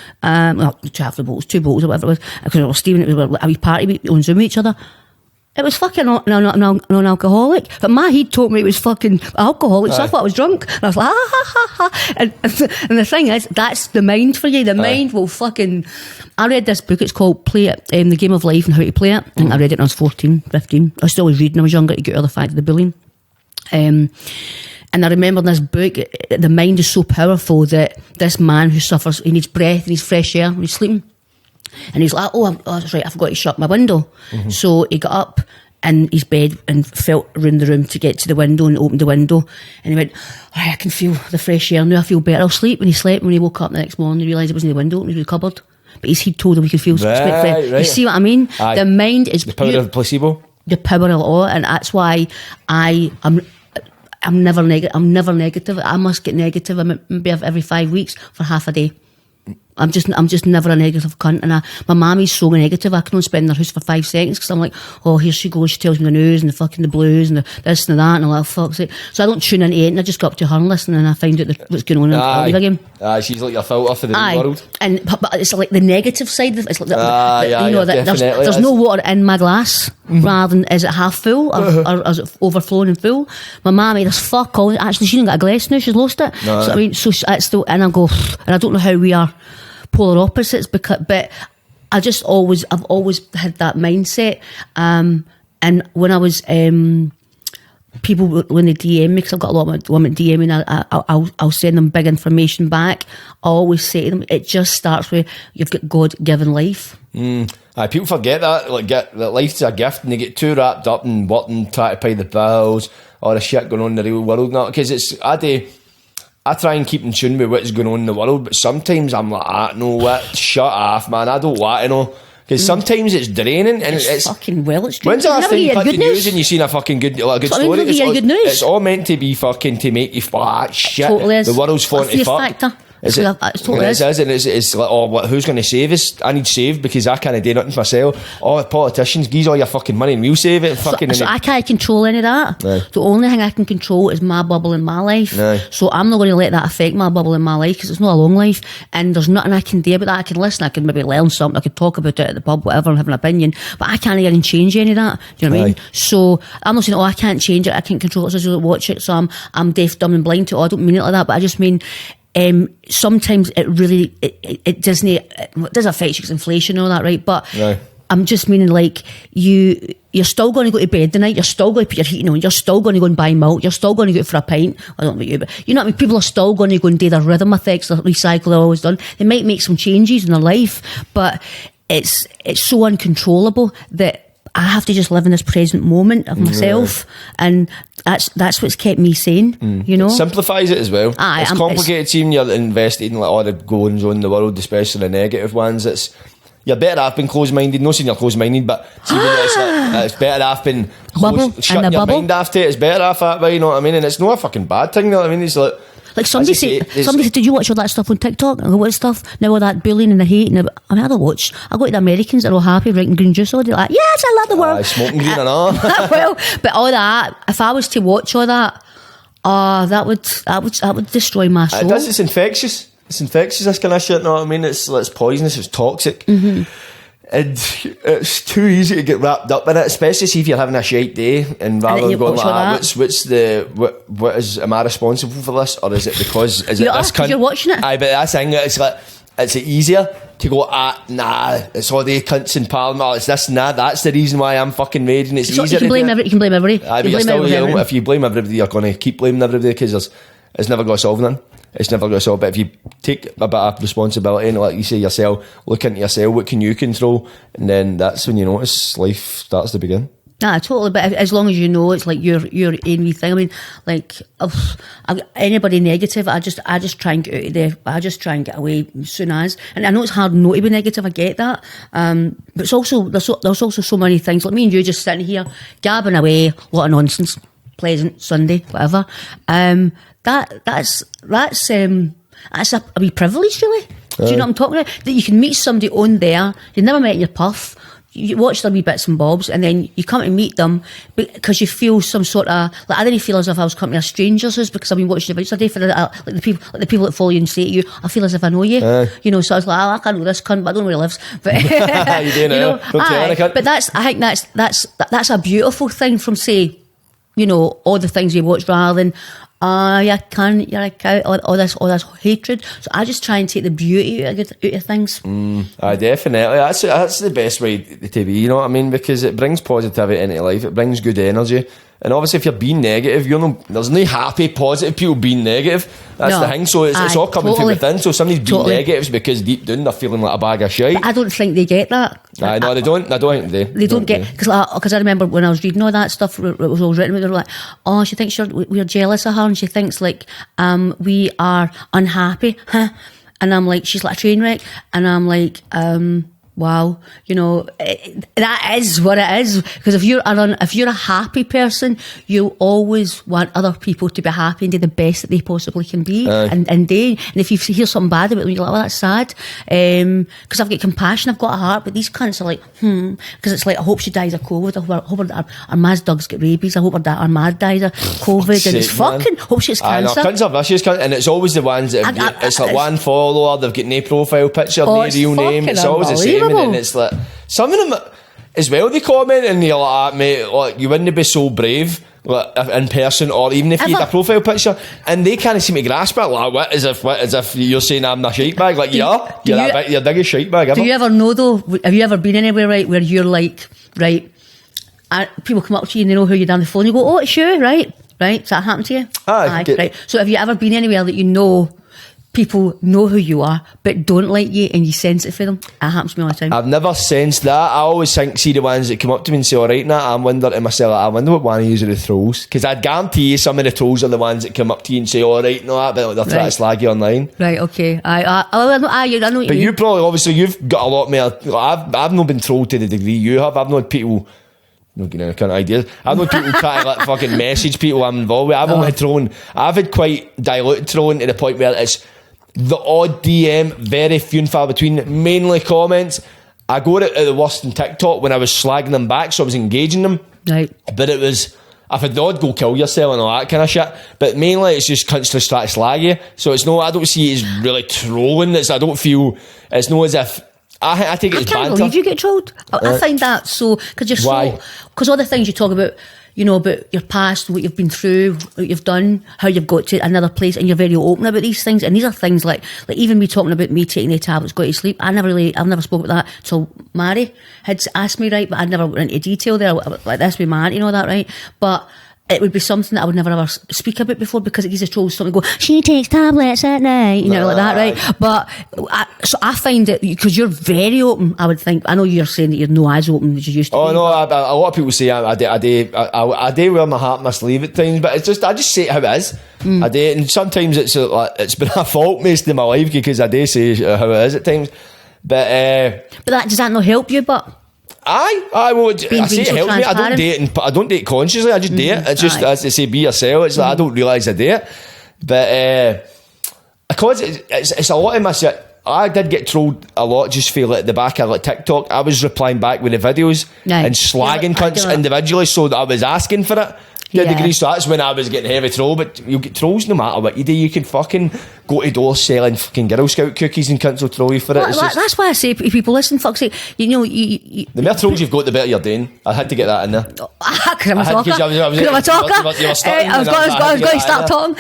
2 bottles or whatever it was, because I was Stephen, it was a wee party on Zoom with each other. It was fucking non-alcoholic, but my head told me it was fucking alcoholic, so I thought I was drunk, and I was like, and the thing is, that's the mind for you. The mind will fucking. I read this book, it's called Play It, The Game of Life and How to Play It. I think I read it when I was 14, 15. I still was reading, I was younger, to get over the fact of the bullying. And I remember in this book, the mind is so powerful that this man who suffers, he needs breath, he needs fresh air when he's sleeping. And he's like, that's right, I forgot to shut my window. So he got up in his bed and felt around the room to get to the window, and opened the window, and he went, I can feel the fresh air now, I feel better. I'll sleep. When he slept, when he woke up the next morning, he realised it wasn't the window, it was the cupboard. But his head told him he could feel right. You see what I mean? Aye. The mind is the power of placebo. The power of it all, and that's why I'm never negative. I'm never negative. I must get negative maybe every 5 weeks for half a day. I'm just never a negative cunt, and my mammy's so negative I can only spend in her house for 5 seconds, because I'm like, here she goes, she tells me the news and the fucking the blues and the this and the that, and I'm like, fuck's sake. So I don't tune into it, and I just go up to her and listen, and I find out what's going on in the video game. She's like your filter for the world. But it's like the negative side of it. It's like there's no water in my glass, rather than is it half full or is it overflowing and full. My mammy, there's fuck all. Actually, she ain't got a glass now, she's lost it. No. So I mean, it's still, and I go, and I don't know how we are polar opposites, but I've always had that mindset. And when I was people, when they DM me, because I've got a lot of women DMing, I'll send them big information back. I always say to them, it just starts with, you've got God-given life. People forget that, that life's a gift, and they get too wrapped up in working, trying to pay the bills, all the shit going on in the real world now. Because I try and keep in tune with what's going on in the world, but sometimes I'm like, no, what? Shut off, man. I don't want to know. Because sometimes it's draining, and it's fucking it's draining. When's the last time you cut the news and you seen a fucking good story? Good news. It's all meant to be fucking to make you shit. Totally is. The world's falling to fuck. Factor. Is it? It's totally is. And it's like, oh, who's going to save us? I need saved because I can't do nothing for myself. Oh, politicians, give all your fucking money and we'll save it. So I can't control any of that. No. The only thing I can control is my bubble in my life. No. So I'm not going to let that affect my bubble in my life because it's not a long life and there's nothing I can do about that. I can listen, I can maybe learn something, I could talk about it at the pub, whatever, and have an opinion, but I can't even change any of that. Do you know what I mean? So I'm not saying, I can't change it, I can't control it, so I just watch it, so I'm deaf, dumb and blind to it. I don't mean it like that, but I just mean sometimes it really it does affect you because inflation and all that, right? But I'm just meaning like you're still going to go to bed tonight, you're still going to put your heating on, you're still going to go and buy milk, you're still going to go out for a pint. I don't know about you, but you know what I mean? People are still going to go and do their rhythm effects, their recycle they've always done. They might make some changes in their life, but it's so uncontrollable that I have to just live in this present moment of myself, and that's what's kept me sane. You know, it simplifies it as well. It's complicated. Seeing you're invested in like all the goings on in the world, especially the negative ones. You're better off being closed-minded. Not saying you're closed-minded, but it's better off being shutting your mind off to it. It's better off that way. You know what I mean? And it's not a fucking bad thing. You know what I mean? It's like somebody said, did you watch all that stuff on TikTok? And what stuff? Now all that bullying and the hate. And I mean, I watched. I go to the Americans, they're all happy, drinking green juice all day. Like, yes, I love the world. Smoking green and all. Well, but all that, if I was to watch all that, that would destroy my soul. It does. It's infectious. This kind of shit. You know what I mean? It's poisonous. It's toxic. Mm-hmm. And it's too easy to get wrapped up in it, especially if you're having a shite day and rather than going like, am I responsible for this, or is it because this cunt? You're watching it. Aye, but that's the thing, it's like it's easier to go, nah, it's all the cunts in Parliament, it's this and that, that's the reason why I'm fucking raging. It's easier. You can blame everybody. Aye, but if you blame everybody, you're going to keep blaming everybody because it's never going to solve nothing. It's never going to solve. But if you take a bit of responsibility and, like you say yourself, look into yourself, what can you control, and then that's when you notice life starts to begin. Nah, totally. But as long as you know it's like your own wee thing. I mean, like anybody negative, I just try and get out of there. I just try and get away as soon as. And I know it's hard not to be negative. I get that. But it's also there's also so many things. Like me and you just sitting here gabbing away, a lot of nonsense. Pleasant Sunday, whatever. That's a wee privilege, really. Do you know what I'm talking about? That you can meet somebody on there you've never met in your puff. You watch their wee bits and bobs, and then you come to meet them because you feel some sort of like, I didn't feel as if I was coming to a stranger's house because I've been watching the videos today for like the people that follow you and say to you, I feel as if I know you. You know, so I was like, I can't know this cunt, but I don't know where he lives. But you do know. Don't tell any cunt. But I think that's a beautiful thing from, say, you know, all the things you watch rather than you're a cow, all this hatred. So I just try and take the beauty out of things. Definitely. That's the best way to be, you know what I mean? Because it brings positivity into life, it brings good energy. And obviously if you're being negative, there's no happy, positive people being negative. That's the thing. So it's all coming from within. So somebody's being negatives because deep down they're feeling like a bag of shite. But I don't think they get that. No, they don't. I don't think they don't get, because I remember when I was reading all that stuff, it was all written, they were like, oh, she thinks we're jealous of her, and she thinks like we are unhappy, huh? And I'm like, she's like a train wreck, and I'm like, wow, you know, that is what it is. Because if you're a happy person, you always want other people to be happy and do the best that they possibly can be. And if you hear something bad about them, you're like, oh, that's sad. Because I've got compassion, I've got a heart, but these cunts are like, because it's like, I hope she dies of COVID. I hope our Maz dog's got rabies. I hope our Mad dies of COVID. And it's fucking, hope she has cancer. Cunts are vicious, and it's always the ones that it's like one follower, they've got no profile picture, no real name. It's always the same. And it's like some of them as well, they comment and they're like, mate, like, you wouldn't be so brave like, in person, or even if you had a profile picture, and they can't seem to grasp it. Like, what as if you're saying I'm the shite bag. Like, you're the biggest shite bag ever. Do you ever know though? Have you ever been anywhere where you're like, right? People come up to you and they know who you're on the phone. You go, oh, it's you, right? Does that happen to you? Aye, right. So have you ever been anywhere that you know people know who you are but don't like you and you sense it for them? That happens to me all the time. I've never sensed that. I always see the ones that come up to me and say alright, nah, I'm wondering to myself, I wonder what one of you are the trolls, because I'd guarantee you some of the trolls are the ones that come up to you and say alright, no, but they're trying to slag you online. Right, okay. I know what but you you probably, obviously you've got a lot more. I've not been trolled to the degree you have. I've not had people not getting any kind of ideas. I've not people trying to like fucking message people I'm involved with. I've had quite diluted trolling to the point where the odd DM, very few and far between, mainly comments. I got it at the worst on TikTok when I was slagging them back, so I was engaging them. Right. But it was, I've had the odd go kill yourself and all that kind of shit. But mainly it's just cunts to start to slag you. So it's no, I don't see it as really trolling. I don't feel, it's no as if, I take it as banter. I can't believe you get trolled. I find that so, because you're so, because all the things you talk about, you know, about your past, what you've been through, what you've done, how you've got to another place, and you're very open about these things. And these are things like even me talking about me taking the tablets, going to sleep. I've never spoke about that till Mary had asked me, right? But I never went into detail there, like this with my auntie and all that, right? But it would be something that I would never ever speak about before, because it gives a troll something go, she takes tablets at night, you know, like that, right? But so I find it, because you're very open, I would think. I know you're saying that you're not as open as you used to be. Oh no, a lot of people say I do wear my heart on my sleeve at times, but it's just, I just say it how it is. I do, and sometimes it's been a fault most of my life, because I do say how it is at times. But does that not help you? But I would. I say it so helps me. I don't date consciously. I just do it. It's just, as they say, be yourself. It's like I don't realise I do it, but because it's a lot of my shit. I did get trolled a lot just for like the back of like TikTok. I was replying back with the videos and slagging cunts individually, so that I was asking for it. To a degree, so that's when I was getting heavy troll. But you'll get trolls no matter what you do. You can fucking go to doors selling fucking Girl Scout cookies and cunts will troll you for it. That's why I say, people, listen, fuck's sake, you know, the more trolls you've got, the better you're doing. I had to get that in there. Because I'm a talker. I was going to start talking.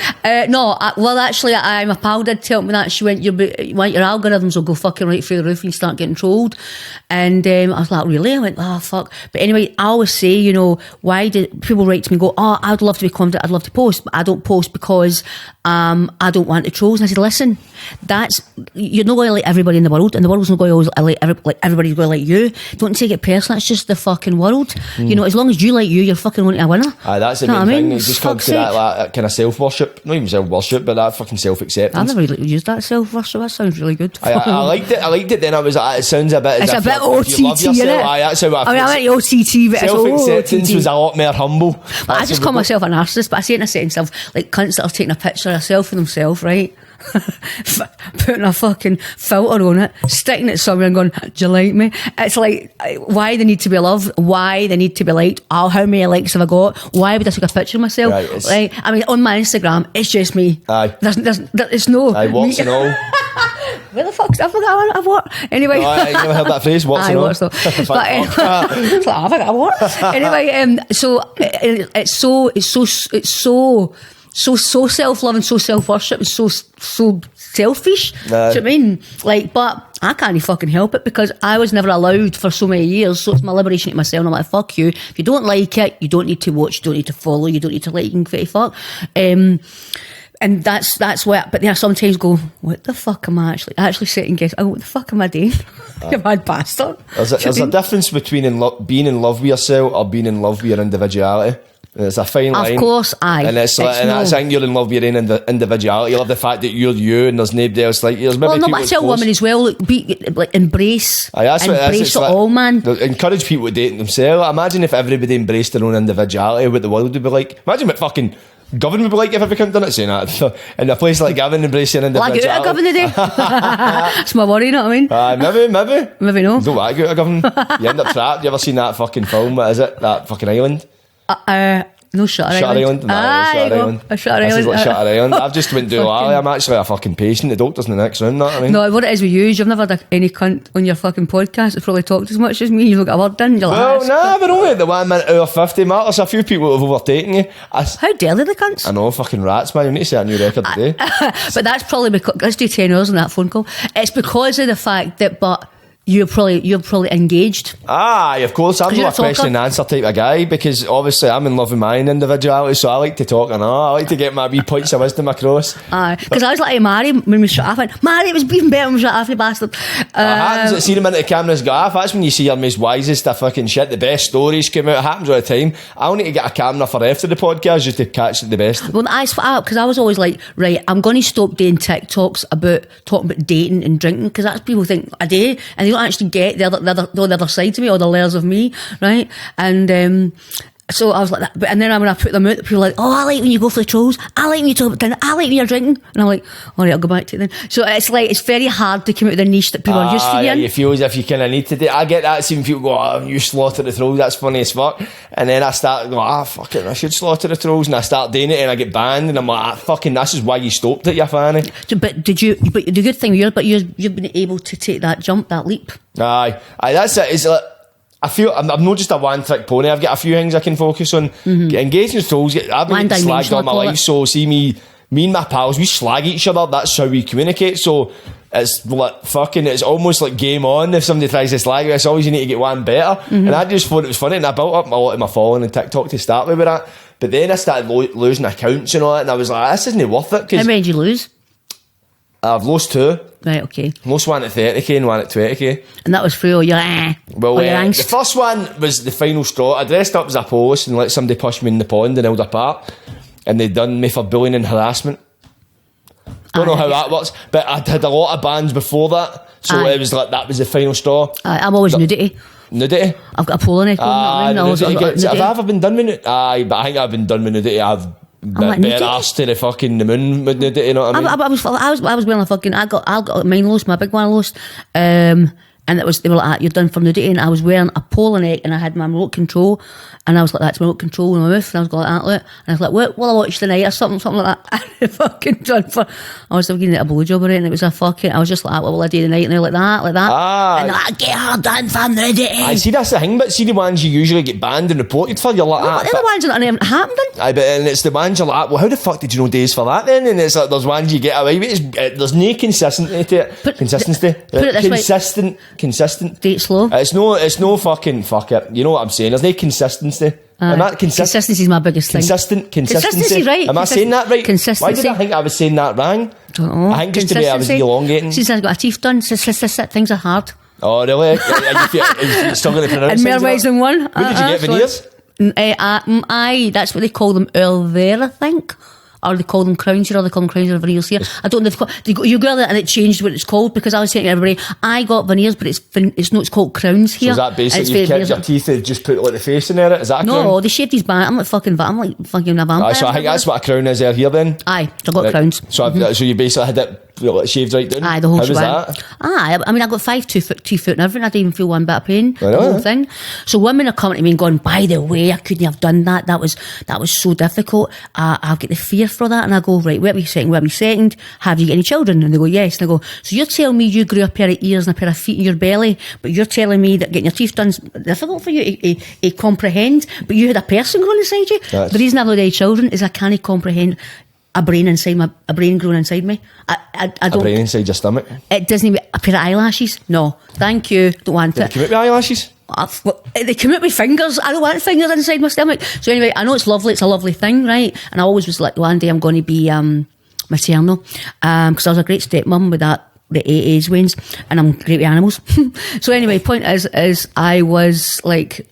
Well, actually, my pal did tell me that. She went, your algorithms will go fucking right through the roof and you start getting trolled. And I was like, really? I went, oh, fuck. But anyway, I always say, you know, why do people write to me and go, oh, I'd love to be content, I'd love to post, but I don't post because I don't want the trolls. And I said, listen, you're not going to like everybody in the world, and the world's not going to always like everybody's going to like you. Don't take it personal. It's just the fucking world. You know, as long as you like you're fucking wanting a winner. That's the main thing. It just comes to that kind of self-worship. Not even self-worship, but that fucking self-acceptance. I've never really used that self-worship. That sounds really good. I liked it. Then I was like, it sounds a bit. It's a bit OTT, isn't it? That's how I went to OTT, but self-acceptance was a lot more humble. I just call myself a narcissist, but I say it in a setting of like cunts that are taking a picture of self of themselves, right? Putting a fucking filter on it, sticking it somewhere and going, do you like me? It's like, why they need to be loved, why they need to be liked, how many likes have I got, why would I take a picture of myself? Right, like, I mean, on my Instagram, it's just me. It's no what's and all. Where the fuck's I forgot I've what? Anyway. You never heard that phrase, what's and all? But anyway, it's like, I forgot what? Anyway, so it's so self-loving, so self-worship, and so selfish. Do you know what I mean? Like, but I can't fucking help it, because I was never allowed for so many years, so it's my liberation to myself, and I'm like, fuck you. If you don't like it, you don't need to watch, you don't need to follow, you don't need to like and fuck. And that's what, but then I sometimes go, what the fuck am I actually sitting guess, what the fuck am I doing? You mad bastard. There's a difference between being in love with yourself or being in love with your individuality. It's a fine line. Of course, aye. And that's saying you're in love with your own individuality. You love the fact that you're you and there's nobody else like you. But I tell women as well, embrace it all, man. Encourage people to date themselves. Imagine if everybody embraced their own individuality, what the world would be like. Imagine what fucking Govan would be like if everyone done it, saying that. In a place like Govan, embracing individuality. Well, I go out of Govan today. That's my worry, you know what I mean? Maybe no. Don't want to go out of Govan. You end up trapped. You ever seen that fucking film? What is it? That fucking island? No, Shutter Island. Shutter Island. This is like Shutter Island. I've just went to Duheed. I'm actually a fucking patient. The doctor's in the next room, know what I mean? No, what it is with you've never had any cunt on your fucking podcast that's probably talked as much as me. You've not got a word in. You're like, we're only at the 1 minute hour 50 mark. There's a few people that have overtaken you. How dare they, the cunts? I know, fucking rats, man. You need to set a new record today. But that's probably because, let's do 10 hours on that phone call. It's because of the fact that, you're probably engaged. Of course. I'm not a question and answer type of guy, because obviously I'm in love with my own individuality, so I like to talk and I like to get my wee points of wisdom across. Because I was like, Mary, when we shut off, I went, Mary, it was even better when we shut off, you bastard. Happens that see them into the cameras go off. That's when you see your most wisest of fucking shit. The best stories come out. It happens all the time. I'll need to get a camera for after the podcast just to catch the best. Well, because I was always like, right, I'm going to stop doing TikToks about talking about dating and drinking, because that's people think I do, and they don't actually get the other side to me, or the layers of me, right? And So I was like that, and then when I put them out, people were like, "Oh, I like when you go for the trolls. I like when you talk about dinner. I like when you're drinking." And I'm like, "All right, I'll go back to it then." So it's like it's very hard to come out of the niche that people are used to. Yeah, you feel as if you kind of need to do. I get that. Seeing people go, "Oh, you slaughter the trolls. That's funny as fuck." And then I start going, fuck it, I should slaughter the trolls, and I start doing it, and I get banned, and I'm like, fucking, this is why you stopped it, you fanny. But did you? But the good thing, you've been able to take that jump, that leap. Aye, that's it. It's like, I feel I'm not just a one-trick pony. I've got a few things I can focus on. Engaging with trolls, I've been slagged all my life. So see me and my pals, we slag each other. That's how we communicate. So it's like fucking. It's almost like game on. If somebody tries to slag you, it's always you need to get one better. And I just thought it was funny, and I built up a lot of my following on TikTok to start with that. But then I started losing accounts and all that, and I was like, this isn't worth it. How many did you lose? I've lost 2. Right, okay. Lost one at 30k and one at 20k. And that was through all your well, your angst. The first one was the final straw. I dressed up as a police and let somebody push me in the pond and held apart. And they done me for bullying and harassment. Don't know how that works. But I'd had a lot of bans before that. So it was like, that was the final straw. I'm always nudity. Nudity? I've got a pole on it. Have I ever been done with nudity? Aye, but I think I've been done with nudity. I've bare ass to the fucking the moon with nudity, you know what I mean? I was wearing a fucking, I got mine lost, my big one lost. And they were like, you're done for nudity. And I was wearing a polo neck and I had my remote control. And I was like, that's my remote control in my mouth. And I was going like that. And I was like, what will I watch tonight or something like that. I fucking done for, I was getting a blowjob with it, and it was a fucking, I was just like, what will I do tonight? And they're like that. And they're like, get her done for nudity. I see, that's the thing, but see the ones you usually get banned and reported for, you're like, they're the ones that haven't happened. Aye, but and it's the ones you're like, well, how the fuck did you know days for that then? And it's like, there's ones you get away with. There's no consistency to it. Consistency. Put it this way. Consistent. Date slow. It's no fucking fuck it. You know what I'm saying? There's no consistency. Consistency is my biggest thing. Consistency, right? Am I saying that right? Consistency. Why did I think I was saying that wrong? Don't know. I think just the way I was elongating. Since I got a teeth done, things are hard. Oh really? Are you struggling to pronounce and more ways than one. Where did you get veneers? Aye, that's what they call them earlier there, I think. Or they call them crowns here, or they call them crowns or veneers here. I don't know. You go there and it changed what it's called, because I was saying to everybody, I got veneers, but it's called crowns here. So is that basically you've kept your teeth, they just put like the face in there? Is that a crown? No, they shaved these back. I'm like fucking a vampire. So I think that's what a crown is there here then. Aye, so I got crowns. So so you basically had it shaved right down? Aye, the whole How was shebang. that? Aye, I mean, I got 5 2-foot and everything. I didn't even feel one bit of pain. I know, the whole thing. So women are coming to me and going, by the way, I couldn't have done that. That was so difficult. I'll get the fear for that. And I go, right, wait a second. Have you got any children? And they go, yes. And I go, so you're telling me you grew a pair of ears and a pair of feet in your belly, but you're telling me that getting your teeth done is difficult for you to comprehend, but you had a person growing inside you? The reason I've not had children is I can't comprehend a brain growing inside me. I don't. A brain inside your stomach? It doesn't even, a pair of eyelashes? No. Thank you. Don't want it. Can you come out with eyelashes? They come out with fingers. I don't want fingers inside my stomach. So anyway, I know it's lovely. It's a lovely thing, right? And I always was like, one day I'm going to be maternal. Because I was a great stepmum with the AA's wains. And I'm great with animals. So anyway, point is I was like,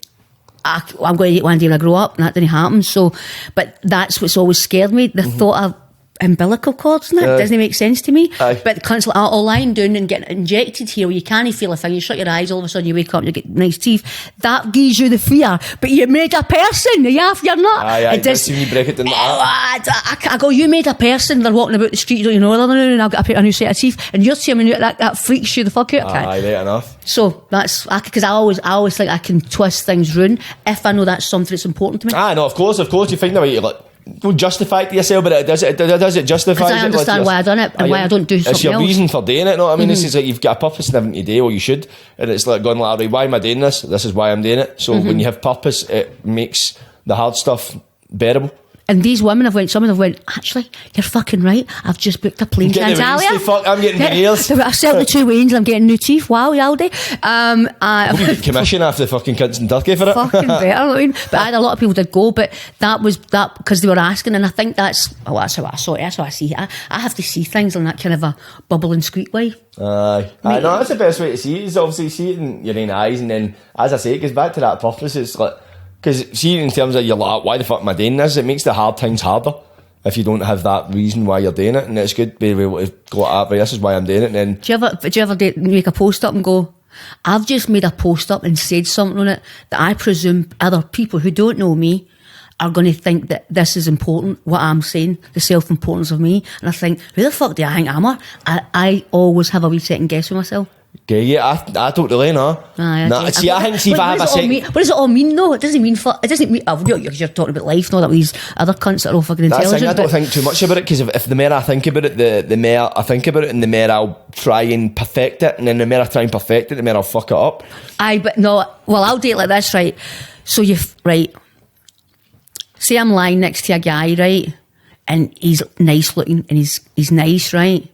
I'm going to eat one day when I grow up, and that didn't happen. So, but that's what's always scared me. The thought of umbilical cords and that doesn't make sense to me. Aye. But constantly lying down and getting injected here where you can't feel a thing, you shut your eyes, all of a sudden you wake up and you get nice teeth. That gives you the fear. But you made a person, you're not. Aye, it does. You break it down I go, you made a person, they're walking about the street, don't you know them, and I've got a new set of teeth, and you're telling me that freaks you the fuck out. Aye, right enough. So that's because I always think I can twist things round if I know that's something that's important to me. No, of course you find a way to don't justify it to yourself, but does it justify it? Because I understand why I done it and why I don't do something else. It's your reason for doing it, know what I mean? This is like you've got a purpose in everything you do, or you should, and it's like going like, right, why am I doing this? This is why I'm doing it. So when you have purpose, it makes the hard stuff bearable. And these women some of them went, actually, you're fucking right. I've just booked a plane to Antalya. I'm getting veneers. I've sold the 2 wains and I'm getting new teeth. Wow, Yaldi. We get commission after the fucking cunts in Turkey for it. Fucking better. I mean, but I had a lot of people did go, but that was that because they were asking, and I think that's how I saw it. That's how I see it. I have to see things in that kind of a bubble and squeak way. Aye. No, that's the best way to see it, is obviously see it in your own eyes, and then, as I say, it goes back to that purpose. It's like, because see, in terms of you're like, why the fuck am I doing this? It makes the hard times harder if you don't have that reason why you're doing it, and it's good to be able to go, right, this is why I'm doing it. And then do you ever make a post up and go, I've just made a post up and said something on it that I presume other people who don't know me are going to think that this is important, what I'm saying, the self-importance of me. And I think, who the fuck do I think I am? I always have a wee second guess with myself. Okay, yeah, I don't really know. I think see if I have a second... What does it all mean though? It doesn't mean... It doesn't mean... You're talking about life and all that with these other cunts that are all fucking intelligent. I don't think too much about it, because if the more I think about it, the more I think about it, and the more I'll try and perfect it, and then the more I try and perfect it, the more I'll fuck it up. But no, well, I'll do it like this, right? So right... Say I'm lying next to a guy, right? And he's nice looking, and he's nice, right?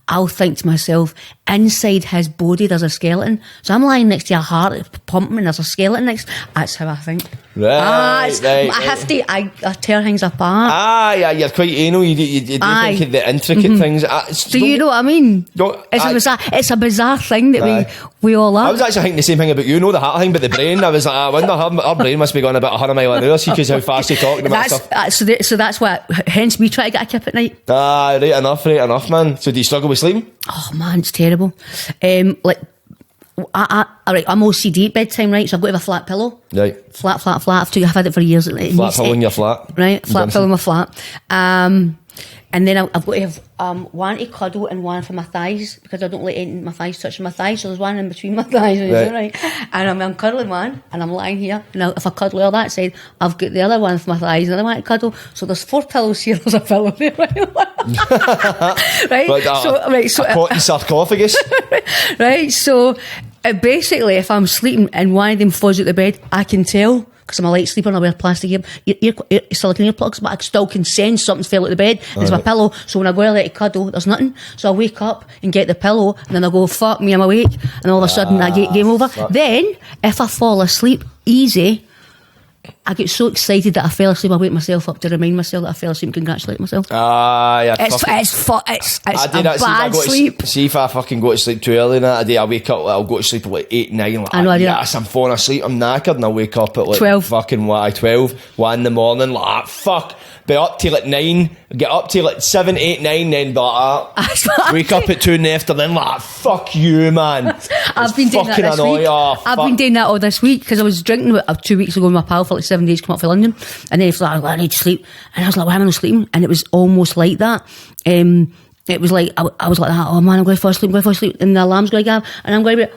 I'll think to myself, inside his body there's a skeleton. So I'm lying next to a heart pumping and there's a skeleton next. That's how I think. Right. I tear things apart. Yeah, you're quite anal. You do think of the intricate things. Do you know what I mean? It's a bizarre thing that we all are. I was actually thinking the same thing about you, the heart thing, but the brain. I was like, I wonder her brain must be going about 100 mile an hour, because how fast you talking about stuff. So that's what. Hence me trying to get a kip at night. Right enough, man. So do you struggle with sleeping? Oh man, it's terrible. I'm OCD at bedtime, right? So I've got to have a flat pillow. Right. Flat. I've had it for years. Flat pillow in your flat. Right, flat pillow in my flat. And then I've got to have one to cuddle and one for my thighs, because I don't like my thighs touching my thighs, so there's one in between my thighs, right? And I'm cuddling one, and I'm lying here. Now, if I cuddle on that side, I've got the other one for my thighs, and I want to cuddle. So there's 4 pillows here, there's a pillow there, right? So a cotton sarcophagus. Right, so basically, if I'm sleeping and one of them falls out the bed, I can tell, because I'm a light sleeper and I wear plastic silicone earplugs, but I still can sense something's fell out the bed. There's my pillow, so when I go to let it cuddle, there's nothing. So I wake up and get the pillow, and then I go, fuck me, I'm awake, and all of a sudden I get game over. Then, if I fall asleep easy, I get so excited that I fell asleep, I wake myself up to remind myself that I fell asleep and congratulate myself. Yeah. It's a bad sleep. See if I fucking go to sleep too early that day, I'll wake up, I'll go to sleep at like 8, 9, like, I'm falling asleep, I'm knackered, and I'll wake up at like 12. Fucking 12, 1 in the morning, like, fuck. Be up till like 9, get up till like 7, 8, 9, then wake up at 2 in the afternoon, like, fuck you, man. I've been doing that this week. I've been doing that all this week, because I was drinking 2 weeks ago with my pal for like 7 days, come up for London, and then he was like, I need to sleep, and I was like, why am I not sleeping? And it was almost like that. It was like, I was like, oh man, I'm going to fall asleep, and the alarm's going to go, and I'm going to be,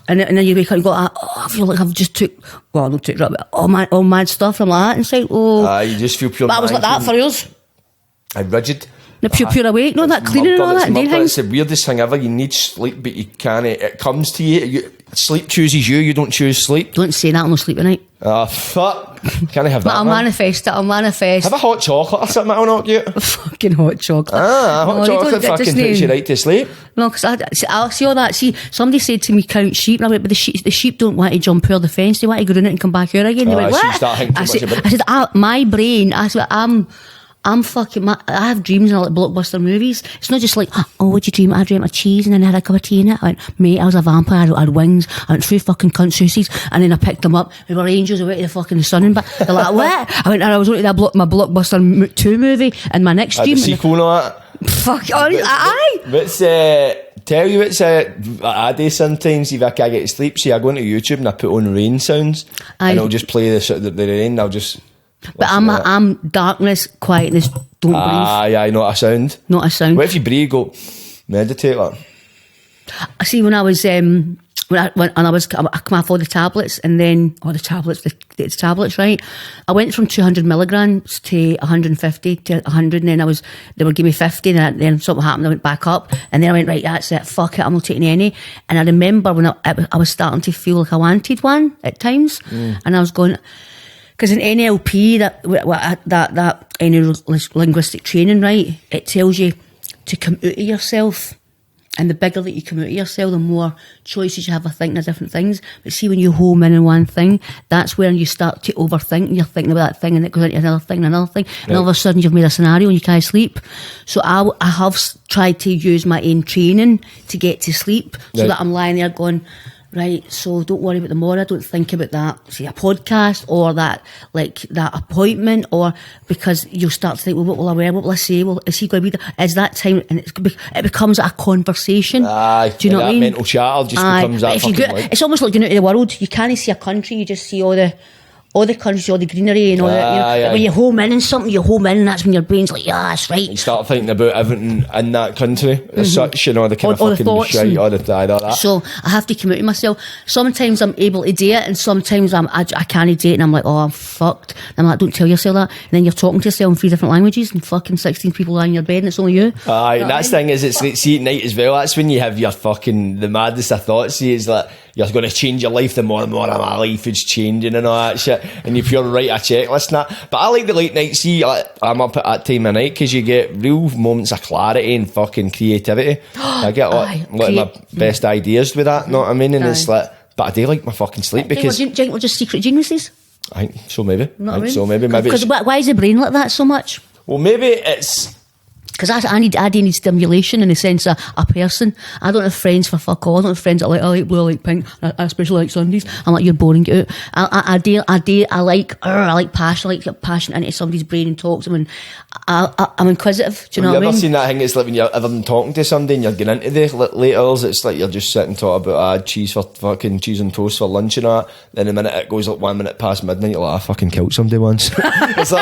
and then you wake up and go, I feel like I've just all mad stuff. I'm like that inside. You just feel pure. But I was like that for years. I'm rigid. The pure awake, no, that cleaning and all that. It's the weirdest thing ever. You need sleep, but you can't. It comes to you. Sleep chooses you. You don't choose sleep. Don't say that. I'm not sleep at night. Fuck. Can't have that. But I'll manifest it. Have a hot chocolate or something. I'll knock you. Fucking hot chocolate. Hot chocolate fucking puts you right to sleep. No, because I'll see all that. See, somebody said to me, count sheep, and I went, but the sheep don't want to jump over the fence. They want to go in it and come back out again. They went, what? I said, my brain. I said, I'm fucking I have dreams in like blockbuster movies. It's not just like, oh, what'd you dream? I dreamt of cheese and then I had a cup of tea in it. I went, mate, I was a vampire, I had wings, I went through fucking cunt suicides, and then I picked them up. We were angels, I went to the fucking sun and back. They're like, what? I went, and I was only my blockbuster 2 movie and my next dream. The sequel and all that. Fuck, aye. Tell you what I do sometimes if I can't get to sleep. See, I go into YouTube and I put on rain sounds, and I'll just play the rain. I'll just. But I'm darkness, quietness, don't breathe. Yeah, not a sound. Not a sound. What if you breathe, go meditate like? I see when I was I come off all the tablets, and then the tablets, right? I went from 200 milligrams to 150 to 100, and then they were giving me 50, and then something happened, I went back up, and then I went, right, that's it, fuck it, I'm not taking any. And I remember when I was starting to feel like I wanted one at times, and I was going. Because in NLP, that linguistic training, right, it tells you to come out of yourself. And the bigger that you come out of yourself, the more choices you have of thinking of different things. But see, when you home in on one thing, that's when you start to overthink, and you're thinking about that thing, and it goes into another thing, and all of a sudden you've made a scenario and you can't sleep. So I have tried to use my own training to get to sleep, so that I'm lying there going, right, so don't worry about tomorrow, don't think about that, say a podcast or that appointment, or because you'll start to think, well, what will I wear, what will I say, well, is he going to be there, is that time, and it becomes a conversation. Aye, do you know what I mean? Mental chatter just becomes that fucking it's almost like going out of the world, you can't see a country, you just see all the countries, all the greenery and all that. When you home in and something, you home in, and that's when your brain's like, yeah, that's right. You start thinking about everything in that country as such, the kind of fucking shit, all that. So I have to commit to myself. Sometimes I'm able to do it, and sometimes I can't do it, and I'm like, oh, I'm fucked. And I'm like, don't tell yourself that. And then you're talking to yourself in 3 different languages, and fucking 16 people lying in your bed, and it's only you. Aye, and that's the thing is, it's like, see at night as well, that's when you have your fucking, the maddest of thoughts, see, is like, you're going to change your life, the more my life is changing and all that shit, and if you're right a checklist and that. But I like the late night, see, I'm up at that time of night because you get real moments of clarity and fucking creativity. I get of my best ideas with that, know what I mean? And it's like, but I do like my fucking sleep because... Do you think we're just secret geniuses? I think so, maybe. Maybe. Because why is the brain like that so much? Well, maybe it's... Because I do need stimulation in the sense of a person. I don't have friends for fuck all. I don't have friends that I like blue, I like pink, I especially like Sundays. I'm like, you're boring, get out. I like passion, I like passion into somebody's brain and talk to them, and I'm inquisitive, do you know what I mean? You ever seen that thing, it's like when you're ever talking to somebody and you're getting into the laters, it's like you're just sitting talking about cheese and toast for lunch and all that, then the minute it goes like 1 minute past midnight, you're like, I fucking killed somebody once. it's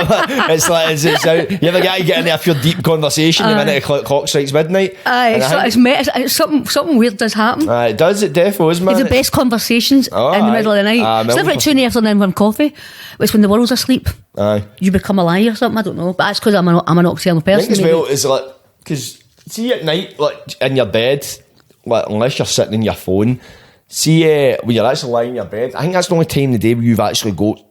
out. You ever get into a pure deep conversation the minute the clock strikes midnight? It's something weird does happen. It does, it defo is, man. It's the best conversations in the middle of the night. It's never at 2 in the afternoon when coffee. It's when the world's asleep. Aye. You become a liar or something, I don't know. But that's because I'm a nocturnal person. I think as well, it's like, because see at night, like in your bed, like, unless you're sitting in your phone, see when you're actually lying in your bed, I think that's the only time of the day where you've actually got,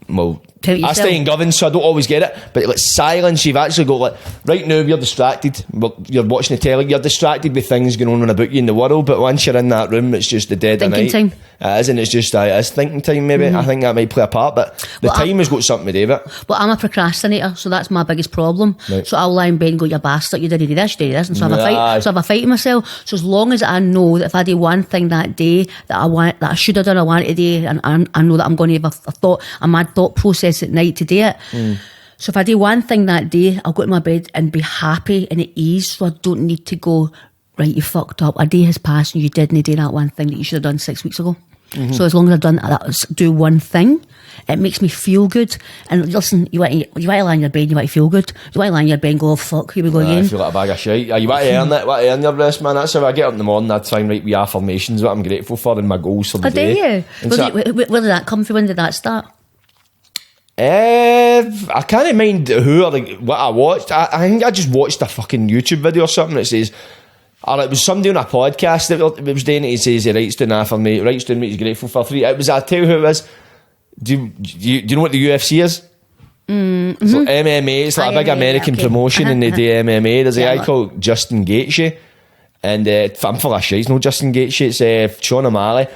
well, I stay in Govan, so I don't always get it, but like silence, you've actually got like, right now you're distracted, you're watching the telly, you're distracted with things going on about you in the world, but once you're in that room, it's just the dead of night. Thinking time. It is, and it's just it's thinking time maybe. I think that might play a part, but the time has got something to do with it. Well, I'm a procrastinator, so that's my biggest problem. Right. So I'll lie in bed and go, you bastard, you didn't do this, and so I have a fight with myself. So as long as I know that if I do one thing that day that I should have done, I want to do, and I know that I'm going to have a mad thought process at night to do it. So if I do one thing that day, I'll go to my bed and be happy and at ease, so I don't need to go, right, you fucked up, a day has passed and you didn't do that one thing that you should have done 6 weeks ago. So as long as I've done that, do one thing, it makes me feel good. And listen, you want to lie in your bed, you want to feel good. You want to lie in your bed and go, oh fuck, here we go again. I feel like a bag of shit. You want to earn it, want to earn your rest, man. That's how I get up in the morning, I try and write wee affirmations, what I'm grateful for and my goals for the day. Do you? Where did that come from? When did that start? I can't mind who or like what I watched. I think I just watched a fucking YouTube video or something that says, or it was somebody on a podcast that was doing it. He says he writes down what he's grateful for 3. It was, I'll tell you who it was. Do you know what the UFC is? Mm-hmm. So MMA, it's like a big American promotion, and they do MMA. There's a guy called Justin Gaethje, and I'm full of shit. He's no Justin Gaethje. It's Sean O'Malley.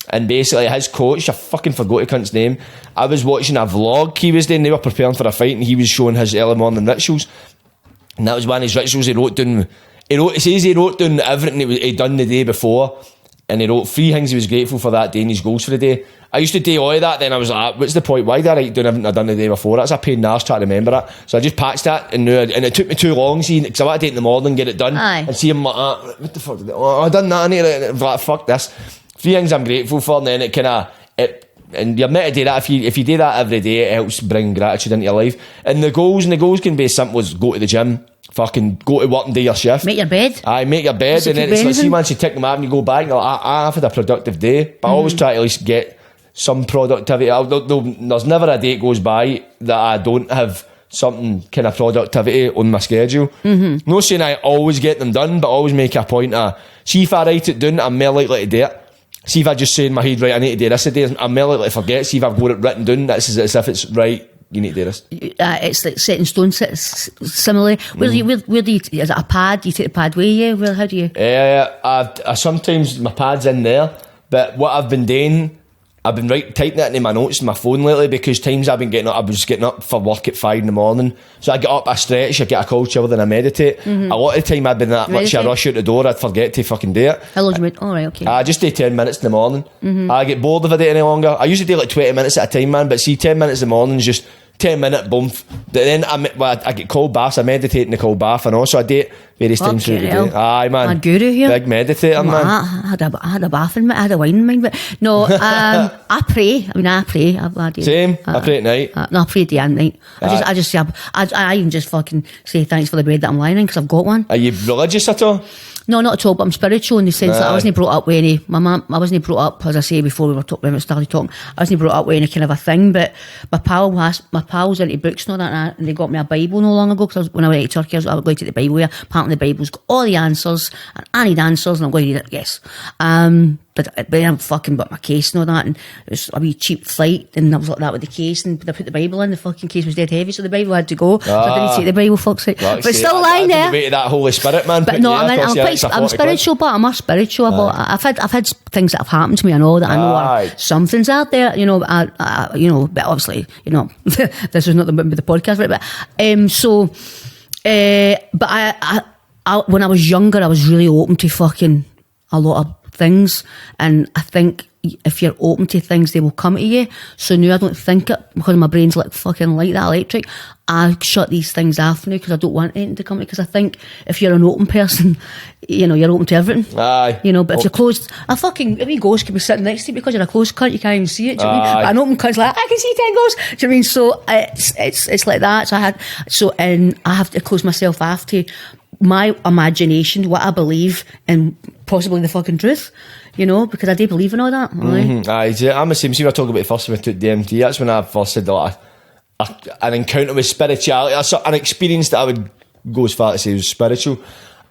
And basically his coach, I fucking forgot the cunt's name, I was watching a vlog he was doing, they were preparing for a fight and he was showing his early morning rituals, and that was one of his rituals. He says he wrote down everything he'd done the day before, and he wrote 3 things he was grateful for that day and his goals for the day. I used to do all of that, then I was like, what's the point, why did I write down everything I'd done the day before? That's a pain in the arse trying to remember that. So I just patched that, and it took me too long, because I wanted to do it in the morning and get it done. And see him like, what the fuck did I done that, and like, fuck this. 3 things I'm grateful for, and then it kind of, and you're meant to do that. If you do that every day, it helps bring gratitude into your life. And the goals can be as simple as go to the gym, fucking go to work and do your shift. Make your bed. Make your bed, and then it's like, see, once you tick them out and you go back, you're like, I've had a productive day. But I always try to at least get some productivity. There's never a day that goes by that I don't have something kind of productivity on my schedule. Not saying I always get them done, but I always make a point of, see if I write it down, I'm more likely to do it. See if I just say in my head, right, I need to do this today, I'm more likely to forget. See if I've got it written down, that's as if it's right, you need to do this. It's like set in stone, similarly. Where do you, is it a pad? Do you take the pad with you? How do you? I sometimes, my pad's in there, but what I've been doing I've been typing it into my notes in my phone lately, because times I've been getting up, I was getting up for work at 5 a.m, so I get up, I stretch, I get a cold shower, then I meditate. A lot of the time I've been that much, I rush out the door, I'd forget to fucking do it. How long do you meditate? Alright, okay. I just do 10 minutes in the morning. I get bored if I do it any longer. I usually do like 20 minutes at a time, man, but see, 10 minutes in the morning is just 10-minute boom. Then I get cold baths. I meditate in the cold bath, and also I do it various times through the day. Aye, man. A guru here. Big meditator, man. I had a bath in me. I had a wine in mine, but no. I pray. I mean, I pray. I do. Same. I pray at night. No, I pray day and night. I just say, I even just fucking say thanks for the bed that I'm lying in, because I've got one. Are you religious at all? No, not at all, but I'm spiritual in the sense that I wasn't brought up with any, I wasn't brought up, as I say before when we started talking, I wasn't brought up with any kind of a thing, but my pal's into books and all that, and they got me a Bible no long ago, because when I went to Turkey, I was going to take the Bible here. Apparently the Bible's got all the answers, and I need answers, and I'm going to read it, yes. But then I'm fucking got my case and all that, and it was a wee cheap flight, and I was like that with the case, and I put the Bible in, the fucking case was dead heavy, so the Bible had to go, so I didn't take the Bible, fuck's sake. But it's still lying there. Wait to that Holy Spirit, man. But no, I'm spiritual, but I'm not spiritual. But I've had things that have happened to me, I know that I know are, something's out there, you know, but obviously, you know, this is not the podcast, right? But I when I was younger, I was really open to fucking a lot of things, and I think if you're open to things, they will come to you. So now I don't think it, because my brain's like fucking like that electric. I shut these things off now, because I don't want anything to come to me, because I think if you're an open person, you know, you're open to everything. Aye. You know, but if you're closed, a wee ghost could be sitting next to you, because you're a closed cunt, you can't even see it. Do you know what I mean? But an open cunt's like, I can see 10 ghosts. Do you know what I mean? So it's like that. And I have to close myself off to my imagination, what I believe, and possibly the fucking truth, you know, because I do believe in all that. I'm the same. See, when I talk about it first when I took DMT, that's when I first said that an encounter with spirituality, an experience that I would go as far to say was spiritual.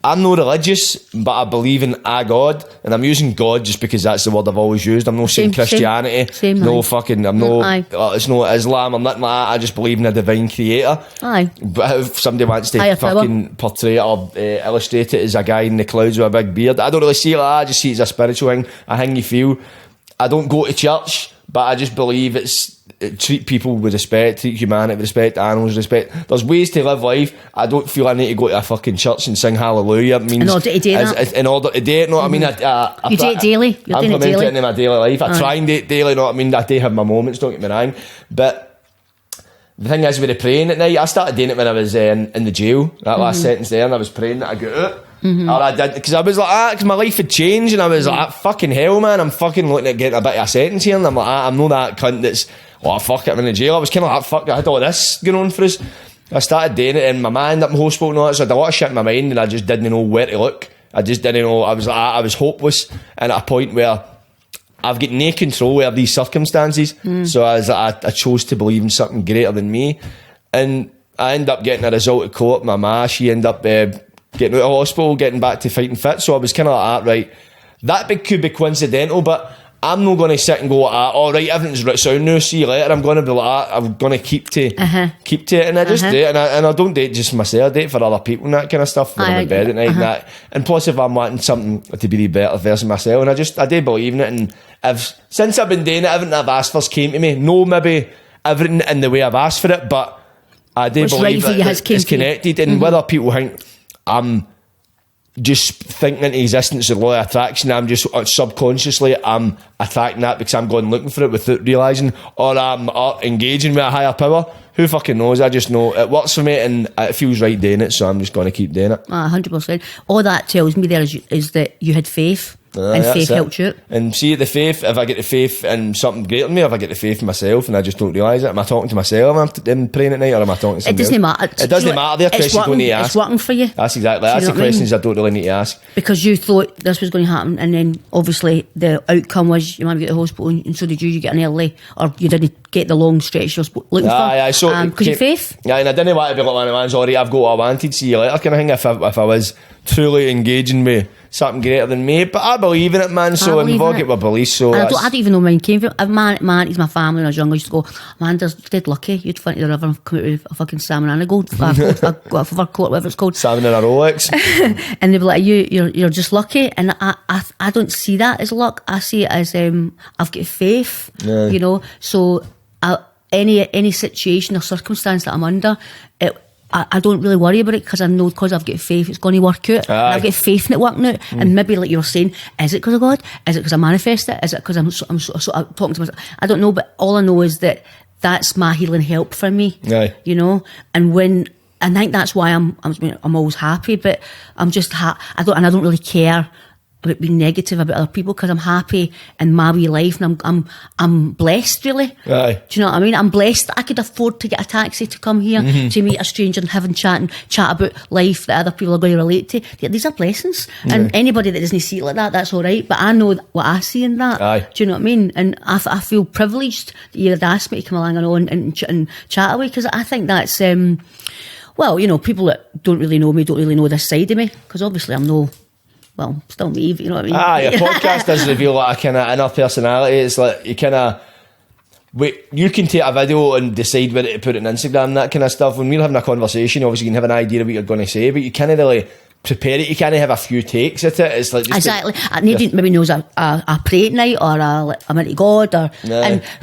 I'm not religious, but I believe in a God, and I'm using God just because that's the word I've always used. I'm not saying Christianity, same, no fucking, I'm not, it's no Islam, I'm nothing like that. I just believe in a divine creator. Aye. But if somebody wants to fucking portray it or illustrate it as a guy in the clouds with a big beard, I don't really see it like that. I just see it as a spiritual thing, a thing you feel. I don't go to church, but I just believe treat people with respect, treat humanity with respect, animals with respect. There's ways to live life. I don't feel I need to go to a fucking church and sing hallelujah. It means in order to do that. In order to do it, know what I mean? You do it daily. You're doing it daily. It into my daily life. I try and do it daily, know what I mean? I do have my moments, don't get me wrong. But the thing is, with the praying at night, I started doing it when I was in the jail, that last sentence there, and I was praying that I got out. Or I did, because I was like, because my life had changed, and I was like, fucking hell, man, I'm fucking looking at getting a bit of a sentence here, and I'm like, I'm not that cunt that's, fuck it, I'm in the jail. I was kind of like, fuck, I had all this going on for us. I started doing it, and my man ended up in hospital and all that, so I had a lot of shit in my mind, and I just didn't know where to look. I just didn't know. I was hopeless, and at a point where I've got no control over these circumstances, so I chose to believe in something greater than me, and I ended up getting a result of court. My ma, she ended up getting out of hospital, getting back to fighting fit, so I was kind of like, right, that could be coincidental, but I'm not going to sit and go, alright, everything's right sound now, see you later. I'm going to be like, I'm going to keep to it, and I just do it, and I don't do it just for myself, I do it for other people and that kind of stuff, when I'm in bed at night and that, and plus if I'm wanting something to be the better version of myself, and I do believe in it, and since I've been doing it, everything I've asked first came to me. No, maybe everything in the way I've asked for it, but I do believe it's connected, and whether people think I'm just thinking into existence of law of attraction, I'm just subconsciously I'm attracting that because I'm going looking for it without realising, or I'm engaging with a higher power. Who fucking knows? I just know it works for me, and it feels right doing it, so I'm just going to keep doing it. 100%. All that tells me there is that you had faith. And faith helped you. And see, the faith, if I get the faith in something greater than me, if I get the faith in myself and I just don't realise it, am I talking to myself when I'm praying at night, or am I talking to somebody else? It doesn't matter. It doesn't matter. They're questions you don't need to ask. It's working for you. That's exactly. That's the questions I don't really need to ask. Because you thought this was going to happen, and then obviously the outcome was your mum got to the hospital, and so did you. You get an early, or you didn't get the long stretch you're looking for. So because your faith. Yeah, and I didn't want to be like one of the man's, alright, I've got what I wanted, see you later kind of thing. If I was truly engaging with something greater than me. But I believe in it, man. So we've all got my beliefs. So I don't even know where mine came from. My aunties, my family when I was younger used to go, Amanda's dead lucky. You'd find the river and come out with a fucking salmon and a gold, a fur coat, whatever it's called. Salmon and a Rolex. And they'd be like, you're just lucky. And I don't see that as luck. I see it as I've got faith, you know. So any situation or circumstance that I'm under, I don't really worry about it because I know because I've got faith it's going to work out. I've got faith in it working out. And maybe like you were saying, is it because of God? Is it because I manifest it? Is it because I'm talking to myself? I don't know, but all I know is that that's my healing help for me. You know, and I think that's why I'm always happy, but I'm just I don't really care about being negative about other people because I'm happy in my wee life and I'm blessed really. Do you know what I mean? I'm blessed that I could afford to get a taxi to come here to meet a stranger and have chat about life that other people are going to relate to. These are blessings. And anybody that doesn't see it like that, that's all right. But I know what I see in that. Do you know what I mean? And I feel privileged that you'd asked me to come along and chat away because I think that's well, you know, people that don't really know me don't really know this side of me because obviously I'm no. Well, still me, you know what I mean? Your podcast does reveal like a kind of inner personality. It's like you kind of... you can take a video and decide whether to put it on Instagram and that kind of stuff. When we're having a conversation, obviously you can have an idea of what you're going to say, but you can't really prepare it. You can't have a few takes at it. It's like... Exactly. Nobody maybe knows I pray at night or I'm into God. But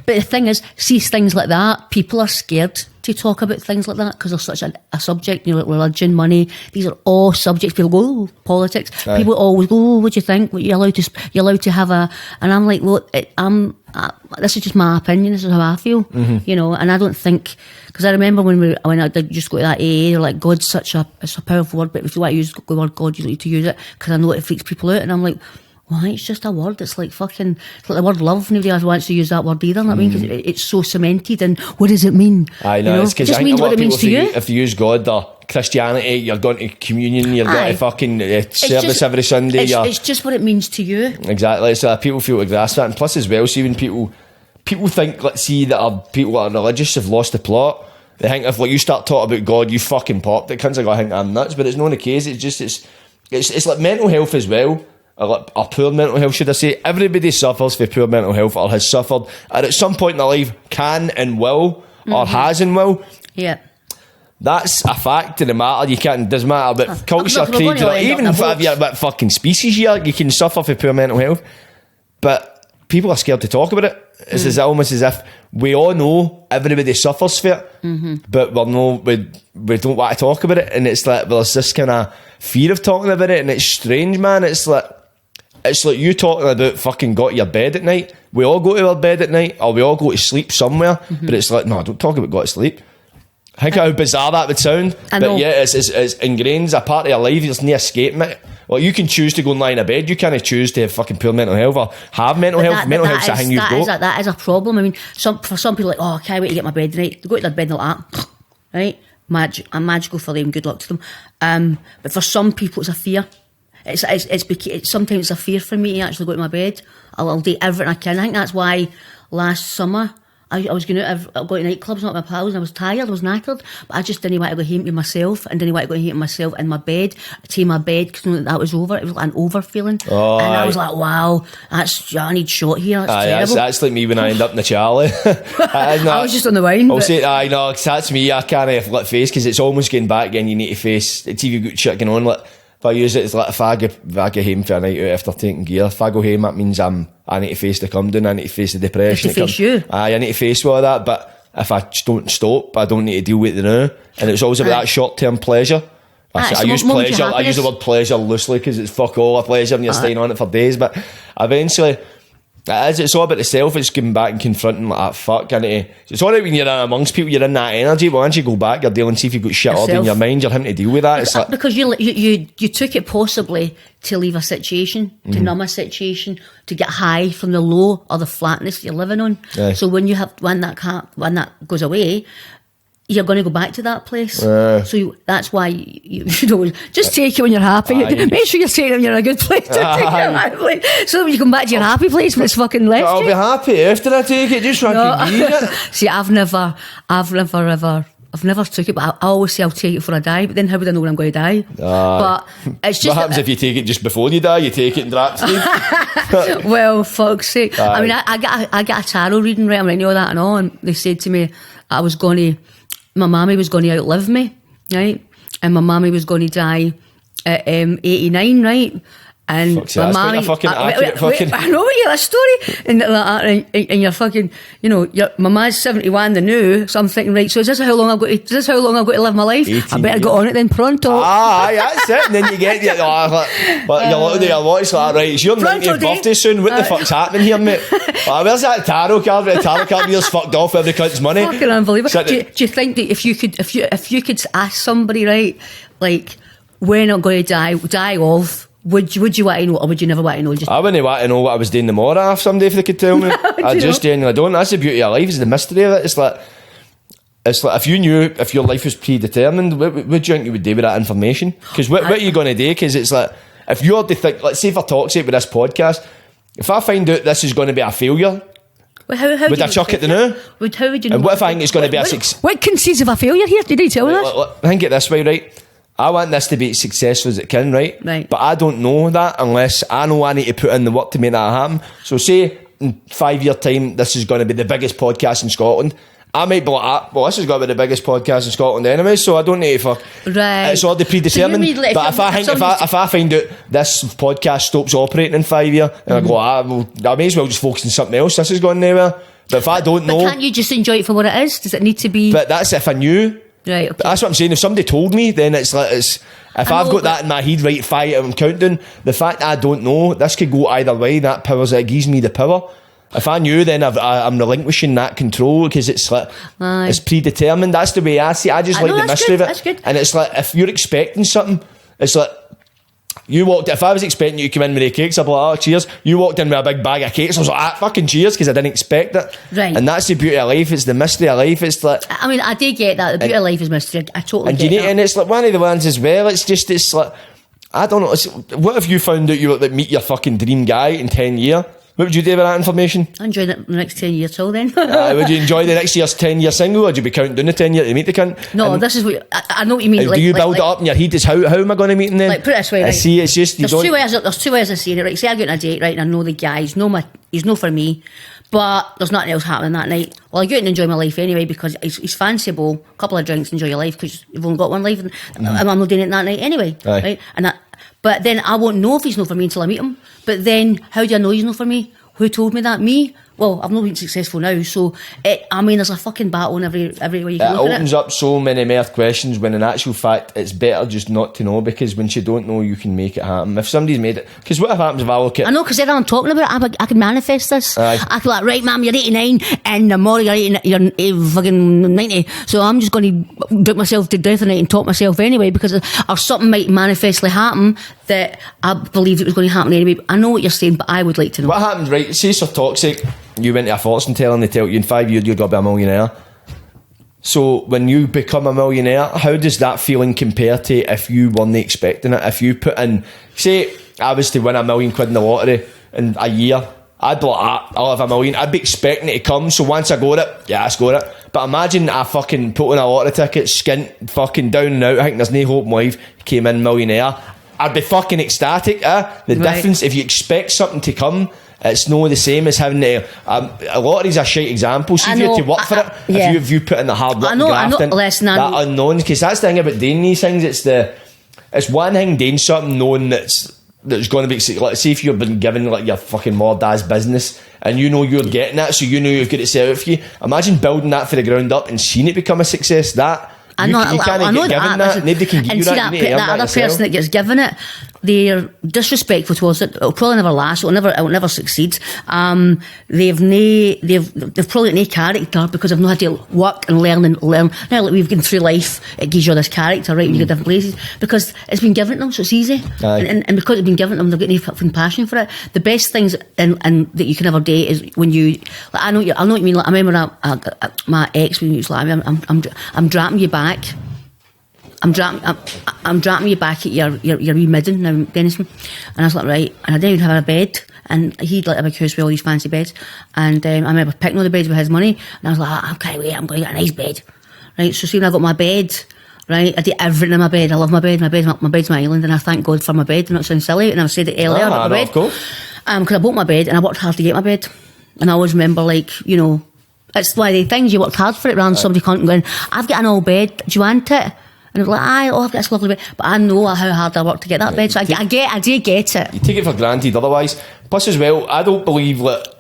the thing is, see things like that, people are scared to talk about things like that because they're such a subject, you know, like religion, money. These are all subjects. People go, politics. People always go, what do you think? You're allowed to have a... And I'm like, well, this is just my opinion. This is how I feel, you know. And I don't think... Because I remember when I did just go to that AA, they're like, God's it's a powerful word, but if you want to use the word God, you don't need to use it because I know it freaks people out. And I'm like, why? It's just a word. It's like fucking... It's like the word love. Nobody else wants to use that word either. I mean, because it's so cemented. And what does it mean? I know. You know? It's because I think a lot of people, if you use God or Christianity, you're going to communion, you're going to fucking service every Sunday. It's just what it means to you. Exactly. So people feel to grasp that. And plus as well, see when people think, let's see, that people that are religious have lost the plot. They think if like you start talking about God, you fucking popped it. Cunts are going to think I'm nuts. But it's not the case. It's like mental health as well. Or poor mental health, should I say. Everybody suffers for poor mental health or has suffered and at some point in their life can and will or has and will. Yeah. That's a fact of the matter. It doesn't matter about culture, creed, even if you're a bit fucking species here, you can suffer for poor mental health. But people are scared to talk about it. It's almost as if we all know everybody suffers for it, but we don't want to talk about it. And it's like, well, there's this kind of fear of talking about it, and it's strange, man. It's like you talking about fucking go to your bed at night. We all go to our bed at night, or we all go to sleep somewhere, but it's like, no, don't talk about go to sleep. Think how bizarre that would sound. But yeah, it's ingrained as a part of your life. There's no escaping it. Well, you can choose to go and lie in a bed. You can't choose to have fucking poor mental health or have mental health. Mental health's a thing you go. That is a problem. I mean, for some people, like, oh, I can't wait to get my bed tonight. They go to their bed and they're like that, right? Magical for them. Good luck to them. But for some people, it's a fear. It's sometimes it's a fear for me to actually go to my bed. I'll do everything I can. I think that's why last summer I was going out, I go to nightclubs, not with my pals, and I was tired, I was knackered, but I just didn't want to go home to myself, and didn't want to go home to myself in my bed, to my bed, because that was over. It was like an over feeling. I was like, wow, I need shot here. That's terrible. That's like me when I end up in the Charlie. I was just on the wine. I'll say, no, that's me. I can't have lit face, because it's almost getting back again. You need to face the TV good shit going on. Like, if I use it as like if I go home for a night out after taking gear, if I go home, that means I need to face the come down, I need to face the depression. To face you. I need to face all of that, but if I just don't stop, I don't need to deal with it now. And it's always about that short-term pleasure. I use the word pleasure loosely because it's fuck all a pleasure and you're staying on it for days, but eventually it's all about the self. It's giving back and confronting like that fuck. It's alright when you're amongst people, you're in that energy, but once you go back, you're dealing, see if you've got shit up in your mind, you're having to deal with that. It's because you took it possibly to leave a situation, to numb a situation, to get high from the low or the flatness you're living on. So when that goes away, you're going to go back to that place. So that's why you know, just take it when you're happy. Make sure you're saying when you're in a good place. So that when you come back to your happy place when it's fucking left. I'll be happy after I take it, just so I can be it. See, I've never ever I've never took it, but I always say I'll take it before I die. But then how would I know when I'm going to die? But it's just. What happens if you take it just before you die? You take it and draps it. Well, fuck's sake! I mean, I got a tarot reading, right? I'm writing all that and all, and they said to me my mammy was going to outlive me, right? And my mammy was going to die at 89, right? And my mammy, I know what you're a story, and you're fucking, you know, my ma's 71 the new, so I'm thinking, right, so is this how long I've got to live my life? I better get on it then pronto. That's it. And then you get your watch like, right, it's your 90th birthday soon. What the fuck's happening here, mate? Where's that tarot card? The tarot card here's fucked off every cunt's money. Fucking unbelievable. Do you think that if you could ask somebody, right, like, when I'm going to die of, would you want to know, or would you never want to know? I wouldn't want to know what I was doing tomorrow if somebody if they could tell me. I just genuinely don't. That's the beauty of life, is the mystery of it. It's like if you knew if your life was predetermined, what do you think you would do with that information? Because what are you going to do? Because it's like, if you had to think, let's say if I talk with this podcast, if I find out this is going to be a failure, well, how would I chuck it to now? How would you know? And what if I think it's going to be a success? What concedes of a failure here? Did you tell us? Think it this way, right? I want this to be as successful as it can, right? Right. But I don't know that unless I know I need to put in the work to make that happen. So say in 5 year time, this is going to be the biggest podcast in Scotland. I might be like, well, this has got to be the biggest podcast in Scotland anyway, so I don't need to fuck. Right. It's already predetermined. So but if I find out this podcast stops operating in 5 years, and I go, well, I may as well just focus on something else. This is going nowhere. But if I don't know, can't you just enjoy it for what it is? Does it need to be? But that's if I knew. Right, okay. That's what I'm saying. If somebody told me, then it's like if I've got that in my head, right, 5 I'm counting. The fact that I don't know, this could go either way. That powers it gives me the power. If I knew, then I'm relinquishing that control, because it's like it's predetermined. That's the way I see it. I just like the mystery of it. That's good. And it's like, if you're expecting something, it's like you walked. If I was expecting you to come in with the cakes, I'd be like, oh, cheers. You walked in with a big bag of cakes, I was like, fucking cheers, because I didn't expect it. Right. And that's the beauty of life. It's the mystery of life. It's like, I mean, I do get that. The beauty of life is mystery. I totally get that. And it's like one of the ones as well. It's like, I don't know. What if you found out you were like meet your fucking dream guy in 10 years? What would you do with that information? I enjoy the next 10 years till then. Would you enjoy the next year's 10 year single, or would you be counting down the 10 year to meet the cunt? No, this is what I know what you mean. Do you build it up in your head as how am I going to meet him then? Like, put it this way, right? I see, it's just there's two ways of seeing it, right? Say I go on a date, right, and I know the guy, he's no for me, but there's nothing else happening that night. Well, I go out and enjoy my life anyway, because he's fanciable. A couple of drinks, enjoy your life, because you've only got one life, and I'm not doing it that night anyway, right? But then I won't know if he's not for me until I meet him. But then, how do I know he's not for me? Who told me that? Me? Well, I've not been successful now, so there's a fucking battle in every way you can look at it. It opens up so many more questions, when in actual fact it's better just not to know, because once you don't know, you can make it happen. If somebody's made it, because what happens if I look at, I know, because everyone I'm talking about, I can manifest this. I can be like, right, ma'am, you're 89, and tomorrow you're fucking 90, so I'm just going to drink myself to death tonight and talk myself anyway, because or something might manifestly happen that I believed it was going to happen anyway. I know what you're saying, but I would like to know. What happens, right? Say so toxic. You went to a fortune teller and they tell you in 5 years you're going to be a millionaire. So when you become a millionaire, how does that feeling compare to if you weren't expecting it? If you put in, say I was to win £1 million in the lottery in a year, I'd be like, I'll have $1 million. I'd be expecting it to come. So once I got it, yeah, I got it. But imagine I fucking put on a lottery ticket, skint, fucking down and out, I think there's no hope in life, came in millionaire. I'd be fucking ecstatic. The difference, if you expect something to come, it's not the same as having to. A lot of these are shite examples. See, if you have to work for it, if you put in the hard work, that unknown. Because that's the thing about doing these things. It's one thing doing something knowing that's going to be. Like, say if you've been given like your fucking more dad's business, and you know you're getting that, so you know you've got to sell it for you. Imagine building that from the ground up and seeing it become a success. You can't get given that. Nobody can give you that. That other person that gets given it, they're disrespectful towards it. It'll probably never last. It'll never succeed. They've probably no character, because they've not had to work and learn. Now, like, we've gone through life, it gives you this character, right? When you go different places, because it's been given to them, so it's easy. And because it's been given to them, they've got no fucking passion for it. The best things and that you can ever do is when you. Like, I know what you mean. Like, I remember my ex when he was like, I'm dropping you back. I'm dropping you back at your wee midden now, Denison. And I was like, right. And I didn't even have a bed. And he'd like a big house with all these fancy beds. And I remember picking all the beds with his money. And I was like, I can't wait, I'm going to get a nice bed. right? So see when I got my bed, right, I do everything in my bed. I love my bed. My bed's my island, and I thank God for my bed. And that sounds silly, and I've said it earlier about my bed. Of course. Because I bought my bed, and I worked hard to get my bed. And I always remember, like, you know, it's one of the things, you worked hard for it, rather than somebody can't go in, I've got an old bed, do you want it? And I was like, I've got this lovely bed. But I know how hard I worked to get that bed, so I do get it. You take it for granted otherwise. Plus as well, I don't believe that,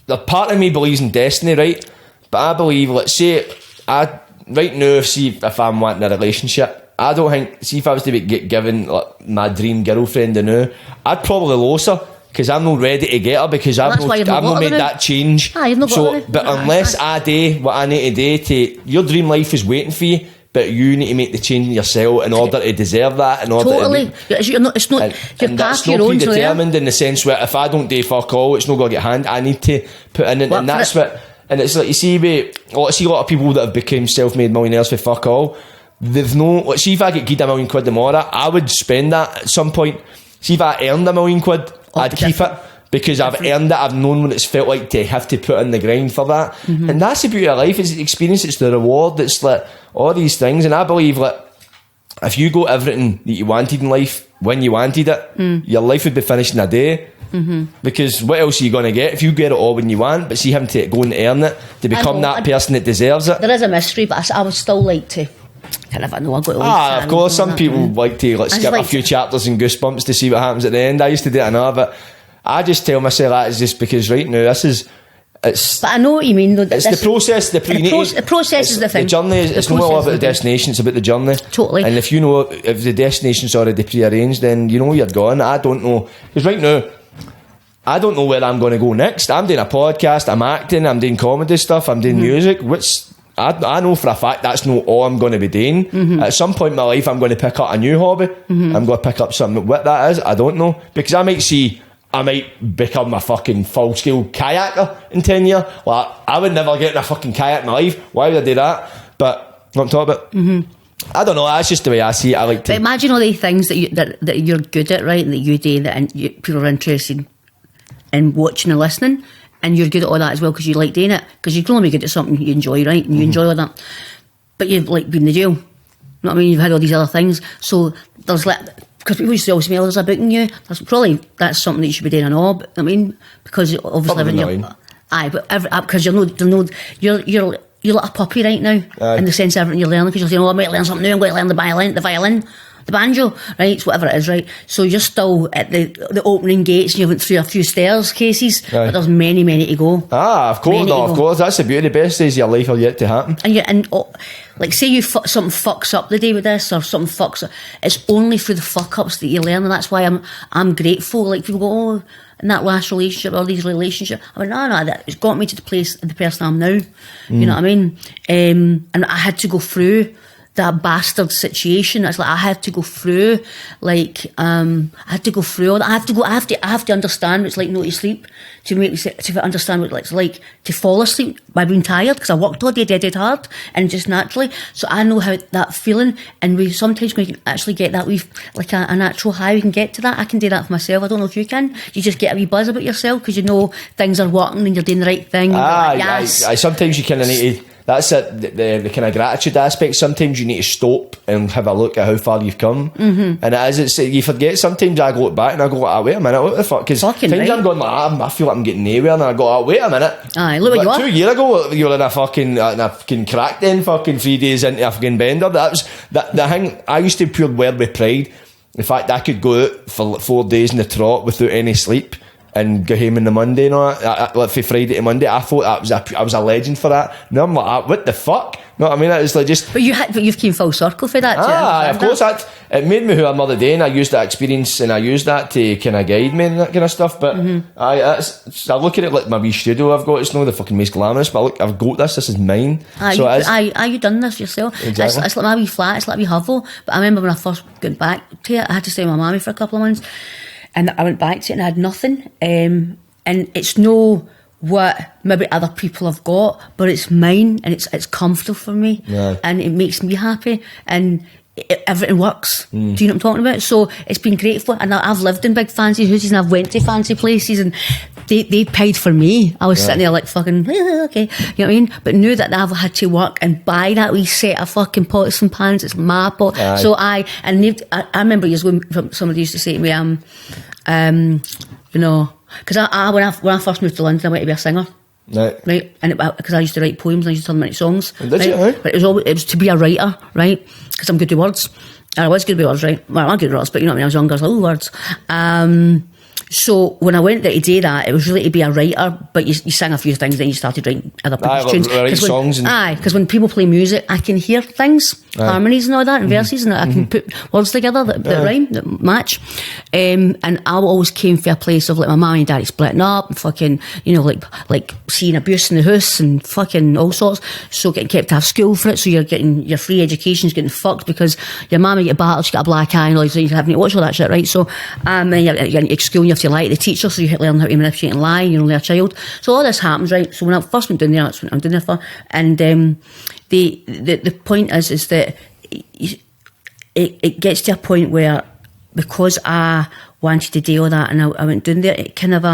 the part of me believes in destiny, right? But I believe, let's say, right now, see if I'm wanting a relationship, I don't think, see if I was to get given like, my dream girlfriend now, I'd probably lose her. Because I'm not ready to get her, because I've not made that change. You've not got her. But unless I do what I need to do, your dream life is waiting for you, but you need to make the change in yourself in order to deserve that. In order totally. It's not your path, your own. It's not predetermined in the sense where if I don't do fuck all, it's not going to get handed. I need to put in it, and that's what. And it's like you see, I see a lot of people that have become self-made millionaires for fuck all. They've no. Like, see if I get given £1 million tomorrow, I would spend that at some point. See if I earned £1 million. I'd keep it because I've earned it. I've known what it's felt like to have to put in the grind for that. And that's the beauty of life, is the experience, it's the reward, it's like all these things. And I believe that if you got everything that you wanted in life when you wanted it, your life would be finished in a day. Because what else are you going to get if you get it all when you want, but see having to go and earn it to become that person that deserves it? There is a mystery, but I would still like to kind of, I know I've got to of course, some people like to skip a few chapters and goosebumps to see what happens at the end. I used to do it, I know, but I just tell myself that is just because right now but I know what you mean though. It's the process, the process is the thing. The journey it's not all about the destination, it's about the journey. Totally. And if you know if the destination's already pre-arranged, then you know you're gone. I don't know, because right now I don't know where I'm going to go next. I'm doing a podcast, I'm acting, I'm doing comedy stuff, I'm doing music, which I know for a fact that's not all I'm going to be doing. At some point in my life, I'm going to pick up a new hobby. I'm going to pick up something. What that is, I don't know. Because I might become a fucking full-scale kayaker in 10 years. Like, I would never get in a fucking kayak in my life. Why would I do that? But what I'm talking about, I don't know. That's just the way I see it. I like to. But imagine all the things that you're good at, right? And that you do, that people are interested in watching and listening. And you're good at all that as well because you like doing it. Because you can only be good at something you enjoy, right? And you enjoy all that. But you've like been in the jail. You know what I mean? You've had all these other things. So there's like, because people used to always say, there's a book in you. That's something that you should be doing and all. But I mean, because obviously when you're... Aye, but because you're like a puppy right now. Aye. In the sense of everything you're learning. Because you're saying, I might learn something new. I'm going to learn the violin. The banjo, right? It's whatever it is, right? So you're still at the opening gates and you went through a few staircases, but there's many to go. Of course, of course. That's the beauty. The best days of your life are yet to happen. And like, say something fucks up the day with this, or something fucks up. It's only through the fuck ups that you learn, and that's why I'm grateful. Like people go, in that last relationship or these relationships, I went, no, it's got me to the person I'm now. You know what I mean? And I had to go through that bastard situation. It's like I had to go through, like I had to go through all that. I have to understand what it's like not to sleep, to understand what it's like to fall asleep by being tired, because I worked all day dead hard and just naturally. So I know how that feeling, and we sometimes we can actually get that like a natural high. We can get to that. I can do that for myself. I don't know if you can. You just get a wee buzz about yourself because you know things are working and you're doing the right thing. Sometimes you kind of need to. That's it, the kind of gratitude aspect. Sometimes you need to stop and have a look at how far you've come. And you forget. Sometimes I go back and I go, wait a minute, what the fuck? Because times right. I'm going, I feel like I'm getting nowhere, and I go, wait a minute. Aye, look what you are. 2 years ago, you were in a fucking crack then, fucking 3 days into a fucking bender. That was the thing. I used to pure wear with pride. In fact, I could go out for like 4 days in the trot without any sleep and go home on the Monday, you know, like from Friday to Monday. I thought I was a legend for that. Now I'm like, what the fuck? You know what I mean? It's like just. But you've came full circle for that. Of course, it made me who I'm another day, and I used that experience and I used that to kind of guide me and that kind of stuff. But I look at it like my wee studio I've got. It's not the fucking most glamorous, but look, I've got this. This is mine. You done this yourself? Exactly. It's like my wee flat. It's like a wee hovel. But I remember when I first got back to it, I had to stay with my mammy for a couple of months. And I went back to it and I had nothing. And it's no what maybe other people have got, but it's mine, and it's comfortable for me. Yeah. And it makes me happy, and everything works. Do you know what I'm talking about? So it's been great for, and I've lived in big fancy houses and I've went to fancy places, and they paid for me. I was sitting there like fucking, okay, you know what I mean? But knew that I've had to work and buy that wee set of fucking pots and pans. It's my pot. So I remember years when somebody used to say to me, you know, because when I first moved to London, I wanted to be a singer. Right, and because I used to write poems, and I used to turn them into songs. Did you? But it was to be a writer, right? Because I'm good with words. I was good with words, right? Well, I'm good with words, but you know, when I was younger, I was like, words. So when I went there to do that, it was really to be a writer, but you sang a few things, then you started writing other people's tunes. Write songs. Because when people play music, I can hear things, harmonies and all that, and verses, and I can put words together that rhyme, that match. And I always came from a place of like my mum and daddy splitting up, and fucking, you know, like seeing abuse in the house and fucking all sorts. So getting kept out of school for it, so you're getting your free education's getting fucked because your mum get battered, she's got a black eye, and all you having to watch all that shit, right? So then you're getting to school, and you have to lie to the teacher, so you learn how to manipulate and lie, you're only a child. So all this happens, right? So when I first went down there, that's what I'm doing there for. And the point is that it gets to a point where, because I wanted to do all that and I went down there, it kind of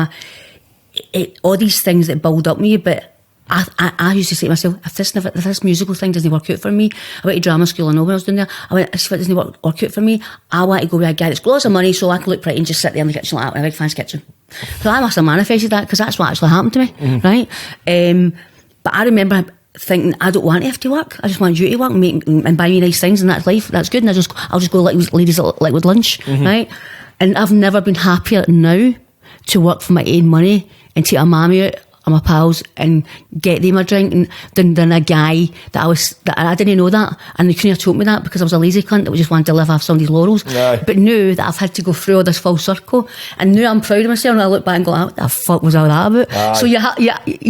all these things that build up me, but I used to say to myself, if this musical thing doesn't work out for me, I went to drama school, I know when I was doing there, I went, if it doesn't work out for me, I want to go with a guy that's got lots of money so I can look pretty and just sit there in the kitchen like that in a big fancy kitchen. So I must have manifested that, because that's what actually happened to me, right? But I remember thinking, I don't want to have to work, I just want you to work and buy me nice things, and that's life, that's good, and I'll just go like ladies like with lunch, right? And I've never been happier now to work for my own money and take a mammy out or my pals and get them a drink than a guy that I didn't know that, and they couldn't have told me that because I was a lazy cunt that just wanted to live off somebody's laurels. But now that I've had to go through all this full circle, and now I'm proud of myself, and I look back and go, what the fuck was all that about? So you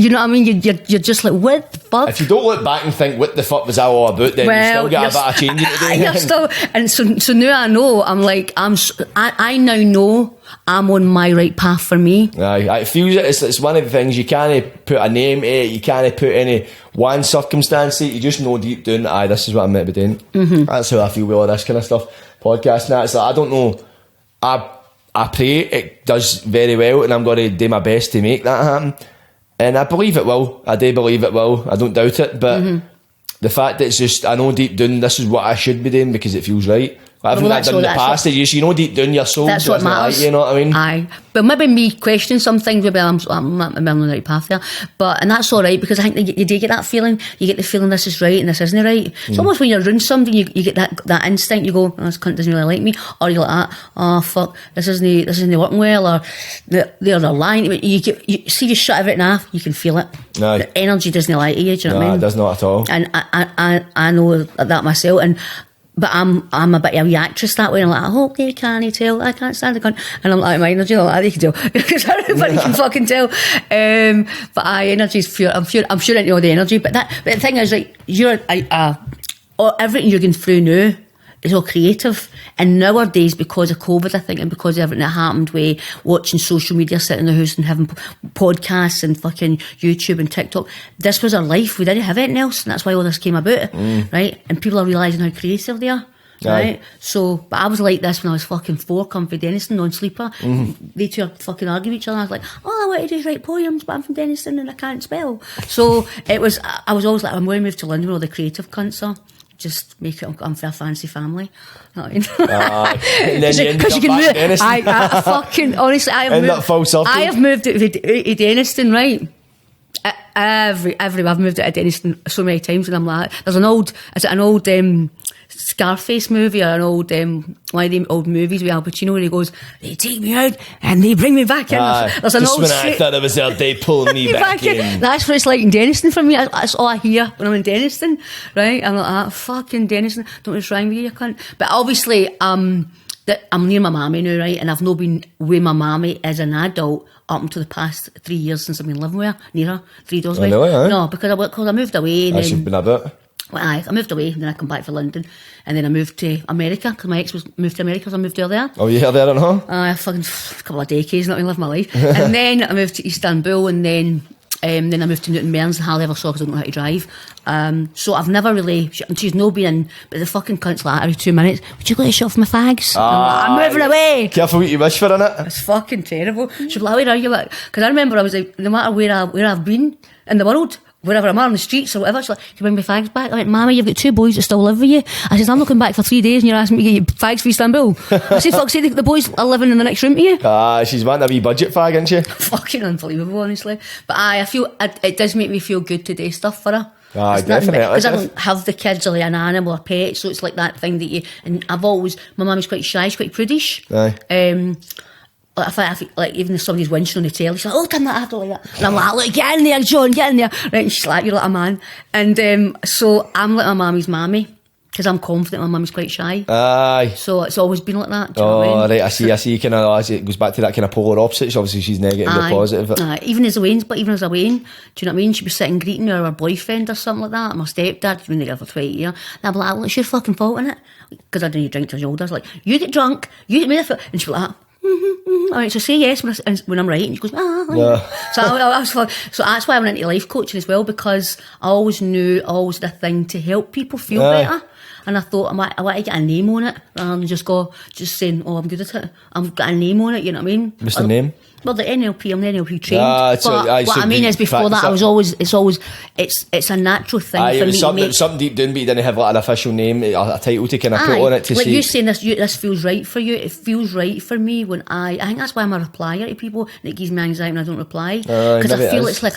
know what I mean, you're just like, what the fuck? If you don't look back and think what the fuck was that all about, then you still get a bit of changing to do. You're still, and so now I know, I'm like, I now know I'm on my right path for me. It feels it's one of the things, you can't put a name to it, you can't put any one circumstance to it, you just know deep down, this is what I'm meant to be doing. That's how I feel with all this kind of stuff, podcast and that. It's like, I don't know, I pray it does very well, and I'm going to do my best to make that happen, and I believe it will. I do believe it will, I don't doubt it, but the fact that it's just, I know deep down this is what I should be doing because it feels right. I've done in the past, you know deep down your soul, that's what matters. You know what I mean? Aye, but maybe me questioning some things, maybe I'm on the right path there, and that's all right, because I think you do get that feeling. You get the feeling this is right and this isn't right. It's almost when you're around somebody, you get that instinct. You go, this cunt doesn't really like me, or you're like, oh fuck, this isn't working well, or they're lying. You see, you shut everything off, you can feel it. No. The energy doesn't lie to you. Do you know what I mean? It does not at all. And I know that myself, but I'm a bit of a wee actress that way. I'm like, I hope they can't tell. I can't stand the cunt. And I'm like, my energy, like, they can tell. Because everybody can fucking tell. But energy's pure. I'm sure into all the energy. But the thing is, like, everything you're going through now is all creative. And nowadays, because of COVID, I think, and because of everything that happened with watching social media, sitting in the house and having podcasts and fucking YouTube and TikTok, this was our life. We didn't have anything else, and that's why all this came about, right? And people are realising how creative they are, right? So, but I was like this when I was fucking 4, come from Denniston, non-sleeper. They two are fucking arguing with each other. I was like, all I want to do is write poems, but I'm from Denniston and I can't spell. So I was always like, I'm going to move to London where all the creative cunts are. Just make it, I'm for a fancy family. Because you can move. I fucking, honestly, I have moved to Denniston, right? I've moved out of Denniston so many times, and I'm like, there's an old Scarface movie, or an old one of them old movies with Al Pacino, where he goes, they take me out and they bring me back in. There's an old when I thought it was their day pulling me back in. That's what it's like in Denniston for me. That's all I hear when I'm in Denniston, right? I'm like, fucking Denniston, don't just rang with you cunt. But obviously, I'm near my mammy now, right? And I've not been with my mammy as an adult up until the past 3 years since I've been living with her, near her, 3 doors away. No, because I moved away. And you've been a bit. Well, I moved away, and then I come back to London, and then I moved to America, because my ex moved to America, so I moved there. Oh, you here there, fucking a couple of decades, not even lived my life. And then I moved to Istanbul, and then Then I moved to Newton Mearns and hardly ever saw because I don't know how to drive. So I've never really... She's no been in, but the fucking cunt's like, every 2 minutes, would you go to shut off my fags? I'm moving away. Careful what you wish for, innit? It's fucking terrible. She'd be like, where are you? Because I remember I was like, no matter where I've been in the world, wherever I'm on the streets or whatever, she's like, can you bring my fags back? I went, Mammy, you've got 2 boys that still live with you. I said, I'm not coming back for 3 days and you're asking me to get your fags for Istanbul. I said, fuck's sake, the boys are living in the next room to you. She's wanting a wee budget fag, isn't she? Fucking unbelievable, honestly. But I feel, it does make me feel good to do stuff for her. Definitely. Because I don't have the kids or like an animal or pet, so it's like that thing that you, and I've always, my mum is quite shy, she's quite prudish. Aye. Like, I think, like, even if somebody's winching on the tail, she's like, oh, come that after like that. And I'm like, look, get in there, John, get in there. Right, and she's like, you're like a man. And so I'm like my mummy's mammy, because I'm confident my mummy's quite shy. Aye. So it's always been like that. Do you know what I mean? Right, I see, kind of, as it goes back to that kind of polar opposites, obviously she's negative or positive. Even as a Wayne's, but even as a Wayne, do you know what I mean? She'd be sitting greeting her boyfriend or something like that, my stepdad, she'd been together for 20 years, and I'd be like, well, it's your fucking fault, innit? Because I didn't drink till I was older. I was like, you get drunk, you get me the and she'd be like, alright, so say yes when I'm right, and she goes, so that's why I went into life coaching as well, because I always knew I always had a thing to help people feel better, and I thought I want to get a name on it rather than just saying, oh, I'm good at it. I've got a name on it, you know what I mean? What's the name? Well, the NLP, I'm the NLP trained. What I mean is, before that, I was always, it's a natural thing for me to make. Something deep down, but you didn't have like an official name, a title to kind of put on it to like say. you saying this feels right for you. It feels right for me when I think that's why I'm a replier to people, and it gives me anxiety when I don't reply, because I feel it's like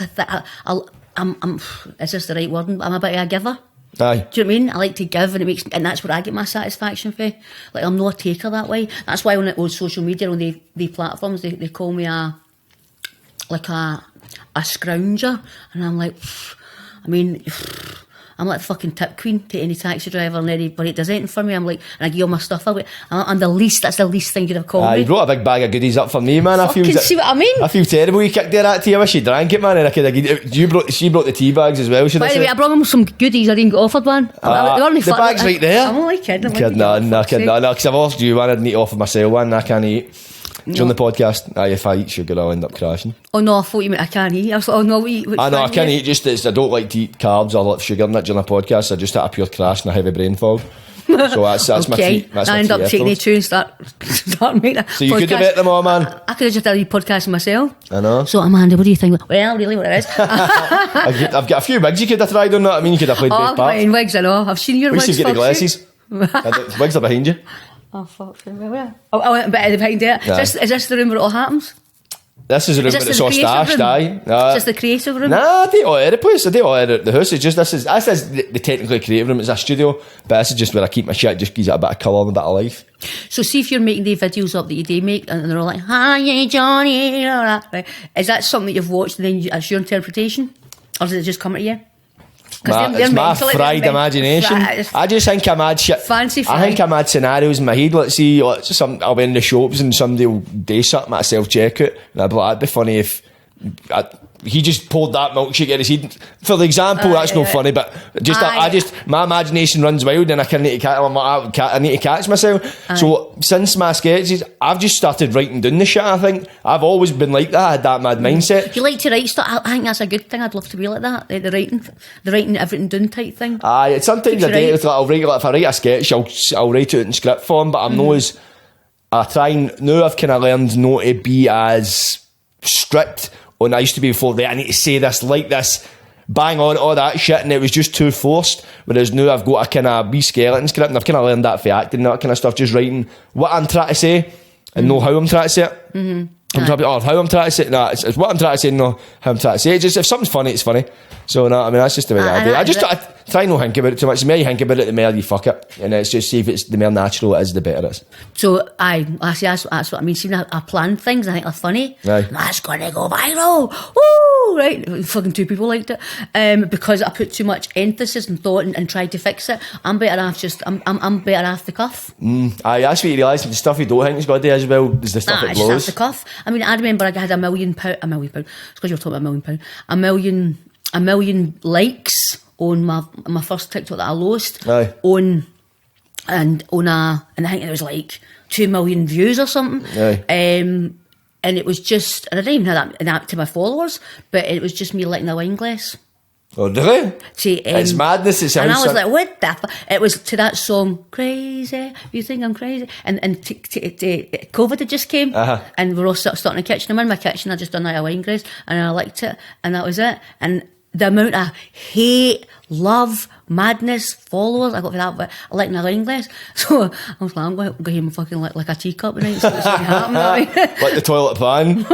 I'm. Is this the right word? I'm a bit of a giver. Aye. Do you know what I mean? I like to give, and that's where I get my satisfaction for. Like, I'm not a taker that way. That's why on social media, on the platforms, they call me a scrounger, and I'm like, I mean, I'm like the fucking tip queen to any taxi driver and anybody that does anything for me. I'm like, and I give all my stuff away. And that's the least thing you'd have called me. You brought a big bag of goodies up for me, man. See what I mean? I feel terrible you kicked that to you. I wish you drank it, man. And she brought the tea bags as well. By the way, I brought him some goodies. I didn't get offered one. The bag's right there. I'm only kidding. No, because I've offered you one. I didn't eat off of myself one. I can't eat. On the podcast, if I eat sugar, I'll end up crashing. Oh no, I thought you meant I can't eat. I was like, oh no, I can't eat. I don't like to eat carbs or like sugar in it during a podcast. I just had a pure crash and a heavy brain fog. So that's my treat. I end up taking it too and start making that. So you could have bet them all, man. I could have just done a podcast myself. I know. So Amanda, what do you think? Well, really, what it is? I've got a few wigs you could have tried on that. I mean, you could have played both parts. Wigs, I know. I've seen your wigs. We should get the glasses. The wigs are behind you. Oh fuck! Where? I went a bit behind it. Yeah. Is this the room where it all happens? This is the room where it's all stashed. Is this the creative room? Nah, I do it all over the place. I do it all over the house. It's just this is the technically creative room. It's a studio, but this is just where I keep my shit. Just gives it a bit of colour and a bit of life. So see if you're making the videos up that you do make, and they're all like, "Hi, Johnny," all that. Right? Is that something that you've watched and then it's your interpretation, or does it just come to you? It's my fried imagination. I just think I mad shit. Fancy fried. I think I mad scenarios in my head. Let's see, I'll be in the shops and somebody will do something at a self-checkout, and I'll be like, that'd be funny if he just poured that milkshake in his head. For the example, that's not funny, but my imagination runs wild and I need to catch myself. So since my sketches, I've just started writing down the shit. I think I've always been like that. I had that mad mindset. You like to write stuff? I think that's a good thing. I'd love to be like that. The writing everything down type thing. It's sometimes I do. I'll write, if I write a sketch, I'll write it in script form, but I'm not as. I've kind of learned not to be as strict. And I used to be before that, I need to say this, like this, bang on, all that shit, and it was just too forced. Whereas now I've got a kind of wee skeleton script, and I've kind of learned that for acting and that kind of stuff, just writing what I'm trying to say and know how I'm trying to say it. Mm-hmm. I'm trying to be, how I'm trying to say it. Nah, it's what I'm trying to say, no, how I'm trying to say it. It's just, if something's funny, it's funny. So, no, I mean, that's just the way I do it. I just try not to think about it too much. The more you think about it, the more you fuck it. And it's just, see if it's the more natural it is, the better it is. So, that's what I mean. See, I plan things, I think they're funny. Aye. That's going to go viral. Woo! Right? Fucking 2 people liked it. Because I put too much emphasis and thought and tried to fix it. I'm better off I'm better off the cuff. Aye, that's what you realise. The stuff you don't think is got to do as well is the stuff that blows. Just off the cuff. I mean, I remember I had £1 million. It's because you're talking about £1 million. A million likes on my first TikTok that I lost. Aye. And I think it was like 2 million views or something. Aye. and it was just, and I didn't even have that to my followers, but it was just me licking a wine glass. Oh, really? It's madness. It sounds. And I was like, what the fuck? It was to that song, Crazy, You Think I'm Crazy? And COVID had just came, and we're all starting in the kitchen. I'm in my kitchen, I just done like a wine glass, and I liked it, and that was it. And the amount of hate, love, madness, followers I got for that, but I like my wine glass. So I was like, I'm going to him fucking like a teacup tonight. So it's going to happen. Like the toilet pan.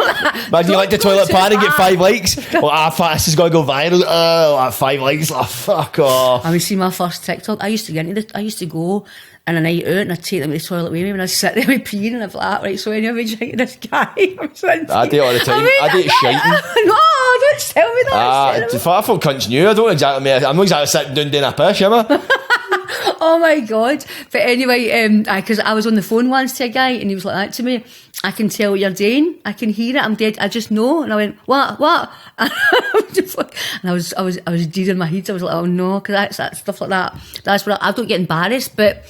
Imagine you like the toilet pan and get 5 likes. Well, this is going to go viral. Like 5 likes. Oh, fuck off. I mean, see my first TikTok. I used to go on a night out and I'd take them to the toilet with me and I'd sit there with peeing and I'd be like, right, so anyway, drinking this guy. I do it all the time. I do it shiting. No, don't tell me that. I thought cunts knew. I'm not exactly sitting down doing a piss, am I? Oh my God. But anyway, because I was on the phone once to a guy and he was like that to me, I can tell what you're doing, I can hear it, I'm dead, I just know. And I went, what? And I was dead in my head. I was like, oh no, because that's stuff like that. That's what I don't get embarrassed, but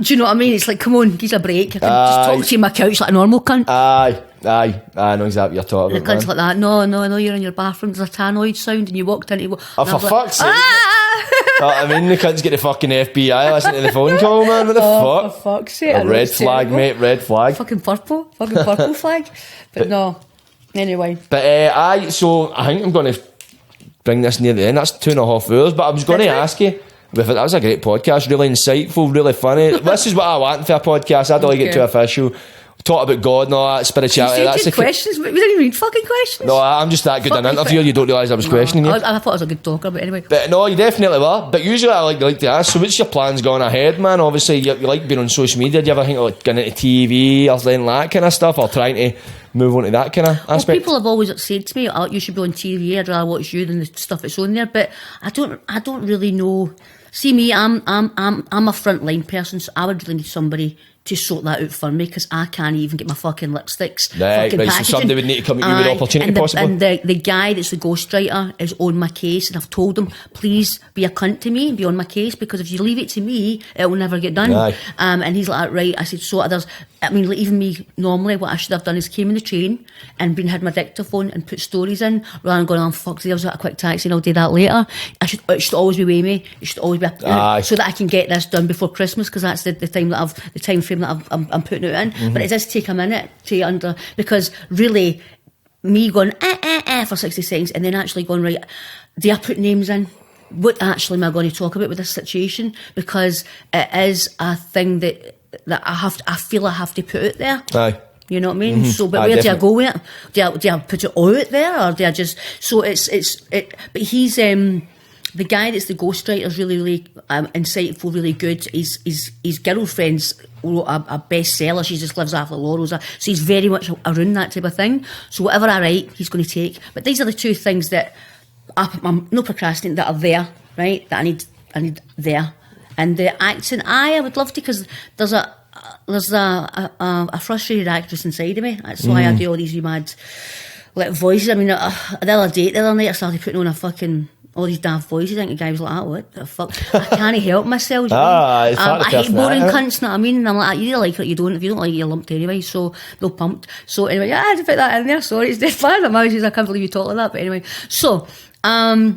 do you know what I mean? It's like, come on, give us a break. I can just talk to you on my couch like a normal cunt. Aye, I know exactly what you're talking about. The cunt's like that. No, you're in your bathroom. There's a tannoid sound, and you walked into. Oh, for fuck's sake! I mean, the cunt's get the fucking FBI listening to the phone call, man. What the fuck? For fuck's sake! A red flag, mate. Red flag. Fucking purple flag. But no. Anyway. But so I think I'm going to bring this near the end. That's 2.5 hours. But I was going to ask you. That was a great podcast, really insightful, really funny. This is what I want for a podcast. I don't like it too official. Talk about God and all that spirituality. That's the questions. We didn't even read fucking questions. No, I'm just that good an interviewer. You don't realise I was questioning you. I thought I was a good talker, but anyway. But no, you definitely were. But usually I like to ask. So, what's your plans going ahead, man? Obviously, you like being on social media. Do you ever think of like getting into TV or anything like that kind of stuff, or trying to move on to that kind of aspect? Well, people have always said to me, "Oh, you should be on TV. I'd rather watch you than the stuff that's on there." But I don't really know. See me, I'm a frontline person, so I would really need somebody to sort that out for me because I can't even get my fucking lipsticks. Right, so somebody would need to come at you with the opportunity possibly. And the guy that's the ghostwriter is on my case, and I've told him, please be a cunt to me and be on my case, because if you leave it to me, it will never get done. Aye. And he's like, right. I said, so like, even me, normally what I should have done is came in the train and had my dictaphone and put stories in, rather than going, oh fuck, I was at a quick taxi and I'll do that later. It should always be with me. It should always be so that I can get this done before Christmas, because that's the time frame that I'm putting it in. Mm-hmm. But it does take a minute to because really me going for 60 seconds and then actually going, right, do I put names in? What actually am I going to talk about with this situation? Because it is a thing that I feel I have to put out there. Aye. You know what I mean? Mm-hmm. So, but where do I go with it? Do I put it all out there, or do I just? So but he's the guy that's the ghostwriter is really, really insightful, really good. His girlfriend's wrote a bestseller. She just lives off the laurels. So he's very much around that type of thing. So whatever I write, he's going to take. But these are the two things that I'm no procrastinating, that are there, right? That I need there. And the acting, I would love to, because there's a frustrated actress inside of me. That's why I do all these mad like voices. I mean, the other night I started putting on a fucking all these daft voices. I think the guy was like, what the fuck? I can't help myself. I hate boring cunts, know what I mean? And I'm like, you either like it or you don't. If you don't like it, you're lumped anyway. So they'll pumped. So anyway, I had to put that in there. Sorry, it's dead bad. I can't believe you talk like that. But anyway, so I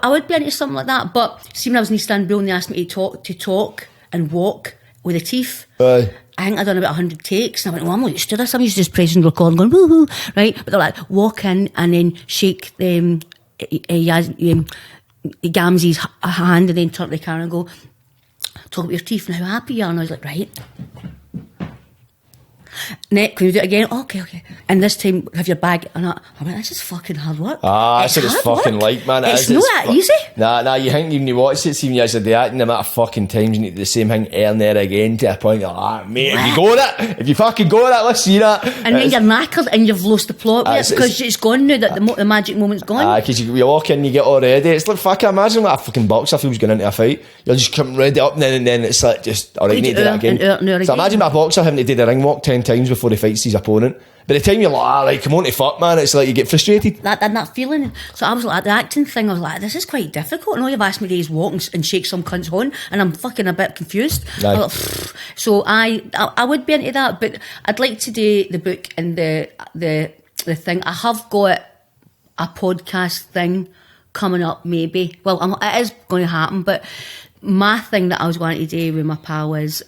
would be into something like that. But see, when I was in Istanbul and they asked me to talk and walk with the teeth. Aye. I think I'd done about 100 takes, and I went, well, I'm not used to this. I'm used to just pressing record and going, woohoo, right? But they're like, walk in and then shake Gamzee's hand and then turn to the camera and go, talk about your teeth and how happy you are. And I was like, right. Nick, can you do it again? Okay. And this time, have your bag. And I'm like, this is fucking hard work. That's what it's fucking work. Like, man. It's not that easy. Nah, you think when you watch it, see when you actually do that, and the amount of fucking times you need to do the same thing there and there again to a point you're like, mate, if you fucking go at it, let's see that. And then you're knackered and you've lost the plot because it's gone now, that the magic moment's gone. Because you walk in, you get all ready. It's like, fucking imagine what a fucking boxer feels going into a fight. You'll just come ready up and then it's like, just, alright, you need to do that again. So imagine a boxer having to do the ring walk 10 times before he fights his opponent. by the time you're like, come on to fuck, man, it's like you get frustrated. That feeling. So I was like, the acting thing, I was like, this is quite difficult. And all you've asked me to do is walk and shake some cunt's horn, and I'm fucking a bit confused. Right. Like, so I would be into that, but I'd like to do the book and the thing. I have got a podcast thing coming up, maybe. Well, it is going to happen, but my thing that I was going to do with my pal is,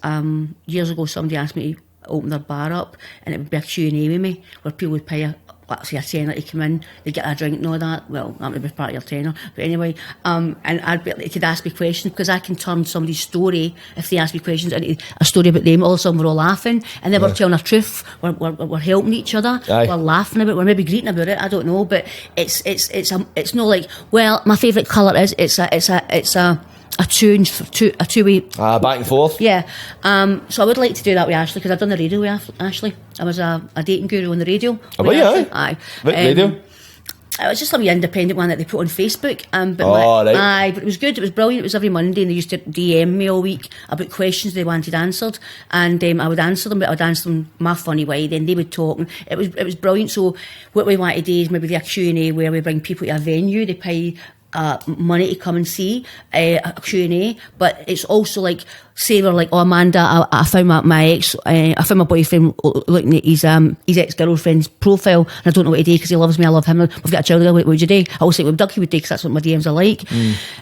years ago somebody asked me to open their bar up, and it would be a Q&A with me, where people would pay let's say a tenner to come in, they get a drink and all that. Well, that would be part of your tenner, but anyway, and they could ask me questions, because I can turn somebody's story, if they ask me questions, into a story about them. All of a sudden we're all laughing, and then we're telling our truth, we're helping each other. Aye. We're laughing about it, we're maybe greeting about it, I don't know, but it's not like, well, my favourite colour is, it's a two-way back and forth. Yeah. So I would like to do that with Ashley, because I've done the radio with Ashley. I was a dating guru on the radio. Oh, yeah? Aye. What radio? It was just some independent one that they put on Facebook. Right. But it was good. It was brilliant. It was every Monday, and they used to DM me all week about questions they wanted answered, and I would answer them. But I would answer them my funny way. Then they would talk, and it was brilliant. So what we want to do is maybe do a Q&A where we bring people to a venue. They pay money to come and see a Q&A, but it's also like, say we're like, oh, Amanda, I found my ex, I found my boyfriend looking at his ex-girlfriend's profile, and I don't know what to do because he loves me, I love him, we've got a child, what would you do? I always think what Dugheed would do, because that's what my DMs are like.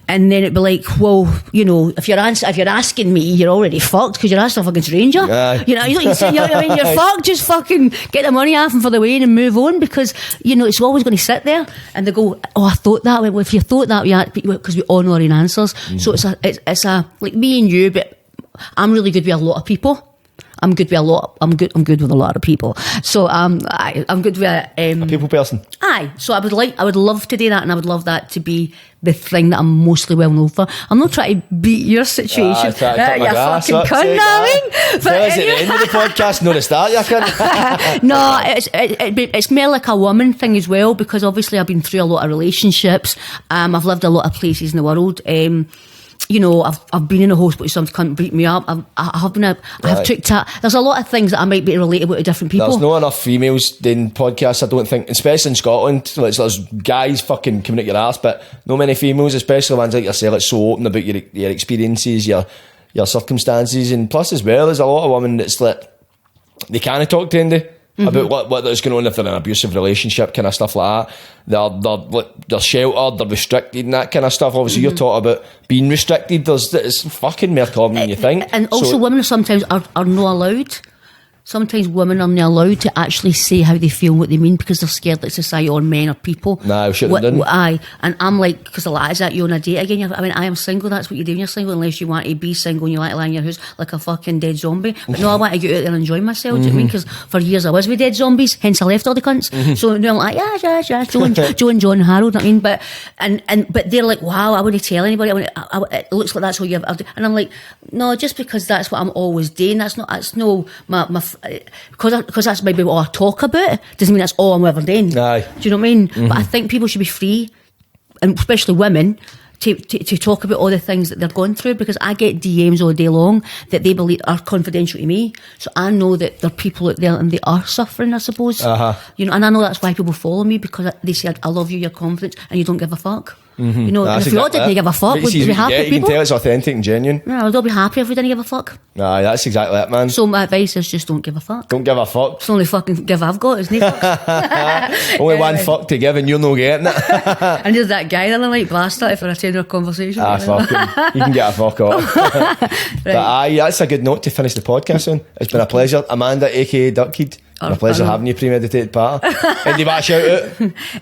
And then it'd be like, well, you know, if you're asking me, you're already fucked, because you're asking a fucking stranger. You know what I mean? You're fucked, just fucking get the money off him for the way and move on, because, you know, it's always going to sit there, and they go, oh, I thought that way. Well, if you thought that way, because we all know our own answers. So it's a like me and you, but I'm really good with a lot of people. I'm good with a lot of people. So I'm good with a people person. Aye. So I would love to do that, and I would love that to be the thing that I'm mostly well known for. I'm not trying to beat your situation. You fucking cunt, But at the end of the podcast, not the start, you cunt. No, it's more like a woman thing as well, because obviously I've been through a lot of relationships. I've lived a lot of places in the world. You know, I've been in a hospital, some cunt beat me up. I've tricked her. There's a lot of things that I might be relatable to different people. There's not enough females doing podcasts, I don't think, especially in Scotland. Like, there's guys fucking coming at your ass, but not many females, especially ones like yourself, like so open about your experiences, your circumstances, and plus as well, there's a lot of women that's like, they can't talk to Andy about what there's going on if they're in an abusive relationship, kind of stuff like that. They're sheltered, they're restricted and that kind of stuff. Obviously you're talking about being restricted. It's fucking more common than you think. And also women sometimes are not allowed. Sometimes women are not allowed to actually say how they feel and what they mean, because they're scared that society or men or people. No, shouldn't have done. Aye. And I'm like, because a lot is that you're on a date again. I mean, I am single, that's what you do when you're single, unless you want to be single and you like to lie in your house like a fucking dead zombie. But no, I want to get out there and enjoy myself, do you know what I mean? Because for years I was with dead zombies, hence I left all the cunts. So now I'm like, yeah, Joe and John and Harold, I mean, but they're like, wow, I wouldn't tell anybody. It looks like that's all you've, and I'm like, no, just because that's what I'm always doing, that's no my because that's maybe what I talk about, doesn't mean that's all I'm ever doing. Aye. Do you know what I mean? But I think people should be free, and especially women, to talk about all the things that they're going through, because I get DMs all day long that they believe are confidential to me, so I know that there are people out there and they are suffering, I suppose. You know, and I know that's why people follow me, because they said, I love you, you're confident, and you don't give a fuck. You know, and if we all didn't give a fuck, would we be happy people? You can tell it's authentic and genuine. Yeah, we'd all be happy if we didn't give a fuck. Aye, that's exactly it, man. So my advice is just don't give a fuck. Don't give a fuck. It's the only fucking give I've got, isn't it? Only one fuck to give and you're not getting it. And there's that guy that I like blast at for a 10-hour conversation. Fucking, you can get a fuck off. But aye, that's a good note to finish the podcast on. It's been a pleasure. Amanda, aka Dugheed. A pleasure having you, premeditated part. And do you want a shout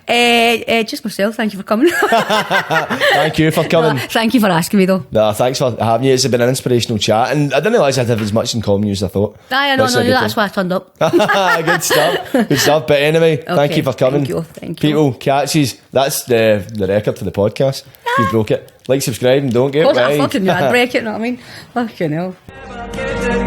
out? Just myself, thank you for coming. Thank you for coming. No, thank you for asking me though. No, thanks for having you. It's been an inspirational chat, and I didn't realise I'd have as much in common as I thought. I know, that's why I turned up. Good stuff. But anyway, thank you for coming. Thank you. People, catches, that's the record for the podcast. You broke it. Like, subscribe, and don't get it. I fucking knew I'd break it, you know what I mean? Fucking hell. Fucking